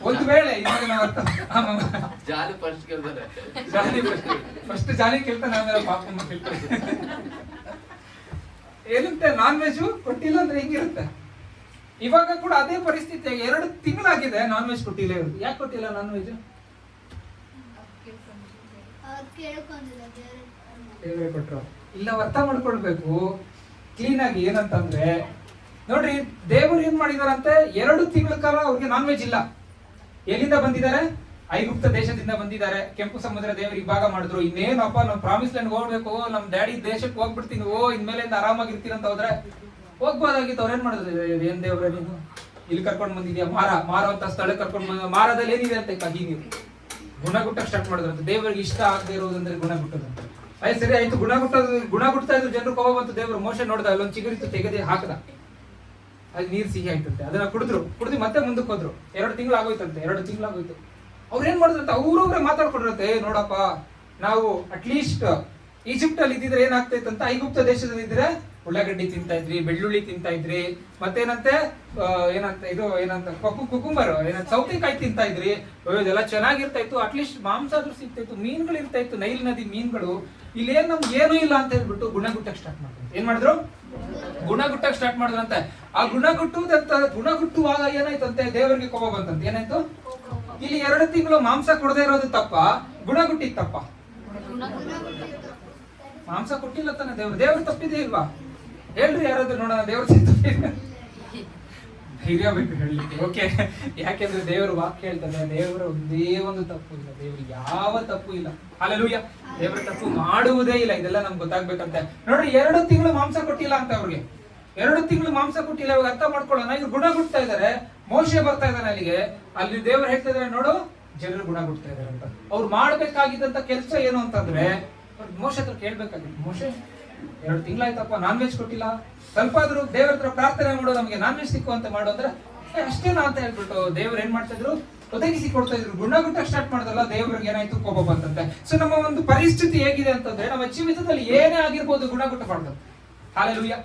ಒಂದು ವೇಳೆ ಇವಾಗ ನಾವು ಫಸ್ಟ್ ಜಾಲಿ ಕೇಳ್ತಾನೆ, ಆಮೇಲೆ ಪಾಪಮ್ಮ ಕೇಳ್ತಾರೆ. ಏನಂತೆ, ನಾನ್ ವೆಜ್ ಕೊಟ್ಟಿಲ್ಲ ಅಂದ್ರೆ ಹೆಂಗಿರುತ್ತೆ? ಇವಾಗ ಕೂಡ ಅದೇ ಪರಿಸ್ಥಿತಿ. 2 ತಿಂಗಳಾಗಿದೆ ನಾನ್ ವೆಜ್ ಕೊಟ್ಟಿಲ್ಲ. ಇವ್ರು ಯಾಕೆ ಕೊಟ್ಟಿಲ್ಲ ನಾನ್ ವೆಜ್? ದೇವರೇ ಕೊಟ್ರು. ಇಲ್ಲ, ಅರ್ಥ ಮಾಡ್ಕೊಳ್ಬೇಕು ಕ್ಲೀನ್ ಆಗಿ. ಏನಂತಂದ್ರೆ ನೋಡ್ರಿ, ದೇವರು ಏನ್ ಮಾಡಿದಾರಂತೆ, 2 ತಿಂಗಳ ಕಾಲ ಅವ್ರಿಗೆ ನಾನ್ ವೆಜ್ ಇಲ್ಲ. ಎಲ್ಲಿಂದ ಬಂದಿದ್ದಾರೆ? ಐಗುಪ್ತ ದೇಶದಿಂದ ಬಂದಿದ್ದಾರೆ. ಕೆಂಪು ಸಮುದ್ರ ದೇವರು ಇವಾಗ ಮಾಡಿದ್ರು. ಇನ್ನೇನಪ್ಪ ನಾವು ಪ್ರಾಮಿಸ್ ಲ್ಯಾಂಡ್ ಹೋಗ್ಬೇಕು, ನಮ್ ಡ್ಯಾಡಿ ದೇಶಕ್ಕೆ ಹೋಗ್ಬಿಡ್ತೀನಿ, ಇನ್ಮೇಲಿಂದ ಆರಾಮಾಗಿರ್ತೀನಿ ಅಂತ ಹೋದ್ರೆ ಹೋಗ್ಬೋದಾಗಿತ್ತು. ಅವ್ರೇನ್ ಮಾಡಿದ್ರು, ಏನ್ ದೇವ್ರ ನೀನು ಇಲ್ಲಿ ಕರ್ಕೊಂಡ್ ಬಂದಿದ್ಯಾ, ಮಾರ ಅಂತ ಸ್ಥಳಕ್ಕೆ ಕರ್ಕೊಂಡ್ ಬಂದ. ಮಾರದಲ್ಲಿ ಏನಿದೆ ಅಂತ ಕಹಿ ನೀರು. ಗುಣಗುಟ್ಟಕ್ಕೆ ಸ್ಟಾರ್ಟ್ ಮಾಡಿದ್ರಂತೆ. ದೇವರಿಗೆ ಇಷ್ಟ ಆಗದೆ ಇರೋದಂದ್ರೆ ಗುಣಗುಟ್ಟದಂತೆ. ಸರಿ ಆಯ್ತು, ಗುಣಗುಟ್ತಾ ಇದ್ರು ಜನರು. ಕೋಪ ಬಂತು. ದೇವರು ಮೋಶೆ ನೋಡ್ದ, ಅಲ್ಲೊಂದು ಚಿಗುರಿತ್ತು, ತೆಗೆದೇ ಹಾಕದ. ಅದು ನೀರು ಸಿಹಿ ಆಯ್ತಂತೆ. ಅದನ್ನ ಕುಡಿದು ಮತ್ತೆ ಮುಂದಕ್ಕೆ ಹೋದ್ರು. 2 ತಿಂಗಳು ಆಗೋಯ್ತಂತೆ. 2 ತಿಂಗಳು ಆಗೋಯ್ತು. ಅವ್ರು ಏನ್ ಮಾಡಿದ್ರಂತೆ, ಅವ್ರವ್ರೆ ಮಾತಾಡ್ಕೊಡ್ರಂತೆ, ನೋಡಪ್ಪ ನಾವು ಅಟ್ಲೀಸ್ಟ್ ಈಜಿಪ್ಟ್ ಅಲ್ಲಿ ಇದ್ದಿದ್ರೆ ಏನಾಗ್ತೈತಂತ, ಐಗುಪ್ತ ದೇಶದಲ್ಲಿ ಇದ್ರೆ ಉಳ್ಳಾಗಡ್ಡಿ ತಿಂತಾ ಇದ್ರಿ, ಬೆಳ್ಳುಳ್ಳಿ ತಿಂತಾ ಇದ್ರಿ, ಮತ್ತೇನಂತೆ ಏನಂತ ಕುಕುಂಬರ್ ಸೌತೆಕಾಯಿ ತಿಂತಾ ಇದ್ರಿ, ಇದೆಲ್ಲ ಚೆನ್ನಾಗಿರ್ತಾ ಇತ್ತು. ಅಟ್ಲೀಸ್ಟ್ ಮಾಂಸ ಆದ್ರೂ ಸಿಗ್ತಾ ಇತ್ತು, ಮೀನುಗಳು ಇರ್ತಾ ಇತ್ತು, ನೈಲ್ ನದಿ ಮೀನುಗಳು. ಇಲ್ಲೇನ್ ನಮ್ಗೆ ಏನೂ ಇಲ್ಲ ಅಂತ ಹೇಳ್ಬಿಟ್ಟು ಗುಣಗುಟ್ಟಕ್ಕೆ ಸ್ಟಾರ್ಟ್ ಮಾಡಿದ್ರು. ಏನ್ ಮಾಡಿದ್ರು? ಗುಣಗುಟ್ಟಕ್ಕೆ ಸ್ಟಾರ್ಟ್ ಮಾಡಿದ್ರಂತೆ. ಆ ಗುಣಗುಟ್ಟುವಾಗ ಏನಾಯ್ತಂತೆ, ದೇವರಿಗೆ ಕೋಪ ಬಂತಂತೆ. ಏನಾಯ್ತು? ಇಲ್ಲಿ 2 ತಿಂಗಳು ಮಾಂಸ ಕೊಡದೇ ಇರೋದು ತಪ್ಪ, ಗುಣಗುಟ್ಟಿದ್ ತಪ್ಪ? ಮಾಂಸ ಕೊಟ್ಟಿಲ್ಲ ತಾನೆ ದೇವ್ರು ತಪ್ಪಿದೆ ಇಲ್ವಾ? ಹೇಳ್ರಿ ಯಾರಾದ್ರೂ ನೋಡೋಣ, ದೇವ್ರ ಧೈರ್ಯ ಬೇಕು ಹೇಳಲಿಕ್ಕೆ. ಓಕೆ, ಯಾಕೆಂದ್ರೆ ದೇವರ ವಾಕ್ಯ ಹೇಳ್ತದೆ, ದೇವರ ಒಂದೇ ಒಂದು ತಪ್ಪು ಇಲ್ಲ, ದೇವ್ರಿಗೆ ಯಾವ ತಪ್ಪು ಇಲ್ಲ. ಹಲ್ಲೆಲೂಯಾ. ದೇವರ ತಪ್ಪು ಮಾಡುವುದೇ ಇಲ್ಲ. ಇದೆಲ್ಲ ನಮ್ಗೆ ಗೊತ್ತಾಗ್ಬೇಕಂತೆ. ನೋಡ್ರಿ, 2 ತಿಂಗಳು ಮಾಂಸ ಕೊಟ್ಟಿಲ್ಲ ಅಂತ ಅವ್ರಿಗೆ. 2 ತಿಂಗಳು ಮಾಂಸ ಕೊಟ್ಟಿಲ್ಲ. ಇವಾಗ ಅರ್ಥ ಮಾಡ್ಕೊಳ್ಳೋಣ. ಇವ್ರು ಗುಣಗುಟ್ತಾ ಇದಾರೆ. ಮೋಶೆ ಬರ್ತಾ ಇದ್ದಾನೆ ಅಲ್ಲಿಗೆ. ಅಲ್ಲಿ ದೇವರು ಹೇಳ್ತಾ ಇದಾರೆ, ನೋಡು ಜನರು ಗುಣಗುಟ್ತಾ ಇದಾರೆ ಅಂತ. ಅವ್ರು ಮಾಡ್ಬೇಕಾಗಿದ್ದಂತ ಕೆಲಸ ಏನು ಅಂತಂದ್ರೆ, ಮೋಶೆ ಹತ್ರ ಕೇಳ್ಬೇಕಾಗಿತ್ತು, ಮೋಶೆ 2 ತಿಂಗಳಾಯ್ತಪ್ಪ ನಾನ್ ವೆಜ್ ಕೊಟ್ಟಿಲ್ಲ, ಸ್ವಲ್ಪ ಆದ್ರೂ ದೇವ್ರ ಹತ್ರ ಪ್ರಾರ್ಥನೆ ಮಾಡು, ನಮ್ಗೆ ನಾನ್ ವೆಜ್ ಸಿಕ್ಕು ಅಂತ ಮಾಡು ಅಂದ್ರೆ ಅಷ್ಟೇನಾ ಅಂತ ಹೇಳ್ಬಿಟ್ಟು ದೇವ್ರು ಏನ್ ಮಾಡ್ತಾ ಇದ್ರು, ಒದಗಿಸಿ ಕೊಡ್ತಾ ಇದ್ರು. ಗುಣಗುಟ್ಟ ಸ್ಟಾರ್ಟ್ ಮಾಡಿದ್ರಲ್ಲ, ದೇವ್ರಿಗೆ ಏನಾಯ್ತು, ಕೋಪ ಬಂತಂತೆ. ಸೊ ನಮ್ಮ ಒಂದು ಪರಿಸ್ಥಿತಿ ಹೇಗಿದೆ ಅಂತಂದ್ರೆ, ನಮ್ಮ ಜೀವಿತದಲ್ಲಿ ಏನೇ ಆಗಿರ್ಬೋದು ಗುಣಗುಟ್ಟ ಮಾಡ್ತಾರೆ. ಹಲ್ಲೆಲೂಯಾ.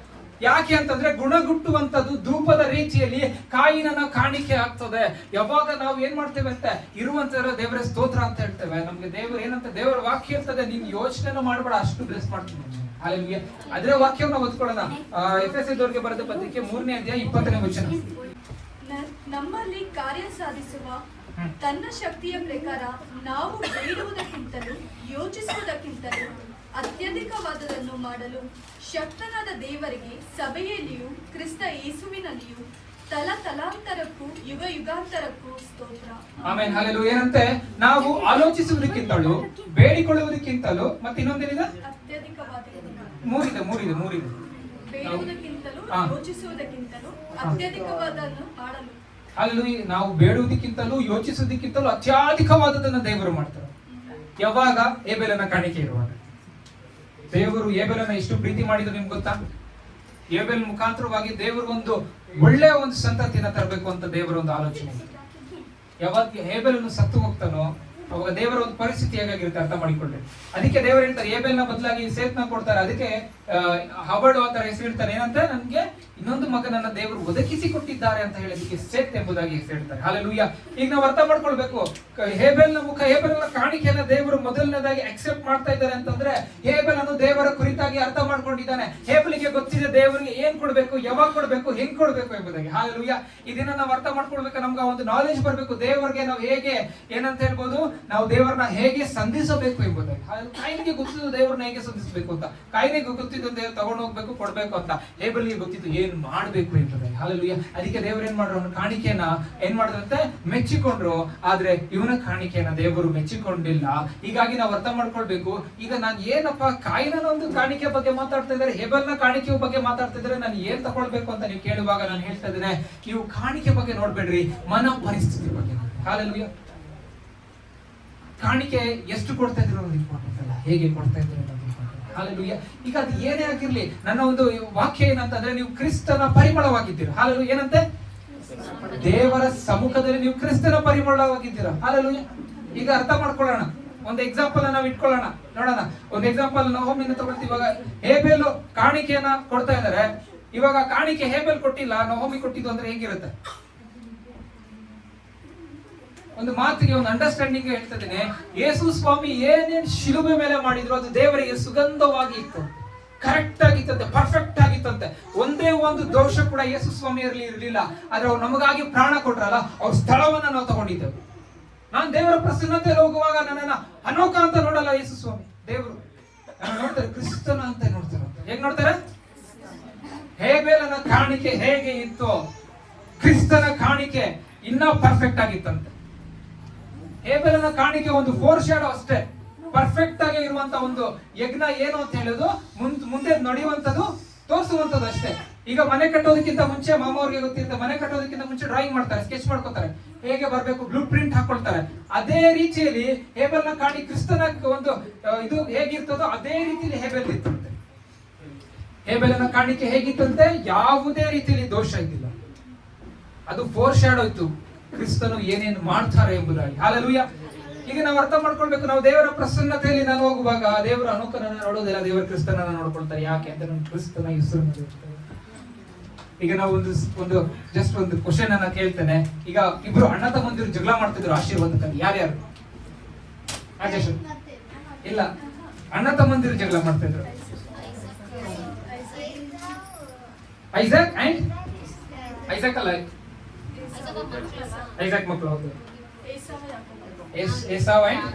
ಯಾಕೆ ಅಂತಂದ್ರೆ, ಗುಣಗುಟ್ಟುವಂಥದ್ದು ಧೂಪದ ರೀತಿಯಲ್ಲಿ ಕಾಯಿನನ ಕಾಣಿಕೆ ಆಗ್ತದೆ. ಯಾವಾಗ ನಾವು ಏನ್ ಮಾಡ್ತೇವೆ ಅಂತ ಇರುವಂತ ದೇವರ ಸ್ತೋತ್ರ ಅಂತ ಹೇಳ್ತೇವೆ. ನಮ್ಗೆ ದೇವರು ಏನಂತ ದೇವರ ವಾಕ್ಯ ಇರ್ತದೆ, ನೀನ್ ಯೋಚನೆ ಮಾಡಬೇಡ, ಅಷ್ಟು ಬ್ಲೆಸ್ ಮಾಡ್ತೀನಿ. ಹಾಲೆಲೂಯಾ. ಅದರ ವಾಕ್ಯವನ್ನು ಓದ್ಕೊಳ್ಳೋಣ. ಎಫೆಸದವರಿಗೆ ಬರೆದ ಪತ್ರಿಕೆ 3ನೇ ಅಧ್ಯಾಯ 20ನೇ ವಚನ. ನಮ್ಮಲ್ಲಿ ಕಾರ್ಯ ಸಾಧಿಸುವ ತನ್ನ ಶಕ್ತಿಯ ಪ್ರಕಾರ ನಾವು ಬೇಡುವುದಕ್ಕಿಂತಲೂ ಯೋಚಿಸುವುದಕ್ಕಿಂತಲೂ ಅತ್ಯಧಿಕವಾದದನ್ನು ಮಾಡಲು ಶಕ್ತನಾದ ದೇವರಿಗೆ ಸಭೆಯಲ್ಲಿಯೂ ಕ್ರಿಸ್ತ ಯೇಸುವಿನಲ್ಲಿಯೂ ತಲಾಂತರಕ್ಕೂ ಯುಗ ಯುಗಾಂತರಕ್ಕೂ ಸ್ತೋತ್ರ. ಆಮೆನ್. ಹಲ್ಲೆಲೂಯಾ. ಏನಂತೆ, ನಾವು ಆಲೋಚಿಸುವುದಕ್ಕಿಂತಲೂ ಬೇಡಿಕೊಳ್ಳುವುದಕ್ಕಿಂತಲೂ ಮತ್ತೆ ಇನ್ನೊಂದೇನಿದೆ, ಮೂರಿದೆ ಬೇಡುವುದಕ್ಕಿಂತಲೂ ಯೋಚಿಸುವುದಕ್ಕಿಂತಲೂ ಅತ್ಯಧಿಕವಾದದನ್ನು ಮಾಡಲು. ಹಲ್ಲೆಲೂಯಾ. ನಾವು ಬೇಡುವುದಕ್ಕಿಂತಲೂ ಯೋಚಿಸುವುದಕ್ಕಿಂತಲೂ ಅತ್ಯಧಿಕವಾದದನ್ನ ದೇವರು ಮಾಡ್ತಾರೆ. ಯಾವಾಗ? ಏಬೆಲನ ಕಾಣಿಕೆ ಇರುವಾಗ. ದೇವರು ಏಬೆಲನ ಎಷ್ಟು ಪ್ರೀತಿ ಮಾಡಿದ್ರು ನಿಮ್ಗೆ ಗೊತ್ತಾ? ಏಬೆಲ್ ಮುಖಾಂತರವಾಗಿ ದೇವರು ಒಂದು ಒಳ್ಳೆಯ ಒಂದು ಸಂತತಿಯನ್ನ ತರಬೇಕು ಅಂತ ದೇವರ ಒಂದು ಆಲೋಚನೆ. ಯಾವಾಗ ಏಬೆಲನ್ನು ಸತ್ತು ಹೋಗ್ತಾನೋ ಅವಾಗ ದೇವರ ಒಂದು ಪರಿಸ್ಥಿತಿ ಹೇಗಾಗಿರುತ್ತೆ ಅರ್ಥ ಮಾಡಿಕೊಳ್ಳಿ. ಅದಕ್ಕೆ ದೇವರು ಹೇಳ್ತಾರೆ, ಏಬೆಲ್ನ ಬದಲಾಗಿ ಸೇತ್ನ ಕೊಡ್ತಾರೆ. ಅದಕ್ಕೆ ಹಬಡು ಆ ತರ ಹೆಸರಿಡ್ತಾರೆ. ಏನಂತ, ನನ್ಗೆ ಇನ್ನೊಂದು ಮಗನನ್ನ ದೇವರು ಒದಗಿಸಿ ಕೊಟ್ಟಿದ್ದಾರೆ ಅಂತ ಹೇಳಿ ಅದಕ್ಕೆ ಸೇತ್ ಎಂಬುದಾಗಿ ಹೆಸರಿಡ್ತಾರೆ. ಹಲ್ಲೆಲೂಯಾ. ಈಗ ನಾವು ಅರ್ಥ ಮಾಡ್ಕೊಳ್ಬೇಕು, ಹೇಬೆಲ್ನ ಕಾಣಿಕೆಯನ್ನ ದೇವರು ಮೊದಲನೇದಾಗಿ ಅಕ್ಸೆಪ್ಟ್ ಮಾಡ್ತಾ ಇದ್ದಾರೆ ಅಂತಂದ್ರೆ, ಹೇಬೆಲನ್ನು ದೇವರ ಕುರಿತಾಗಿ ಅರ್ಥ ಮಾಡ್ಕೊಂಡಿದ್ದಾನೆ. ಹೇಬೆಲಿಗೆ ಗೊತ್ತಿದೆ ದೇವರಿಗೆ ಏನ್ ಕೊಡ್ಬೇಕು, ಯಾವಾಗ ಕೊಡ್ಬೇಕು, ಹೆಂಗ್ ಕೊಡ್ಬೇಕು ಎಂಬುದಾಗಿ. ಹಲ್ಲೆಲೂಯಾ. ಇದನ್ನ ನಾವು ಅರ್ಥ ಮಾಡ್ಕೊಳ್ಬೇಕು. ನಮ್ಗೆ ಒಂದು ನಾಲೆಜ್ ಬರ್ಬೇಕು. ದೇವರಿಗೆ ನಾವು ಹೇಗೆ ಏನಂತ ಹೇಳ್ಬೋದು, ನಾವು ದೇವರನ್ನ ಹೇಗೆ ಸಂಧಿಸಬೇಕು ಎಂಬುದಾಗಿ. ಕಾಯಿನಿಗೆ ಗೊತ್ತಿದ್ದು ದೇವರನ್ನ ಹೇಗೆ ಸಂಧಿಸಬೇಕು ಅಂತ. ಕಾಯಿನಿಗೆ ಗೊತ್ತಿದ್ದು ದೇವ್ರು ತಗೊಂಡು ಹೋಗ್ಬೇಕು, ಕೊಡ್ಬೇಕು ಅಂತ. ಹೇಬೆಲ್ಗೆ ಗೊತ್ತಿತ್ತು ಏನ್ ಮಾಡ್ಬೇಕು ಎಂಬುದಾಗಿ. ಹಲ್ಲೆಲೂಯಾ. ಅದಕ್ಕೆ ದೇವರು ಏನ್ ಮಾಡ್ರು, ಅವನ ಕಾಣಿಕೆಯನ್ನ ಏನ್ ಮಾಡಿದ್ರಂತೆ, ಮೆಚ್ಚಿಕೊಂಡ್ರು. ಆದ್ರೆ ಇವನ ಕಾಣಿಕೆಯನ್ನ ದೇವರು ಮೆಚ್ಚಿಕೊಂಡಿಲ್ಲ. ಹೀಗಾಗಿ ನಾವು ಅರ್ಥ ಮಾಡ್ಕೊಳ್ಬೇಕು. ಈಗ ನಾನು ಏನಪ್ಪ, ಕಾಯಿನ ಒಂದು ಕಾಣಿಕೆ ಬಗ್ಗೆ ಮಾತಾಡ್ತಾ ಇದ್ದಾರೆ, ಹೇಬೆಲ್ನ ಕಾಣಿಕೆ ಬಗ್ಗೆ ಮಾತಾಡ್ತಾ ಇದ್ದಾರೆ, ನಾನು ಏನ್ ತಗೊಳ್ಬೇಕು ಅಂತ ನೀವು ಕೇಳುವಾಗ ನಾನು ಹೇಳ್ತಾ ಇದ್ದೇನೆ, ನೀವು ಕಾಣಿಕೆ ಬಗ್ಗೆ ನೋಡ್ಬೇಡ್ರಿ, ಮನ ಪರಿಸ್ಥಿತಿ ಬಗ್ಗೆ. ಹಲ್ಲೆಲೂಯಾ. ಕಾಣಿಕೆ ಎಷ್ಟು ಕೊಡ್ತಾ ಇದ್ರು ಅನ್ನೋದು ಇಂಪಾರ್ಟೆಂಟ್ ಅಲ್ಲ, ಹೇಗೆ ಕೊಡ್ತಾ ಇದ್ರು ಅನ್ನೋದು ಇಂಪಾರ್ಟೆಂಟ್. ಹಾಲೆಲೂಯಾ. ಈಗ ಅದು ಏನೇ ಆಗಿರ್ಲಿ, ನನ್ನ ಒಂದು ವಾಕ್ಯ ಏನಂತಂದ್ರೆ ನೀವು ಕ್ರಿಸ್ತನ ಪರಿಮಳವಾಗಿದ್ದೀರಾ. ಹಾಲೆಲೂಯಾ. ಏನಂತೆ? ದೇವರ ಸಮ್ಮುಖದಲ್ಲಿ ನೀವು ಕ್ರಿಸ್ತನ ಪರಿಮಳವಾಗಿದ್ದೀರಾ. ಹಾಲೆಲೂಯಾ. ಈಗ ಅರ್ಥ ಮಾಡ್ಕೊಳ್ಳೋಣ, ಒಂದು ಎಕ್ಸಾಂಪಲ್ ನಾವು ಇಟ್ಕೊಳ್ಳೋಣ, ನೋಡೋಣ. ಒಂದು ಎಕ್ಸಾಂಪಲ್ ನಹೋಮಿನ ತಗೊಳ್ತೀವಿ. ಇವಾಗ ಹೇಬೇಲು ಕಾಣಿಕೆಯನ್ನ ಕೊಡ್ತಾ ಇದ್ದಾರೆ. ಇವಾಗ ಕಾಣಿಕೆ ಹೇಬೇಲ್ ಕೊಟ್ಟಿಲ್ಲ, ನಹೋಮಿ ಕೊಟ್ಟಿದ್ದು ಅಂದ್ರೆ ಹೇಗಿರುತ್ತೆ? ಒಂದು ಮಾತಿಗೆ, ಒಂದು ಅಂಡರ್ಸ್ಟ್ಯಾಂಡಿಂಗ್ ಹೇಳ್ತಾ ಇದ್ದೇನೆ. ಯೇಸು ಸ್ವಾಮಿ ಏನೇನ್ ಶಿಲುಬೆ ಮೇಲೆ ಮಾಡಿದ್ರು ಅದು ದೇವರಿಗೆ ಸುಗಂಧವಾಗಿ ಇತ್ತು, ಕರೆಕ್ಟ್ ಆಗಿತ್ತಂತೆ, ಪರ್ಫೆಕ್ಟ್ ಆಗಿತ್ತಂತೆ. ಒಂದೇ ಒಂದು ದೋಷ ಕೂಡ ಯೇಸು ಸ್ವಾಮಿ ಇರಲಿಲ್ಲ. ಆದ್ರೆ ಅವ್ರು ನಮಗಾಗಿ ಪ್ರಾಣ ಕೊಟ್ರಲ್ಲ, ಅವ್ರ ಸ್ಥಳವನ್ನ ನಾವು ತಗೊಂಡಿದ್ದೇವೆ. ನಾನು ದೇವರ ಪ್ರಸನ್ನತೆಯಲ್ಲಿ ಹೋಗುವಾಗ ನನ್ನನ್ನ ಅನೋಕ ಅಂತ ನೋಡಲ್ಲ ಯೇಸು ಸ್ವಾಮಿ. ದೇವರು ನೋಡ್ತಾರೆ, ಕ್ರಿಸ್ತನ ಅಂತ ನೋಡ್ತಾರೆ. ಹೇಗ್ ನೋಡ್ತಾರೆ? ಹೇಬೇಲನ ಕಾಣಿಕೆ ಹೇಗೆ ಇತ್ತು, ಕ್ರಿಸ್ತನ ಕಾಣಿಕೆ ಇನ್ನ ಪರ್ಫೆಕ್ಟ್ ಆಗಿತ್ತಂತೆ. ಹೇಬೇಲನ ಕಾಣಿಕೆ ಒಂದು ಫೋರ್ ಶಾಡೋ ಅಷ್ಟೇ, ಪರ್ಫೆಕ್ಟ್ ಆಗಿ ಇರುವಂತ ಒಂದು ಯಜ್ಞ ಏನು ಅಂತ ಹೇಳೋದು ಮುಂದೆ ನಡೆಯುವಂತದ್ದು, ತೋರಿಸುವಂತದ್ದು ಅಷ್ಟೇ. ಈಗ ಮನೆ ಕಟ್ಟೋದಕ್ಕಿಂತ ಮುಂಚೆ ಮಾಮವ್ರಿಗೆ ಗೊತ್ತಿರುತ್ತೆ, ಮನೆ ಕಟ್ಟೋದಕ್ಕಿಂತ ಮುಂಚೆ ಡ್ರಾಯಿಂಗ್ ಮಾಡ್ತಾರೆ, ಸ್ಕೆಚ್ ಮಾಡ್ಕೊತಾರೆ, ಹೇಗೆ ಬರ್ಬೇಕು ಬ್ಲೂ ಪ್ರಿಂಟ್ ಹಾಕೊಳ್ತಾರೆ. ಅದೇ ರೀತಿಯಲ್ಲಿ ಹೇಬೆಲ್ನ ಕಾಣಿ ಕ್ರಿಸ್ತನ ಒಂದು ಇದು ಹೇಗಿರ್ತದೋ ಅದೇ ರೀತಿಯಲ್ಲಿ ಹೇಬೆಲ್ ಇತ್ತಂತೆ. ಹೇಬೆಲನ ಕಾಣಿಕೆ ಹೇಗಿತ್ತಂತೆ? ಯಾವುದೇ ರೀತಿಯಲ್ಲಿ ದೋಷ ಇದ್ದಿಲ್ಲ. ಅದು ಫೋರ್ ಶಾಡೋ ಇತ್ತು, ಕ್ರಿಸ್ತನು ಏನೇನು ಮಾಡ್ತಾರೆ ಎಂಬುದಾಗಿ. ಹಾಲೆಲೂಯಾ. ಈಗ ನಾವು ಅರ್ಥ ಮಾಡ್ಕೊಳ್ಬೇಕು, ನಾವು ದೇವರ ಪ್ರಸನ್ನತೆಯಲ್ಲಿ ನಾನು ಹೋಗುವಾಗ ದೇವರ ಅನುಕರಣ ನೋಡೋದಿಲ್ಲ, ದೇವರ ಕ್ರಿಸ್ತನನ್ನ ನೋಡ್ಕೊಳ್ತಾರೆ. ಯಾಕೆ ಅಂತ ನಾನು ಕ್ರಿಸ್ತನ ಹೆಸರು. ಈಗ ನಾವು ಒಂದು ಜಸ್ಟ್ ಒಂದು ಕ್ವಶನ್ ಅನ್ನ ಕೇಳ್ತೇನೆ. ಈಗ ಇಬ್ರು ಅಣ್ಣ ತಮ್ಮಂದಿರು ಜಗಳ ಮಾಡ್ತಿದ್ರು ಆಶೀರ್ವಾದಕ್ಕಾಗಿ. ಯಾರ್ಯಾರು? ರಾಜೇಶ್ ಇಲ್ಲ, ಅಣ್ಣ ತಮ್ಮಂದಿರು ಜಗಳ ಮಾಡ್ತಿದ್ರು. ಐಸಾಕ್ ಅಂಡ್ ಐಸಾಕ್ ಅಲ್ಲ, ಐಸಾಕ್ ಮಕ್ಕಳು ಹೌದು. ಏಸಾವ್ ಅಂಡ್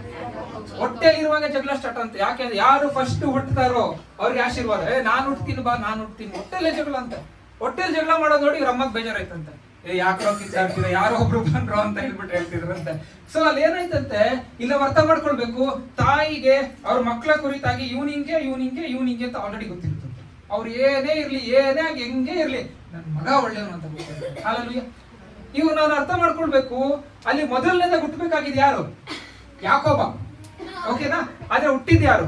ಹೊಟ್ಟೆಲಿರುವಾಗ ಜಗಳ ಸ್ಟಾರ್ಟ್ ಅಂತ. ಯಾಕೆ? ಯಾರು ಫಸ್ಟ್ ಹುಟ್ಟುತ್ತಾರೋ ಅವ್ರಿಗೆ ಆಶೀರ್ವಾದ. ನಾನು ಹುಟ್ತೀನಿ ಬಾ, ನಾನು ಹುಟ್ತೀನಿ. ಹೊಟ್ಟೆಲ್ಲೇ ಜಗಳ ಅಂತ. ಹೊಟ್ಟೆಲ್ ಜಗಳ ಮಾಡೋದು ನೋಡಿ ಇವ್ರ ಅಮ್ಮಗ್ ಬೇಜಾರಾಯ್ತಂತೆ. ಯಾಕೋ ಕಿತ್ತಾಡ್ತೀರ, ಯಾರೋ ಒಬ್ರು ಬಂದ್ರು ಅಂತ ಹೇಳ್ಬಿಟ್ಟು ಹೇಳ್ತಿದ್ರಂತೆ. ಸೊ ಅಲ್ಲಿ ಏನಾಯ್ತಂತೆ, ಇಲ್ಲ ಅರ್ಥ ಮಾಡ್ಕೊಳ್ಬೇಕು, ತಾಯಿಗೆ ಅವ್ರ ಮಕ್ಕಳ ಕುರಿತಾಗಿ ಇವನಿಂಗೆ ಅಂತ ಆಲ್ರೆಡಿ ಗೊತ್ತಿರ್ತಂತೆ. ಅವ್ರು ಏನೇ ಇರ್ಲಿ, ಏನೇ ಆಗಿ ಹೆಂಗೆ ಇರ್ಲಿ, ನನ್ನ ಮಗ ಒಳ್ಳೆಯವನು ಅಂತ ಗೊತ್ತಿರುತ್ತೆ. ಹಾಲೆಲೂಯಾ. ಇವು ನಾನು ಅರ್ಥ ಮಾಡ್ಕೊಳ್ಬೇಕು, ಅಲ್ಲಿ ಮೊದಲನೇದಾಗ ಹುಟ್ಟಬೇಕಾಗಿದ್ದು ಯಾರು? ಯಾಕೋಬ, ಓಕೆನಾ? ಆದ್ರೆ ಹುಟ್ಟಿದ್ ಯಾರು?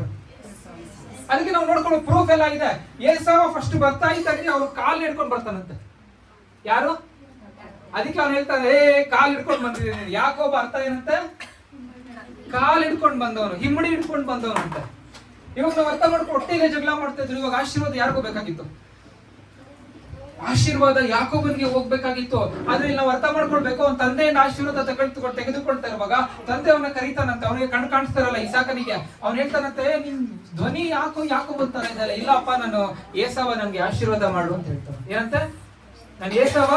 ಅದಕ್ಕೆ ನಾವು ನೋಡ್ಕೊಳ್ಳೋ ಪ್ರೂಫ್ ಎಲ್ಲ ಇದೆ. ಏಸಾವ ಫಸ್ಟ್ ಬರ್ತಾ ಇದ್ದಾಗೆ ಅವ್ರು ಕಾಲ್ ಹಿಡ್ಕೊಂಡು ಬರ್ತಾನಂತೆ. ಯಾರು? ಅದಕ್ಕೆ ಅವ್ನು ಹೇಳ್ತಾನೆ, ಕಾಲ್ ಹಿಡ್ಕೊಂಡು ಬಂದಿದ್ದೀನಿ. ಯಾಕೋಬ ಅರ್ಥ ಏನಂತೆ? ಕಾಲ್ ಹಿಡ್ಕೊಂಡು ಬಂದವನು, ಹಿಮ್ಮಡಿ ಹಿಡ್ಕೊಂಡು ಬಂದವನು ಅಂತ. ಇವಾಗ ನಾವು ಅರ್ಥ ಮಾಡ್ಕೊಂಡು ಹೊಟ್ಟೆಗೆ ಜಗಳ ಮಾಡ್ತಾ ಇದ್ರು. ಇವಾಗ ಆಶೀರ್ವಾದ ಯಾರಿಗೂ ಬೇಕಾಗಿತ್ತು? ಆಶೀರ್ವಾದ ಯಾಕೋಬನಿಗೆ ಹೋಗ್ಬೇಕಾಗಿತ್ತು. ಆದ್ರೆ ಇಲ್ಲಿ ನಾವು ಅರ್ಥ ಮಾಡ್ಕೊಳ್ಬೇಕು, ಅವ್ನ ತಂದೆಯಿಂದ ಆಶೀರ್ವಾದ ತೆಗೆದುಕೊಳ್ತಾ ಇರುವಾಗ ತಂದೆ ಅವನ ಕರೀತಾನಂತೆ. ಅವನಿಗೆ ಕಣ್ ಕಾಣಿಸ್ತಾರಲ್ಲ ಇಸಾಕನಿಗೆ, ಅವ್ನು ಹೇಳ್ತಾನಂತೆ, ನಿನ್ ಧ್ವನಿ ಯಾಕೋ ಬರ್ತಾನೆ ಇದಲ್ಲ. ಇಲ್ಲಪ್ಪ, ನಾನು ಏಸಾವ ನನ್ಗೆ ಆಶೀರ್ವಾದ ಮಾಡು ಅಂತ ಹೇಳ್ತಾನೆ. ಏನಂತೆ? ನಾನು ಏಸಾವ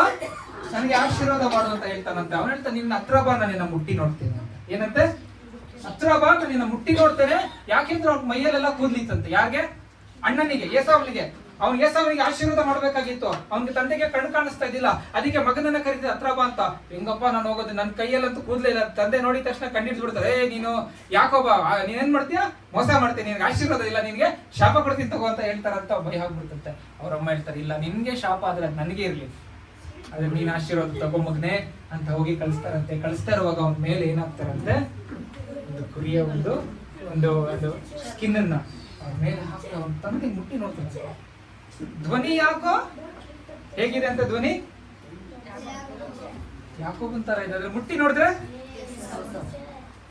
ನನಗೆ ಆಶೀರ್ವಾದ ಮಾಡು ಅಂತ ಹೇಳ್ತಾನಂತೆ. ಅವ್ನು ಹೇಳ್ತಾನೆ, ನಿನ್ನ ಹತ್ರ ಬಾ, ನಾನು ನಿನ್ನ ಮುಟ್ಟಿ ನೋಡ್ತೇನೆ ಅಂತ. ಏನಂತೆ? ಹತ್ರ ಬಾ, ನಾನು ನಿನ್ನ ಮುಟ್ಟಿ ನೋಡ್ತೇನೆ. ಯಾಕೆಂದ್ರೆ ಅವ್ನ ಮೈಯಲ್ಲೆಲ್ಲ ಕೂದ್ಲಿತ್ತಂತೆ. ಯಾರಿಗೆ? ಅಣ್ಣನಿಗೆ, ಏಸಾವನಿಗೆ. ಅವ್ನು ಏಸಾವನಿಗೆ ಆಶೀರ್ವಾದ ಮಾಡ್ಬೇಕಾಗಿತ್ತು. ಅವ್ನಿಗೆ ತಂದೆಗೆ ಕಣ್ಣು ಕಾಣಿಸ್ತಾ ಇದ್ದಿಲ್ಲ. ಅದಕ್ಕೆ ಮಗನನ್ನ ಕರೀತಿದ್ದ, ಹತ್ರ ಬಾ ಅಂತ. ಹೆಂಗಪ್ಪ ನಾನು ಹೋಗೋದು, ನನ್ನ ಕೈಯಲ್ಲಂತೂ ಕೂದಲಿಲ್ಲ. ತಂದೆ ನೋಡಿದ ತಕ್ಷಣ ಕಣ್ಣಿಟ್ಟು ಬಿಡ್ತಾರೆ, ನೀನು ಯಾಕೋಬ, ನೀನೇನ್ ಮಾಡ್ತೀಯಾ? ಮೋಸ ಮಾಡ್ತೀನಿ, ನಿನ್ಗೆ ಆಶೀರ್ವಾದ ಇಲ್ಲ, ನಿನ್ಗೆ ಶಾಪ ಕೊಡ್ತೀನಿ ತಗೋ ಅಂತ ಹೇಳ್ತಾರಂತ. ಭಯ ಆಗ್ಬಿಡ್ತಂತೆ. ಅವ್ರ ಅಮ್ಮ ಹೇಳ್ತಾರೆ, ಇಲ್ಲ, ನಿನ್ಗೆ ಶಾಪ ಆದ್ರೆ ನನಗೆ ಇರ್ಲಿ, ಆದ್ರೆ ನೀನ್ ಆಶೀರ್ವಾದ ತಗೋ ಮಗನೆ ಅಂತ ಹೋಗಿ ಕಳಿಸ್ತಾರಂತೆ. ಕಳಿಸ್ತಾ ಇರುವಾಗ ಅವನ ಮೇಲೆ ಏನಾಗ್ತಾರಂತೆ, ಒಂದು ಕುರಿಯ ಒಂದು ಸ್ಕಿನ್ ಅನ್ನ ಅವ್ರ ಮೇಲೆ ಹಾಕಿ ಅವ್ನ ತಂದೆ ಮುಟ್ಟಿ ನೋಡ್ತಾರೆ. ಧ್ವನಿ ಯಾಕೋ ಹೇಗಿದೆ ಅಂತ? ಧ್ವನಿ ಯಾಕೋಬನ್ ತರ ಇದೆ. ಅದ್ರ ಮುಟ್ಟಿ ನೋಡಿದ್ರೆ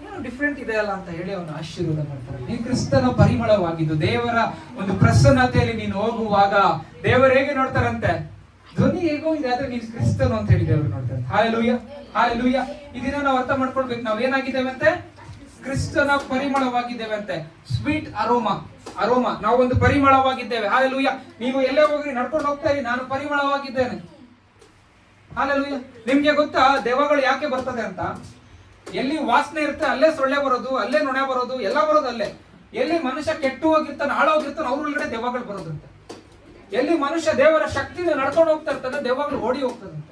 ಏನೋ ಡಿಫ್ರೆಂಟ್ ಇದೆ ಅಲ್ಲ ಅಂತ ಹೇಳಿ ಅವನು ಆಶೀರ್ವಾದ ಮಾಡ್ತಾರೆ. ನೀನು ಕ್ರಿಸ್ತನ ಪರಿಮಳವಾಗಿದ್ದು ದೇವರ ಒಂದು ಪ್ರಸನ್ನತೆಯಲ್ಲಿ ನೀನು ಹೋಗುವಾಗ ದೇವರು ಹೇಗೆ ನೋಡ್ತಾರಂತೆ? ಧ್ವನಿ ಹೇಗೋ ಇದೆ, ಆದ್ರೆ ನೀನು ಕ್ರಿಸ್ತನು ಅಂತ ಹೇಳಿ ದೇವರು ನೋಡ್ತಾರೆ. Hallelujah, hallelujah. ಇದನ್ನ ನಾವು ಅರ್ಥ ಮಾಡ್ಕೊಳ್ಬೇಕು. ನಾವು ಏನಾಗಿದ್ದೇವಂತೆ? ಕ್ರಿಸ್ತನ ಪರಿಮಳವಾಗಿದ್ದೇವೆ ಅಂತೆ. ಸ್ವೀಟ್ ಅರೋಮಾ, ನಾವು ಒಂದು ಪರಿಮಳವಾಗಿದ್ದೇವೆ. ಹಾಲೆಲೂಯಾ. ನೀವು ಎಲ್ಲೇ ಹೋಗ್ರಿ, ನಡ್ಕೊಂಡು ಹೋಗ್ತಾ ಇರಿ, ನಾನು ಪರಿಮಳವಾಗಿದ್ದೇನೆ. ಹಾಲೆಲೂಯಾ. ನಿಮ್ಗೆ ಗೊತ್ತಾ ದೆವ್ವಗಳು ಯಾಕೆ ಬರ್ತದೆ ಅಂತ? ಎಲ್ಲಿ ವಾಸನೆ ಇರುತ್ತೆ ಅಲ್ಲೇ ಸೊಳ್ಳೆ ಬರೋದು, ಅಲ್ಲೇ ನೊಣ ಬರೋದು, ಎಲ್ಲ ಬರೋದು ಅಲ್ಲೇ. ಎಲ್ಲಿ ಮನುಷ್ಯ ಕೆಟ್ಟು ಹೋಗಿರ್ತಾನೆ, ಹಾಳೋಗಿರ್ತಾನೆ, ಅವ್ರ ಒಳಗಡೆ ದೆವ್ವಗಳು ಬರೋದಂತೆ. ಎಲ್ಲಿ ಮನುಷ್ಯ ದೇವರ ಶಕ್ತಿಯಿಂದ ನಡ್ಕೊಂಡು ಹೋಗ್ತಾ ಇರ್ತಾನೆ, ದೆವ್ವಗಳು ಓಡಿ ಹೋಗ್ತದಂತೆ.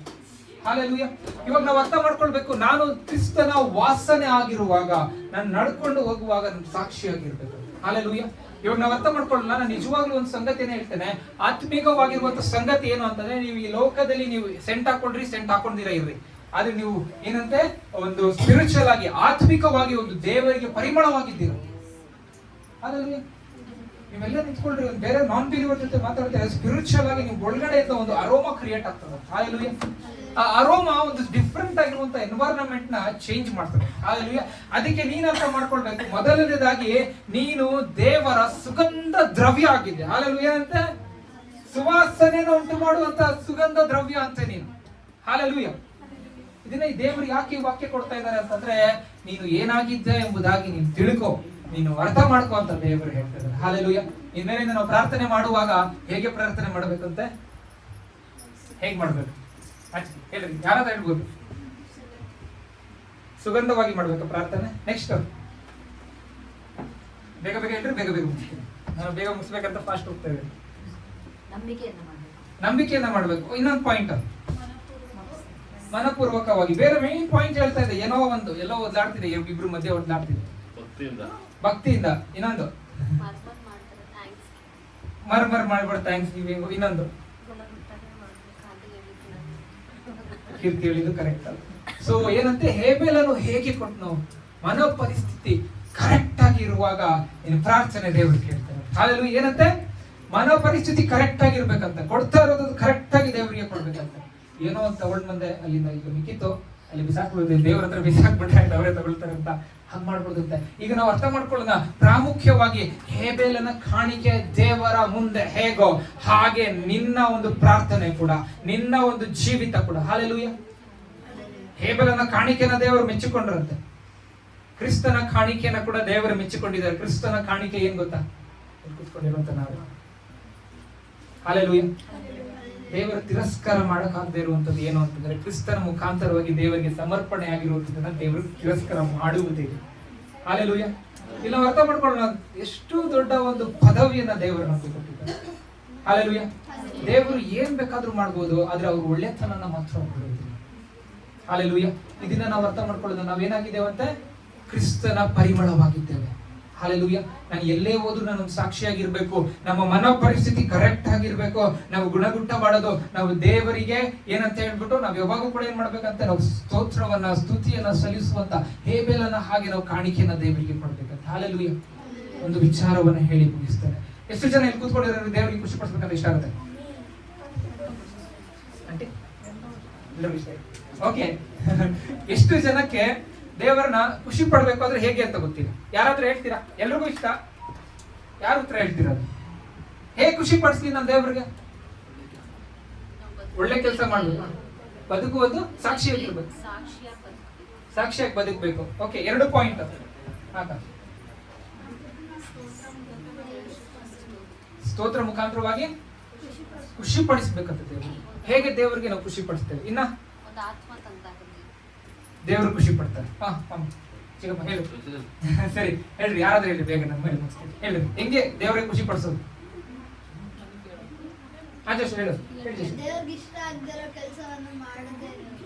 ಹಾಲೆಲೂಯಾ. ಇವಾಗ ನಾವು ಅರ್ಥ ಮಾಡ್ಕೊಳ್ಬೇಕು, ನಾನು ಕ್ರಿಸ್ತನ ವಾಸನೆ ಆಗಿರುವಾಗ, ನಾನು ನಡ್ಕೊಂಡು ಹೋಗುವಾಗ ನಾನು ಸಾಕ್ಷಿಯಾಗಿರ್ಬೇಕು. ಹಾಲೆಲೂಯಾ. ಇವಾಗ ನಾವು ಅರ್ಥ ಮಾಡ್ಕೊಳ್ಳೋಣ. ನಾನು ನಿಜವಾಗ್ಲೂ ಒಂದು ಸಂಗತಿನೇ ಹೇಳ್ತೇನೆ. ಆತ್ಮಿಕವಾಗಿರುವಂತ ಸಂಗತಿ ಏನು ಅಂತಂದ್ರೆ, ನೀವು ಈ ಲೋಕದಲ್ಲಿ ನೀವು ಸೆಂಟ್ ಹಾಕೊಂಡ್ರಿ, ಸೆಂಟ್ ಹಾಕೊಂಡಿರ ಇರ್ರಿ, ಆದ್ರೆ ನೀವು ಏನಂತೆ ಒಂದು ಸ್ಪಿರಿಚುವಲ್ ಆಗಿ, ಆತ್ಮಿಕವಾಗಿ ಒಂದು ದೇವರಿಗೆ ಪರಿಮಳವಾಗಿದ್ದೀರ. ಹಾಲೆಲೂಯಾ. ನೀವೆಲ್ಲ ನಿಂತ್ಕೊಳ್ರಿ, ಒಂದು ಬೇರೆ ನಾನ್ ಬಿಲೀವರ್ ಜೊತೆ ಮಾತಾಡ್ತಾರೆ, ಸ್ಪಿರಿಚುವಲ್ ಆಗಿ ನೀವು ಒಳಗಡೆಯಿಂದ ಒಂದು ಅರೋಮಾ ಕ್ರಿಯೇಟ್ ಆಗ್ತದೆ. ಹಾಲೆಲೂಯಾ. ಆ ಅರೋಮಾ ಒಂದು ಡಿಫ್ರೆಂಟ್ ಆಗಿರುವಂತ ಎನ್ವೈರನ್ಮೆಂಟ್ ನ ಚೇಂಜ್ ಮಾಡ್ತದೆ. ಹಾಲೆಲೂಯಾ. ಅದಕ್ಕೆ ನೀನ್ ಅರ್ಥ ಮಾಡ್ಕೊಳ್ಬೇಕು, ಮೊದಲನೇದಾಗಿ ನೀನು ದೇವರ ಸುಗಂಧ ದ್ರವ್ಯ ಆಗಿದೆ. ಹಾಲೆಲೂಯಾ. ಅಂತ ಸುವಾಸನೆಯನ್ನು ಉಂಟು ಮಾಡುವಂತ ಸುಗಂಧ ದ್ರವ್ಯ ಅಂತ ನೀನು. ಹಾಲೆಲೂಯಾ. ಇದನ್ನ ಈ ದೇವರು ಯಾಕೆ ಈ ವಾಕ್ಯ ಕೊಡ್ತಾ ಇದ್ದಾರೆ ಅಂತಂದ್ರೆ, ನೀನು ಏನಾಗಿದ್ದೆ ಎಂಬುದಾಗಿ ನೀನು ತಿಳ್ಕೊ, ನೀನು ಅರ್ಥ ಮಾಡ್ಕೊ ಅಂತ ದೇವರು ಹೇಳ್ತಿದ್ದಾರೆ. ಹಾಲೆಲೂಯಾ. ಇನ್ಮೇಲಿಂದ ನಾವು ಪ್ರಾರ್ಥನೆ ಮಾಡುವಾಗ ಹೇಗೆ ಪ್ರಾರ್ಥನೆ ಮಾಡ್ಬೇಕಂತೆ, ಹೇಗ್ ಮಾಡ್ಬೇಕು ಹೇಳ್ರಿ, ಯಾರಾದ್ರೂ ಹೇಳ್ಬೋದು. ಸುಗಂಧವಾಗಿ ಮಾಡ್ಬೇಕು ಪ್ರಾರ್ಥನೆ. ನೆಕ್ಸ್ಟ್ ಬೇಗ ಬೇಗ ಹೇಳ್ರಿ, ಬೇಗ ಬೇಗ ಮುಗಿಸ್ತೀನಿ. ನಾನು ಬೇಗ ಮುಗಿಸ್ಬೇಕಂತ ಫಾಸ್ಟ್ ಹೋಗ್ತಾ ಇದ್ದೀನಿ. ನಂಬಿಕೆಯನ್ನ ಮಾಡ್ಬೇಕು. ಇನ್ನೊಂದು ಪಾಯಿಂಟ್, ಮನಪೂರ್ವಕವಾಗಿ. ಬೇರೆ ಮೇನ್ ಪಾಯಿಂಟ್ ಹೇಳ್ತಾ ಇದೆ, ಎಲ್ಲೋ ಓದ್ಲಾಡ್ತಿದೆ, ಇಬ್ರು ಮಧ್ಯೆ ಓದ್ಲಾಡ್ತಿದೆ. ಭಕ್ತಿಯಿಂದ. ಇನ್ನೊಂದು ಮರ್ಮರ್ ಮಾಡ್ಬಿಡ ಥ್ಯಾಂಕ್ಸ್ ಗಿವಿಂಗ್. ಇನ್ನೊಂದು ಕೀರ್ತಿ ಹೇಳಿದ್ದು ಕರೆಕ್ಟ್ ಅಲ್ಲ. ಸೊ ಏನಂತೆ, ಹೇಬೇಲನು ಹೇಗೆ ಕೊಟ್ಟನು, ಮನೋ ಪರಿಸ್ಥಿತಿ ಕರೆಕ್ಟ್ ಆಗಿ ಇರುವಾಗ ನೀನು ಪ್ರಾರ್ಥನೆ ದೇವರು ಕೇಳ್ತಾರೆ. ಹಾಲೆಲೂಯಾ. ಏನಂತೆ, ಮನೋ ಪರಿಸ್ಥಿತಿ ಕರೆಕ್ಟ್ ಆಗಿರ್ಬೇಕಂತ, ಕೊಡ್ತಾ ಇರೋದು ಕರೆಕ್ಟ್ ಆಗಿ ದೇವರಿಗೆ ಕೊಡ್ಬೇಕಂತ. ಏನೋ ಒಂದು ತಗೊಂಡ್ ಬಂದೆ, ಅಲ್ಲಿಂದ ಈಗ ಮಿಕ್ಕಿತ್ತು ಅಲ್ಲಿ ಬಿಸಾಕ್ಬಿಡುದು, ದೇವ್ರ ಹತ್ರ ಬಿಸಾಕ್ಬಿಟ್ರೆ ಅವರೇ ತಗೊಳ್ತಾರೆ ಅಂತ ಹಂಗ್ ಮಾಡ್ಬಿಡುತ್ತೆ. ಈಗ ನಾವು ಅರ್ಥ ಮಾಡ್ಕೊಳ್ಳೋಣ, ಪ್ರಾಮುಖ್ಯವಾಗಿ ಹೇಬೇಲನ ಕಾಣಿಕೆ ದೇವರ ಮುಂದೆ ಹೇಗೋ ಹಾಗೆ ನಿನ್ನ ಒಂದು ಪ್ರಾರ್ಥನೆ ಕೂಡ, ನಿನ್ನ ಒಂದು ಜೀವಿತ ಕೂಡ. ಹಾಲೆಲೂಯಾ. ಹೇಬೇಲನ ಕಾಣಿಕೆನ ದೇವರು ಮೆಚ್ಚಿಕೊಂಡ್ರಂತೆ, ಕ್ರಿಸ್ತನ ಕಾಣಿಕೆನ ಕೂಡ ದೇವರು ಮೆಚ್ಚಿಕೊಂಡಿದ್ದಾರೆ. ಕ್ರಿಸ್ತನ ಕಾಣಿಕೆ ಏನ್ ಗೊತ್ತಾ, ಕೂತ್ಕೊಂಡಿರುವಂತ ನಾವು. ಹಾಲೆಲೂಯಾ. ದೇವರ ತಿರಸ್ಕಾರ ಮಾಡಕ್ಕಾಗದೇ ಇರುವಂತದ್ದು ಏನು ಅಂತಂದ್ರೆ, ಕ್ರಿಸ್ತನ ಮುಖಾಂತರವಾಗಿ ದೇವರಿಗೆ ಸಮರ್ಪಣೆ ಆಗಿರುವಂತದನ್ನ ದೇವರು ತಿರಸ್ಕಾರ ಮಾಡುವುದಿಲ್ಲ. ಹಾಲೆಲೂಯಾ. ಇಲ್ಲ ಅರ್ಥ ಮಾಡ್ಕೊಳ್ಳೋಣ, ಎಷ್ಟು ದೊಡ್ಡ ಒಂದು ಪದವಿಯನ್ನ ದೇವರು ನಮಗೆ ಕೊಟ್ಟಿದ್ದಾರೆ. ಹಾಲೆಲೂಯಾ. ದೇವರು ಏನ್ ಬೇಕಾದ್ರೂ ಮಾಡ್ಬೋದು, ಆದ್ರೆ ಅವ್ರು ಒಳ್ಳೆತನನ ಮಾತ್ರ ಬಿಡುವುದಿಲ್ಲ. ಹಾಲೆಲೂಯಾ. ಇದನ್ನ ನಾವು ಅರ್ಥ ಮಾಡ್ಕೊಳ್ಳೋದು, ನಾವೇನಾಗಿದ್ದೇವಂತೆ, ಕ್ರಿಸ್ತನ ಪರಿಮಳವಾಗಿದ್ದೇವೆ. ಹಾಲೆಲೂಯಾ. ನಾನು ಎಲ್ಲೇ ಹೋದ್ರು ನಾನೊಂದು ಸಾಕ್ಷಿಯಾಗಿರ್ಬೇಕು, ನಮ್ಮ ಮನ ಪರಿಸ್ಥಿತಿ ಕರೆಕ್ಟ್ ಆಗಿರ್ಬೇಕು, ನಾವು ಗುಣಗುಟ್ಟ ಮಾಡೋದು, ನಾವು ದೇವರಿಗೆ ಏನಂತ ಹೇಳ್ಬಿಟ್ಟು ನಾವು ಯಾವಾಗೂ ಕೂಡ ಏನ್ ಮಾಡ್ಬೇಕಂತ, ನಾವು ಸ್ತೋತ್ರವನ್ನ ಸ್ತುತಿಯನ್ನ ಸಲ್ಲಿಸುವಂತ ಹೇಬೇಲನ ಹಾಗೆ ನಾವು ಕಾಣಿಕೆಯನ್ನ ದೇವರಿಗೆ ಕೊಡ್ಬೇಕಂತ. ಹಾಲೆಲೂಯಾ. ಒಂದು ವಿಚಾರವನ್ನ ಹೇಳಿ ಮುಗಿಸ್ತಾರೆ. ಎಷ್ಟು ಜನ ಇಲ್ಲಿ ಕೂತ್ಕೊಂಡಿರೋರು ದೇವರಿಗೆ ಖುಷಿ ಪಡಿಸ್ಬೇಕಂತ ಇಷ್ಟ ಆಗುತ್ತೆ? ಓಕೆ. ಎಷ್ಟು ಜನಕ್ಕೆ ದೇವರನ್ನ ಖುಷಿ ಪಡ್ಬೇಕು ಅಂದ್ರೆ ಹೇಗೆ ಅಂತ ಗೊತ್ತಿಲ್ಲ? ಯಾರಾದ್ರೂ ಹೇಳ್ತೀರಾ? ಎಲ್ರಿಗೂ ಇಷ್ಟ. ಯಾರು ಉತ್ತರ ಹೇಳ್ತೀರಾ? ಹೇಗೆ ಖುಷಿ ಪಡಿಸ್ತೀನಿ ನಾನು ದೇವರಿಗೆ? ಒಳ್ಳೆ ಕೆಲಸ ಮಾಡ್ಬೇಕು, ಬದುಕುವುದು ಸಾಕ್ಷಿಯಾಗಿರ್ಬೇಕು, ಸಾಕ್ಷಿಯಾಗಿ ಬದುಕಬೇಕು. Okay, 2 point. ಸ್ತೋತ್ರ ಮುಖಾಂತರವಾಗಿ ಖುಷಿ ಪಡಿಸ್ಬೇಕಂತ ದೇವರು. ಹೇಗೆ ದೇವರಿಗೆ ನಾವು ಖುಷಿ ಪಡಿಸ್ತೇವೆ? ಇನ್ನ ದೇವರು ಖುಷಿ ಪಡ್ತಾರೆ. ಚಿಕ್ಕಪ್ಪ ಹೇಳು. ಸರಿ ಹೇಳ್ರಿ, ಯಾರಾದ್ರೂ ಹೇಳಿ ಬೇಗ, ನಮ್ಮ ಹೇಳಿ ಹೆಂಗೆ ದೇವರಿಗೆ ಖುಷಿ ಪಡಿಸೋದು? ಹೇಳು. ದೇವರಿಗೆ ಇಷ್ಟ ಆಗದಿರೋ ಕೆಲಸ.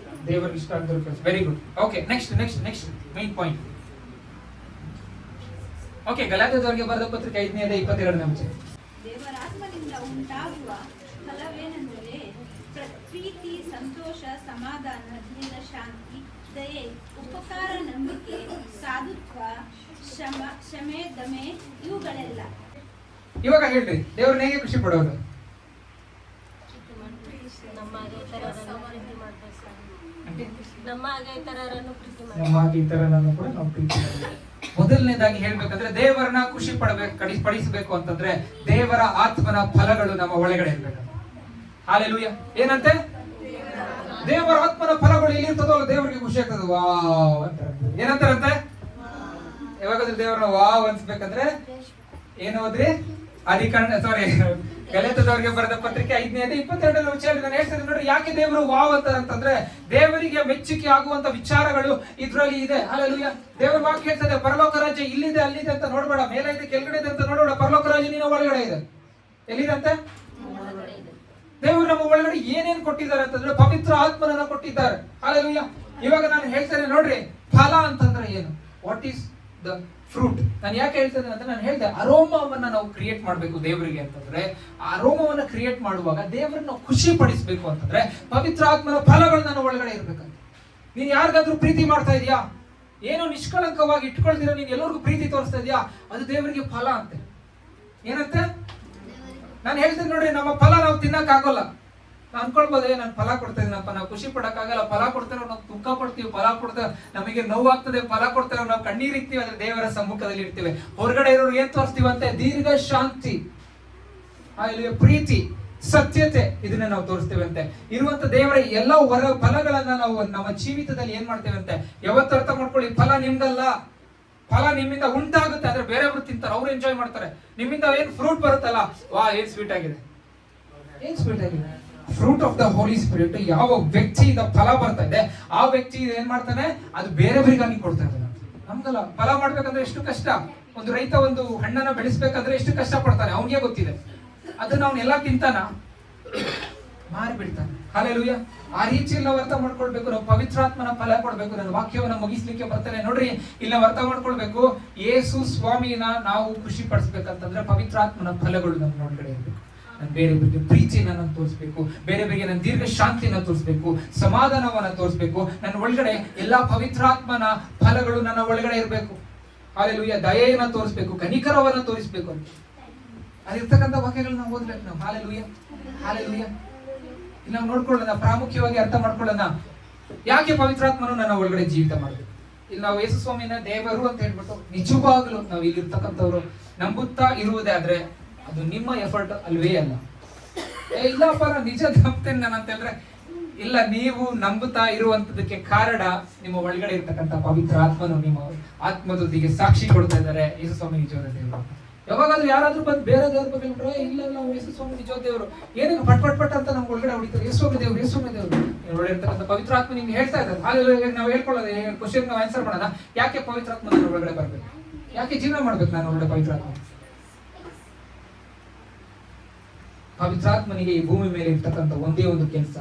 Very good. Okay, next main point. Okay, ಗಲಾತ್ಯದವರಿಗೆ ಬರೆದ ಪತ್ರಿಕೆ 5ನೇ 22ನೇ ಅಂಶ. ದೇವರಾತ್ಮನಿಂದ ಉಂಟಾಗುವ ಫಲವೇನೆಂದರೆ ಪ್ರೀತಿ, ಸಂತೋಷ, ಸಮಾಧಾನ, ಧೈರ್ಯ, ಶಾಂತಿ, ದಯೆ, ಉಪಕಾರ, ನಂಬಿಕೆ, ಸಾಧುತ್ವ, ಕ್ಷಮೆ, ದಮೆ, ಇವುಗಳೆಲ್ಲ. ಇವಾಗ ಹೇಳ್ರಿ, ದೇವ್ರನ್ನ ಹೇಗೆ ಖುಷಿ ಪಡೋದು? ಮೊದಲನೇದಾಗಿ ಹೇಳ್ಬೇಕಂದ್ರೆ, ದೇವರನ್ನ ಖುಷಿ ಪಡಿಸಬೇಕು ಅಂತಂದ್ರೆ ದೇವರ ಆತ್ಮನ ಫಲಗಳು ನಮ್ಮ ಒಳಗಡೆ ಇರ್ಬೇಕು. ಹಾಲೆಲೂಯಾ. ಏನಂತೆ? ದೇವರ ಆತ್ಮನ ಫಲಗಳು ಎಲ್ಲಿರ್ತದೋ ದೇವರಿಗೆ ಖುಷಿ ಆಗ್ತದೆ. ವಾವ್ ಅಂತ ಏನಂತಾರಂತೆ? ಯಾವಾಗಾದ್ರೂ ದೇವರನ್ನ ವಾವ್ ಅನ್ಸ್ಬೇಕಂದ್ರೆ ಏನು ಹೋದ್ರಿ? ಗಲಾತ್ಯದವರಿಗೆ ಬರೆದ ಪತ್ರಿಕೆ 5ನೇ 22ನೇ ವಿಚಾರ ನಾನು ಹೇಳ್ತೇನೆ ನೋಡ್ರಿ. ಯಾಕೆ ದೇವರು ವಾವ್ ಅಂತಂದ್ರೆ, ದೇವರಿಗೆ ಮೆಚ್ಚುಗೆ ಆಗುವಂತ ವಿಚಾರಗಳು ಇದ್ರಲ್ಲಿ ಇದೆ. ಹಾಲೆಲೂಯಾ. ದೇವರ ವಾಕ್ಯ ಹೇಳ್ತದೆ, ಪರಲೋಕ ರಾಜ್ಯ ಇಲ್ಲಿದೆ ಅಲ್ಲಿದೆ ಅಂತ ನೋಡ್ಬೇಡ, ಮೇಲಿದೆ ಕೆಳಗಡೆ ಇದೆ ಅಂತ ನೋಡ್ಬೇಡ, ಪರಲೋಕ ರಾಜ್ಯ ನಿನ್ನ ಒಳಗಡೆ ಇದೆ. ಎಲ್ಲಿದೆ ಅಂತೆ? ದೇವರು ನಮ್ಮ ಒಳಗಡೆ ಏನೇನ್ ಕೊಟ್ಟಿದ್ದಾರೆ ಅಂತಂದ್ರೆ ಪವಿತ್ರ ಆತ್ಮನನ್ನ ಕೊಟ್ಟಿದ್ದಾರೆ. ಹಾಲೆಲೂಯಾ. ಇವಾಗ ನಾನು ಹೇಳ್ತೇನೆ ನೋಡ್ರಿ, ಫಲ ಅಂತಂದ್ರೆ ಏನು? What is the fruit? ನಾನು ಯಾಕೆ ಹೇಳ್ತೇನೆ ಅಂತ ನಾನು ಹೇಳ್ದೆ, ಅರೋಮವನ್ನ ನಾವು ಕ್ರಿಯೇಟ್ ಮಾಡ್ಬೇಕು ದೇವರಿಗೆ ಅಂತಂದ್ರೆ, ಆ ಅರೋಮವನ್ನ ಕ್ರಿಯೇಟ್ ಮಾಡುವಾಗ ದೇವರನ್ನ ಖುಷಿ ಪಡಿಸ್ಬೇಕು ಅಂತಂದ್ರೆ ಪವಿತ್ರ ಆತ್ಮನ ಫಲಗಳು ನನ್ನ ಒಳಗಡೆ ಇರ್ಬೇಕಂತ. ನೀನ್ ಯಾರಿಗಾದ್ರೂ ಪ್ರೀತಿ ಮಾಡ್ತಾ ಇದೀಯಾ, ಏನೋ ನಿಷ್ಕಳಂಕವಾಗಿ ಇಟ್ಕೊಳ್ದಿರ ನೀನ್ ಎಲ್ಲರಿಗೂ ಪ್ರೀತಿ ತೋರಿಸ್ತಾ ಇದೀಯಾ, ಅದು ದೇವರಿಗೆ ಫಲ ಅಂತೆ. ಏನಂತೆ ನಾನು ಹೇಳ್ತೇನೆ ನೋಡ್ರಿ, ನಮ್ಮ ಫಲ ನಾವು ತಿನ್ನಕ್ ಆಗೋಲ್ಲ. ನಾವು ಅನ್ಕೊಳ್ಬೋದೇ ನಾನು ಫಲ ಕೊಡ್ತಾ ಇದೀನಪ್ಪ, ನಾವು ಖುಷಿ ಪಡಕ್ಕಾಗಲ್ಲ, ಫಲ ಕೊಡ್ತೇವೆ ನಾವು ದುಃಖ ಪಡ್ತೀವಿ, ಫಲ ಕೊಡ್ತೇವೆ ನಮಗೆ ನೋವಾಗ್ತದೆ, ಫಲ ಕೊಡ್ತೇವೆ ನಾವು ಕಣ್ಣೀರಿರ್ತೀವಿ, ಆದ್ರೆ ದೇವರ ಸಮ್ಮುಖದಲ್ಲಿ ಇರ್ತೀವಿ. ಹೊರಗಡೆ ಇರೋರು ಏನ್ ತೋರಿಸ್ತೀವಂತೆ? ದೀರ್ಘ ಶಾಂತಿ, ಅಲ್ಲಿ ಪ್ರೀತಿ, ಸತ್ಯತೆ, ಇದನ್ನ ನಾವು ತೋರಿಸ್ತೇವೆ ಅಂತೆ. ಇರುವಂತ ದೇವರ ಎಲ್ಲ ಹೊರ ಫಲಗಳನ್ನ ನಾವು ನಮ್ಮ ಜೀವಿತದಲ್ಲಿ ಏನ್ ಮಾಡ್ತೇವೆ ಅಂತೆ. ಯಾವತ್ತು ಅರ್ಥ ಮಾಡ್ಕೊಳ್ಳಿ, ಫಲ ನಿಮ್ದಲ್ಲ, ಫಲ ನಿಮ್ಮಿಂದ ಉಂಟಾಗುತ್ತೆ, ಆದ್ರೆ ಬೇರೆಯವರು ತಿಂತಾರೆ, ಅವ್ರು ಎಂಜಾಯ್ ಮಾಡ್ತಾರೆ. ನಿಮ್ಮಿಂದ ಏನ್ ಫ್ರೂಟ್ ಬರುತ್ತಲ್ಲ, ವಾ ಏನ್ ಸ್ವೀಟ್ ಆಗಿದೆ, ಏನ್ ಸ್ವೀಟ್ ಆಗಿದೆ. Fruit of the holy spirit ಯಾವ ವ್ಯಕ್ತಿಯಿಂದ ಫಲ ಬರ್ತಾ ಇದೆ, ಆ ವ್ಯಕ್ತಿ ಏನ್ ಮಾಡ್ತಾನೆ, ಅದು ಬೇರೆಯವರಿಗಾಗಿ ಕೊಡ್ತಾ ಇದ್ದಾನೆ. ನಮ್ಗಲ್ಲ. ಫಲ ಮಾಡ್ಬೇಕಂದ್ರೆ ಎಷ್ಟು ಕಷ್ಟ. ಒಂದು ರೈತ ಒಂದು ಹಣ್ಣನ್ನ ಬೆಳೆಸ್ಬೇಕಂದ್ರೆ ಎಷ್ಟು ಕಷ್ಟ ಪಡ್ತಾನೆ, ಅವನಿಗೆ ಗೊತ್ತಿದೆ. ಅದನ್ನ ಅವನೆಲ್ಲ ತಿಂತಾನ, ಮಾರಿಬಿಡ್ತಾನೆ. ಹಲ್ಲೆಲೂಯಾ. ಆ ರೀತಿಯಲ್ಲಿ ನಾವು ಅರ್ಥ ಮಾಡ್ಕೊಳ್ಬೇಕು. ನಾವು ಪವಿತ್ರಾತ್ಮನ ಫಲ ಕೊಡ್ಬೇಕು. ನನ್ನ ವಾಕ್ಯವನ್ನ ಮುಗಿಸ್ಲಿಕ್ಕೆ ಬರ್ತಾನೆ ನೋಡ್ರಿ. ಇಲ್ಲಿ ನಾವು ಅರ್ಥ ಮಾಡ್ಕೊಳ್ಬೇಕು, ಯೇಸು ಸ್ವಾಮಿನ ನಾವು ಖುಷಿ ಪಡಿಸ್ಬೇಕಂತಂದ್ರೆ ಪವಿತ್ರಾತ್ಮನ ಫಲಗಳು ನಮ್ಮ ಒಳಗಡೆ ಇರಬೇಕು. ನಾನು ಬೇರೆಯವರಿಗೆ ಪ್ರೀತಿಯನ್ನ ನಾನು ತೋರಿಸ್ಬೇಕು, ಬೇರೆಯವರಿಗೆ ನಾನು ದೀರ್ಘ ಶಾಂತಿಯನ್ನ ತೋರಿಸ್ಬೇಕು, ಸಮಾಧಾನವನ್ನ ತೋರಿಸ್ಬೇಕು. ನನ್ನ ಒಳಗಡೆ ಎಲ್ಲಾ ಪವಿತ್ರಾತ್ಮನ ಫಲಗಳು ನನ್ನ ಒಳಗಡೆ ಇರಬೇಕು. ಹಲ್ಲೆಲೂಯಾ. ದಯೆಯನ್ನ ತೋರಿಸ್ಬೇಕು, ಕನಿಕರವನ್ನ ತೋರಿಸ್ಬೇಕು ಅಂತ ಅದಿರ್ತಕ್ಕಂಥ ವಾಕ್ಯಗಳನ್ನ ನಾವು ಓದ್ಬೇಕು ನಾವು. Hallelujah, hallelujah. ಇಲ್ಲಿ ನಾವು ನೋಡ್ಕೊಳ್ಳೋಣ, ಪ್ರಾಮುಖ್ಯವಾಗಿ ಅರ್ಥ ಮಾಡ್ಕೊಳ್ಳೋಣ, ಯಾಕೆ ಪವಿತ್ರಾತ್ಮನು ನನ್ನ ಒಳಗಡೆ ಜೀವಿತ ಮಾಡಬೇಕು. ಇಲ್ಲಿ ನಾವು ಯೇಸು ಸ್ವಾಮಿನ ದೇವರು ಅಂತ ಹೇಳ್ಬಿಟ್ಟು ನಿಜವಾಗ್ಲೂ ನಾವು ಇಲ್ಲಿರ್ತಕ್ಕಂಥವ್ರು ನಂಬುತ್ತಾ ಇರುವುದೇ ಆದ್ರೆ ಅದು ನಿಮ್ಮ ಎಫರ್ಟ್ ಅಲ್ವೇ ಅಲ್ಲ. ಇಲ್ಲಪ್ಪ ನಾನು ನಿಜ ನಂಬ್ತೇನೆ ನಾನು ಅಂತ ಹೇಳಿದ್ರೆ ಇಲ್ಲ, ನೀವು ನಂಬುತ್ತಾ ಇರುವಂತದಕ್ಕೆ ಕಾರಣ ನಿಮ್ಮ ಒಳಗಡೆ ಇರ್ತಕ್ಕಂಥ ಪವಿತ್ರ ಆತ್ಮನು ನಿಮ್ಮ ಆತ್ಮದೊಂದಿಗೆ ಸಾಕ್ಷಿ ಕೊಡ್ತಾ ಇದ್ದಾರೆ. ಯೇಸು ಸ್ವಾಮಿ ನಿಜವಾದ ದೇವರು. ಯಾವಾಗಾದ್ರೂ ಯಾರಾದ್ರೂ ಬಂದು ಬೇರೆ ದೇವ್ರ ಬಗ್ಗೆ ಬಿಟ್ರೆ ಇಲ್ಲ ನಾವು ಯೇಸು ಸ್ವಾಮಿ ನಿಜವಾದ ದೇವರು, ಏನಕ್ಕೆ ಪಟ್ ಅಂತ ನಮ್ಗೆ ಒಳಗಡೆ ಹೊಡಿತಾರೆ. ಯೇಸು ಸ್ವಾಮಿ ದೇವರು, ಯೇಸು ಸ್ವಾಮಿ ದೇವರು ಒಳಗಡೆ ಇರ್ತಕ್ಕಂಥ ಪವಿತ್ರ ಆತ್ಮ ನಿಮ್ಗೆ ಹೇಳ್ತಾ ಇದ್ದಾರೆ. ಹಾಗೆ ನಾವು ಹೇಳ್ಕೊಳ್ಳೋದು ಕ್ವಶನ್ ನಾವು ಆನ್ಸರ್ ಮಾಡೋಣ, ಯಾಕೆ ಪವಿತ್ರ ಆತ್ಮ ನಾನು ಒಳಗಡೆ ಬರ್ಬೇಕು, ಯಾಕೆ ಜೀವನ ಮಾಡ್ಬೇಕು ನಾನು ಒಳಗಡೆ ಪವಿತ್ರ ಆತ್ಮ. ಪವಿತ್ರಾತ್ಮನಿಗೆ ಈ ಭೂಮಿ ಮೇಲೆ ಇರ್ತಕ್ಕಂಥ ಒಂದೇ ಒಂದು ಕೆಲಸ,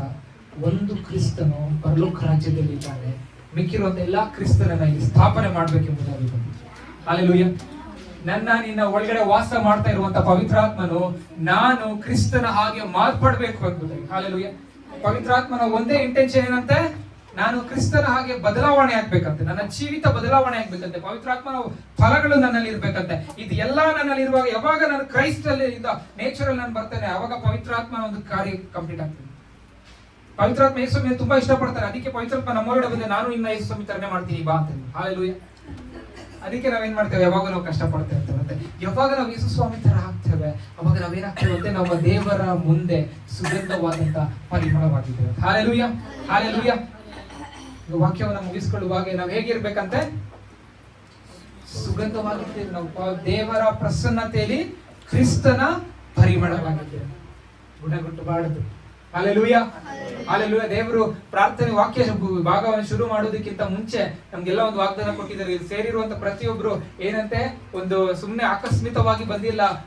ಒಂದು ಕ್ರಿಸ್ತನು ಪರಲೋಕ ರಾಜ್ಯದಲ್ಲಿ ಇದ್ದಾನೆ, ಮಿಕ್ಕಿರುವಂತ ಎಲ್ಲಾ ಕ್ರಿಸ್ತನನ್ನ ಇಲ್ಲಿ ಸ್ಥಾಪನೆ ಮಾಡ್ಬೇಕೆಂಬುದಾಗಿ ಬಂದಿದೆ. ಹಲ್ಲೆಲೂಯಾ. ನನ್ನ ನಿನ್ನ ಒಳಗಡೆ ವಾಸ ಮಾಡ್ತಾ ಇರುವಂತ ಪವಿತ್ರಾತ್ಮನು ನಾನು ಕ್ರಿಸ್ತನ ಹಾಗೆ ಮಾರ್ಪಡ್ಬೇಕು ಎಂಬುದಾಗಿ. ಹಲ್ಲೆಲೂಯಾ. ಪವಿತ್ರಾತ್ಮನ ಒಂದೇ ಇಂಟೆನ್ಷನ್ ಏನಂತೆ, ನಾನು ಕ್ರಿಸ್ತನ ಹಾಗೆ ಬದಲಾವಣೆ ಆಗ್ಬೇಕಂತೆ, ನನ್ನ ಜೀವಿತ ಬದಲಾವಣೆ ಆಗ್ಬೇಕಂತೆ, ಪವಿತ್ರಾತ್ಮನ ಫಲಗಳು ನನ್ನಲ್ಲಿ ಇರ್ಬೇಕಂತೆ. ಇದು ಎಲ್ಲಾ ನನ್ನಲ್ಲಿ ಇರುವಾಗ ಯಾವಾಗ ನಾನು ಕ್ರೈಸ್ತಲ್ಲಿ ನೇಚರಲ್ಲಿ ನಾನು ಬರ್ತೇನೆ, ಅವಾಗ ಪವಿತ್ರಾತ್ಮನ ಒಂದು ಕಾರ್ಯ ಕಂಪ್ಲೀಟ್ ಆಗ್ತದೆ. ಪವಿತ್ರಾತ್ಮ ಯೇಸು ಸ್ವಾಮಿ ತುಂಬಾ ಇಷ್ಟಪಡ್ತಾರೆ, ಅದಕ್ಕೆ ಪವಿತ್ರಾತ್ಮ ನಮ್ಮೊಳಗಡೆ ಬಂದೆ, ನಾನು ಇನ್ನ ಯೇಸು ಸ್ವಾಮಿ ತರನೇ ಮಾಡ್ತೀನಿ ಬಾ ಅಂತ. ಹಲ್ಲೆಲೂಯಾ. ಅದಕ್ಕೆ ನಾವೇನ್ ಮಾಡ್ತೇವೆ, ಯಾವಾಗ ನಾವು ಕಷ್ಟ ಪಡ್ತೇವೆ ಅಂತ. ಯಾವಾಗ ನಾವು ಯೇಸು ಸ್ವಾಮಿ ತರ ಆಗ್ತೇವೆ, ಅವಾಗ ನಾವೇನಾಗ್ತೇವೆ ಅಂತ, ನಮ್ಮ ದೇವರ ಮುಂದೆ ಸುಗಂಧವಾದಂತ ಪರಿಮಳವಾಗಿದ್ದೇವೆ. Hallelujah, hallelujah. ವಾಕ್ಯವನ್ನ ಮುಗಿಸ್ಕೊಳ್ಳುವಾಗ ನಾವು ಹೇಗಿರ್ಬೇಕಂತೆ, ಸುಗಂಧವಾಗಿದ್ದೇವೆ. ನಾವು ದೇವರ ಪ್ರಸನ್ನತೆಯಲ್ಲಿ ಕ್ರಿಸ್ತನ ಪರಿಮಳವಾಗಿದ್ದೇವೆ, ಗುಣಗುಟ್ಟಬಾರದು. Hallelujah, hallelujah. ದೇವರು ಪ್ರಾರ್ಥನೆ ವಾಕ್ಯ ಭಾಗವನ್ನು ಶುರು ಮಾಡೋದಕ್ಕಿಂತ ಮುಂಚೆ ನಮ್ಗೆಲ್ಲ ಒಂದು ವಾಗ್ದಾನ ಕೊಟ್ಟಿದ್ದಾರೆ. ಇಲ್ಲಿ ಸೇರಿರುವಂತ ಪ್ರತಿಯೊಬ್ರು ಏನಂತೆ, ಒಂದು ಸುಮ್ಮನೆ ಆಕಸ್ಮಿಕವಾಗಿ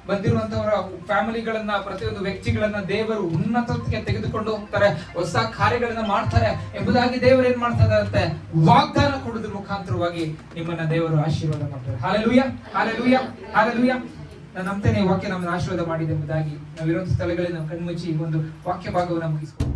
ಬಂದಿರುವಂತವರ ಫ್ಯಾಮಿಲಿಗಳನ್ನ, ಪ್ರತಿಯೊಂದು ವ್ಯಕ್ತಿಗಳನ್ನ ದೇವರು ಉನ್ನತಕ್ಕೆ ತೆಗೆದುಕೊಂಡು ಹೋಗ್ತಾರೆ, ಹೊಸ ಕಾರ್ಯಗಳನ್ನ ಮಾಡ್ತಾರೆ ಎಂಬುದಾಗಿ ದೇವರು ಏನ್ ಮಾಡ್ತಾರೆ ಅಂತೆ, ವಾಗ್ದಾನ ಕೊಡೋದ್ರ ಮುಖಾಂತರವಾಗಿ ನಿಮ್ಮನ್ನ ದೇವರು ಆಶೀರ್ವಾದ ಮಾಡ್ತಾರೆ. Hallelujah, hallelujah, hallelujah. ನಾನು ನಂಬ್ತೇನೆ ವಾಕ್ಯ ನಮ್ಮನ್ನು ಆಶೀರ್ವಾದ ಮಾಡಿದೆ ಎಂಬುದಾಗಿ. ನಾವಿರುವಂತ ಸ್ಥಳಗಳಲ್ಲಿ ನಾವು ಕಣ್ಮುಚ್ಚಿ ಒಂದು ವಾಕ್ಯ ಭಾಗವನ್ನು ಮುಗಿಸ್ಕೊಂಡು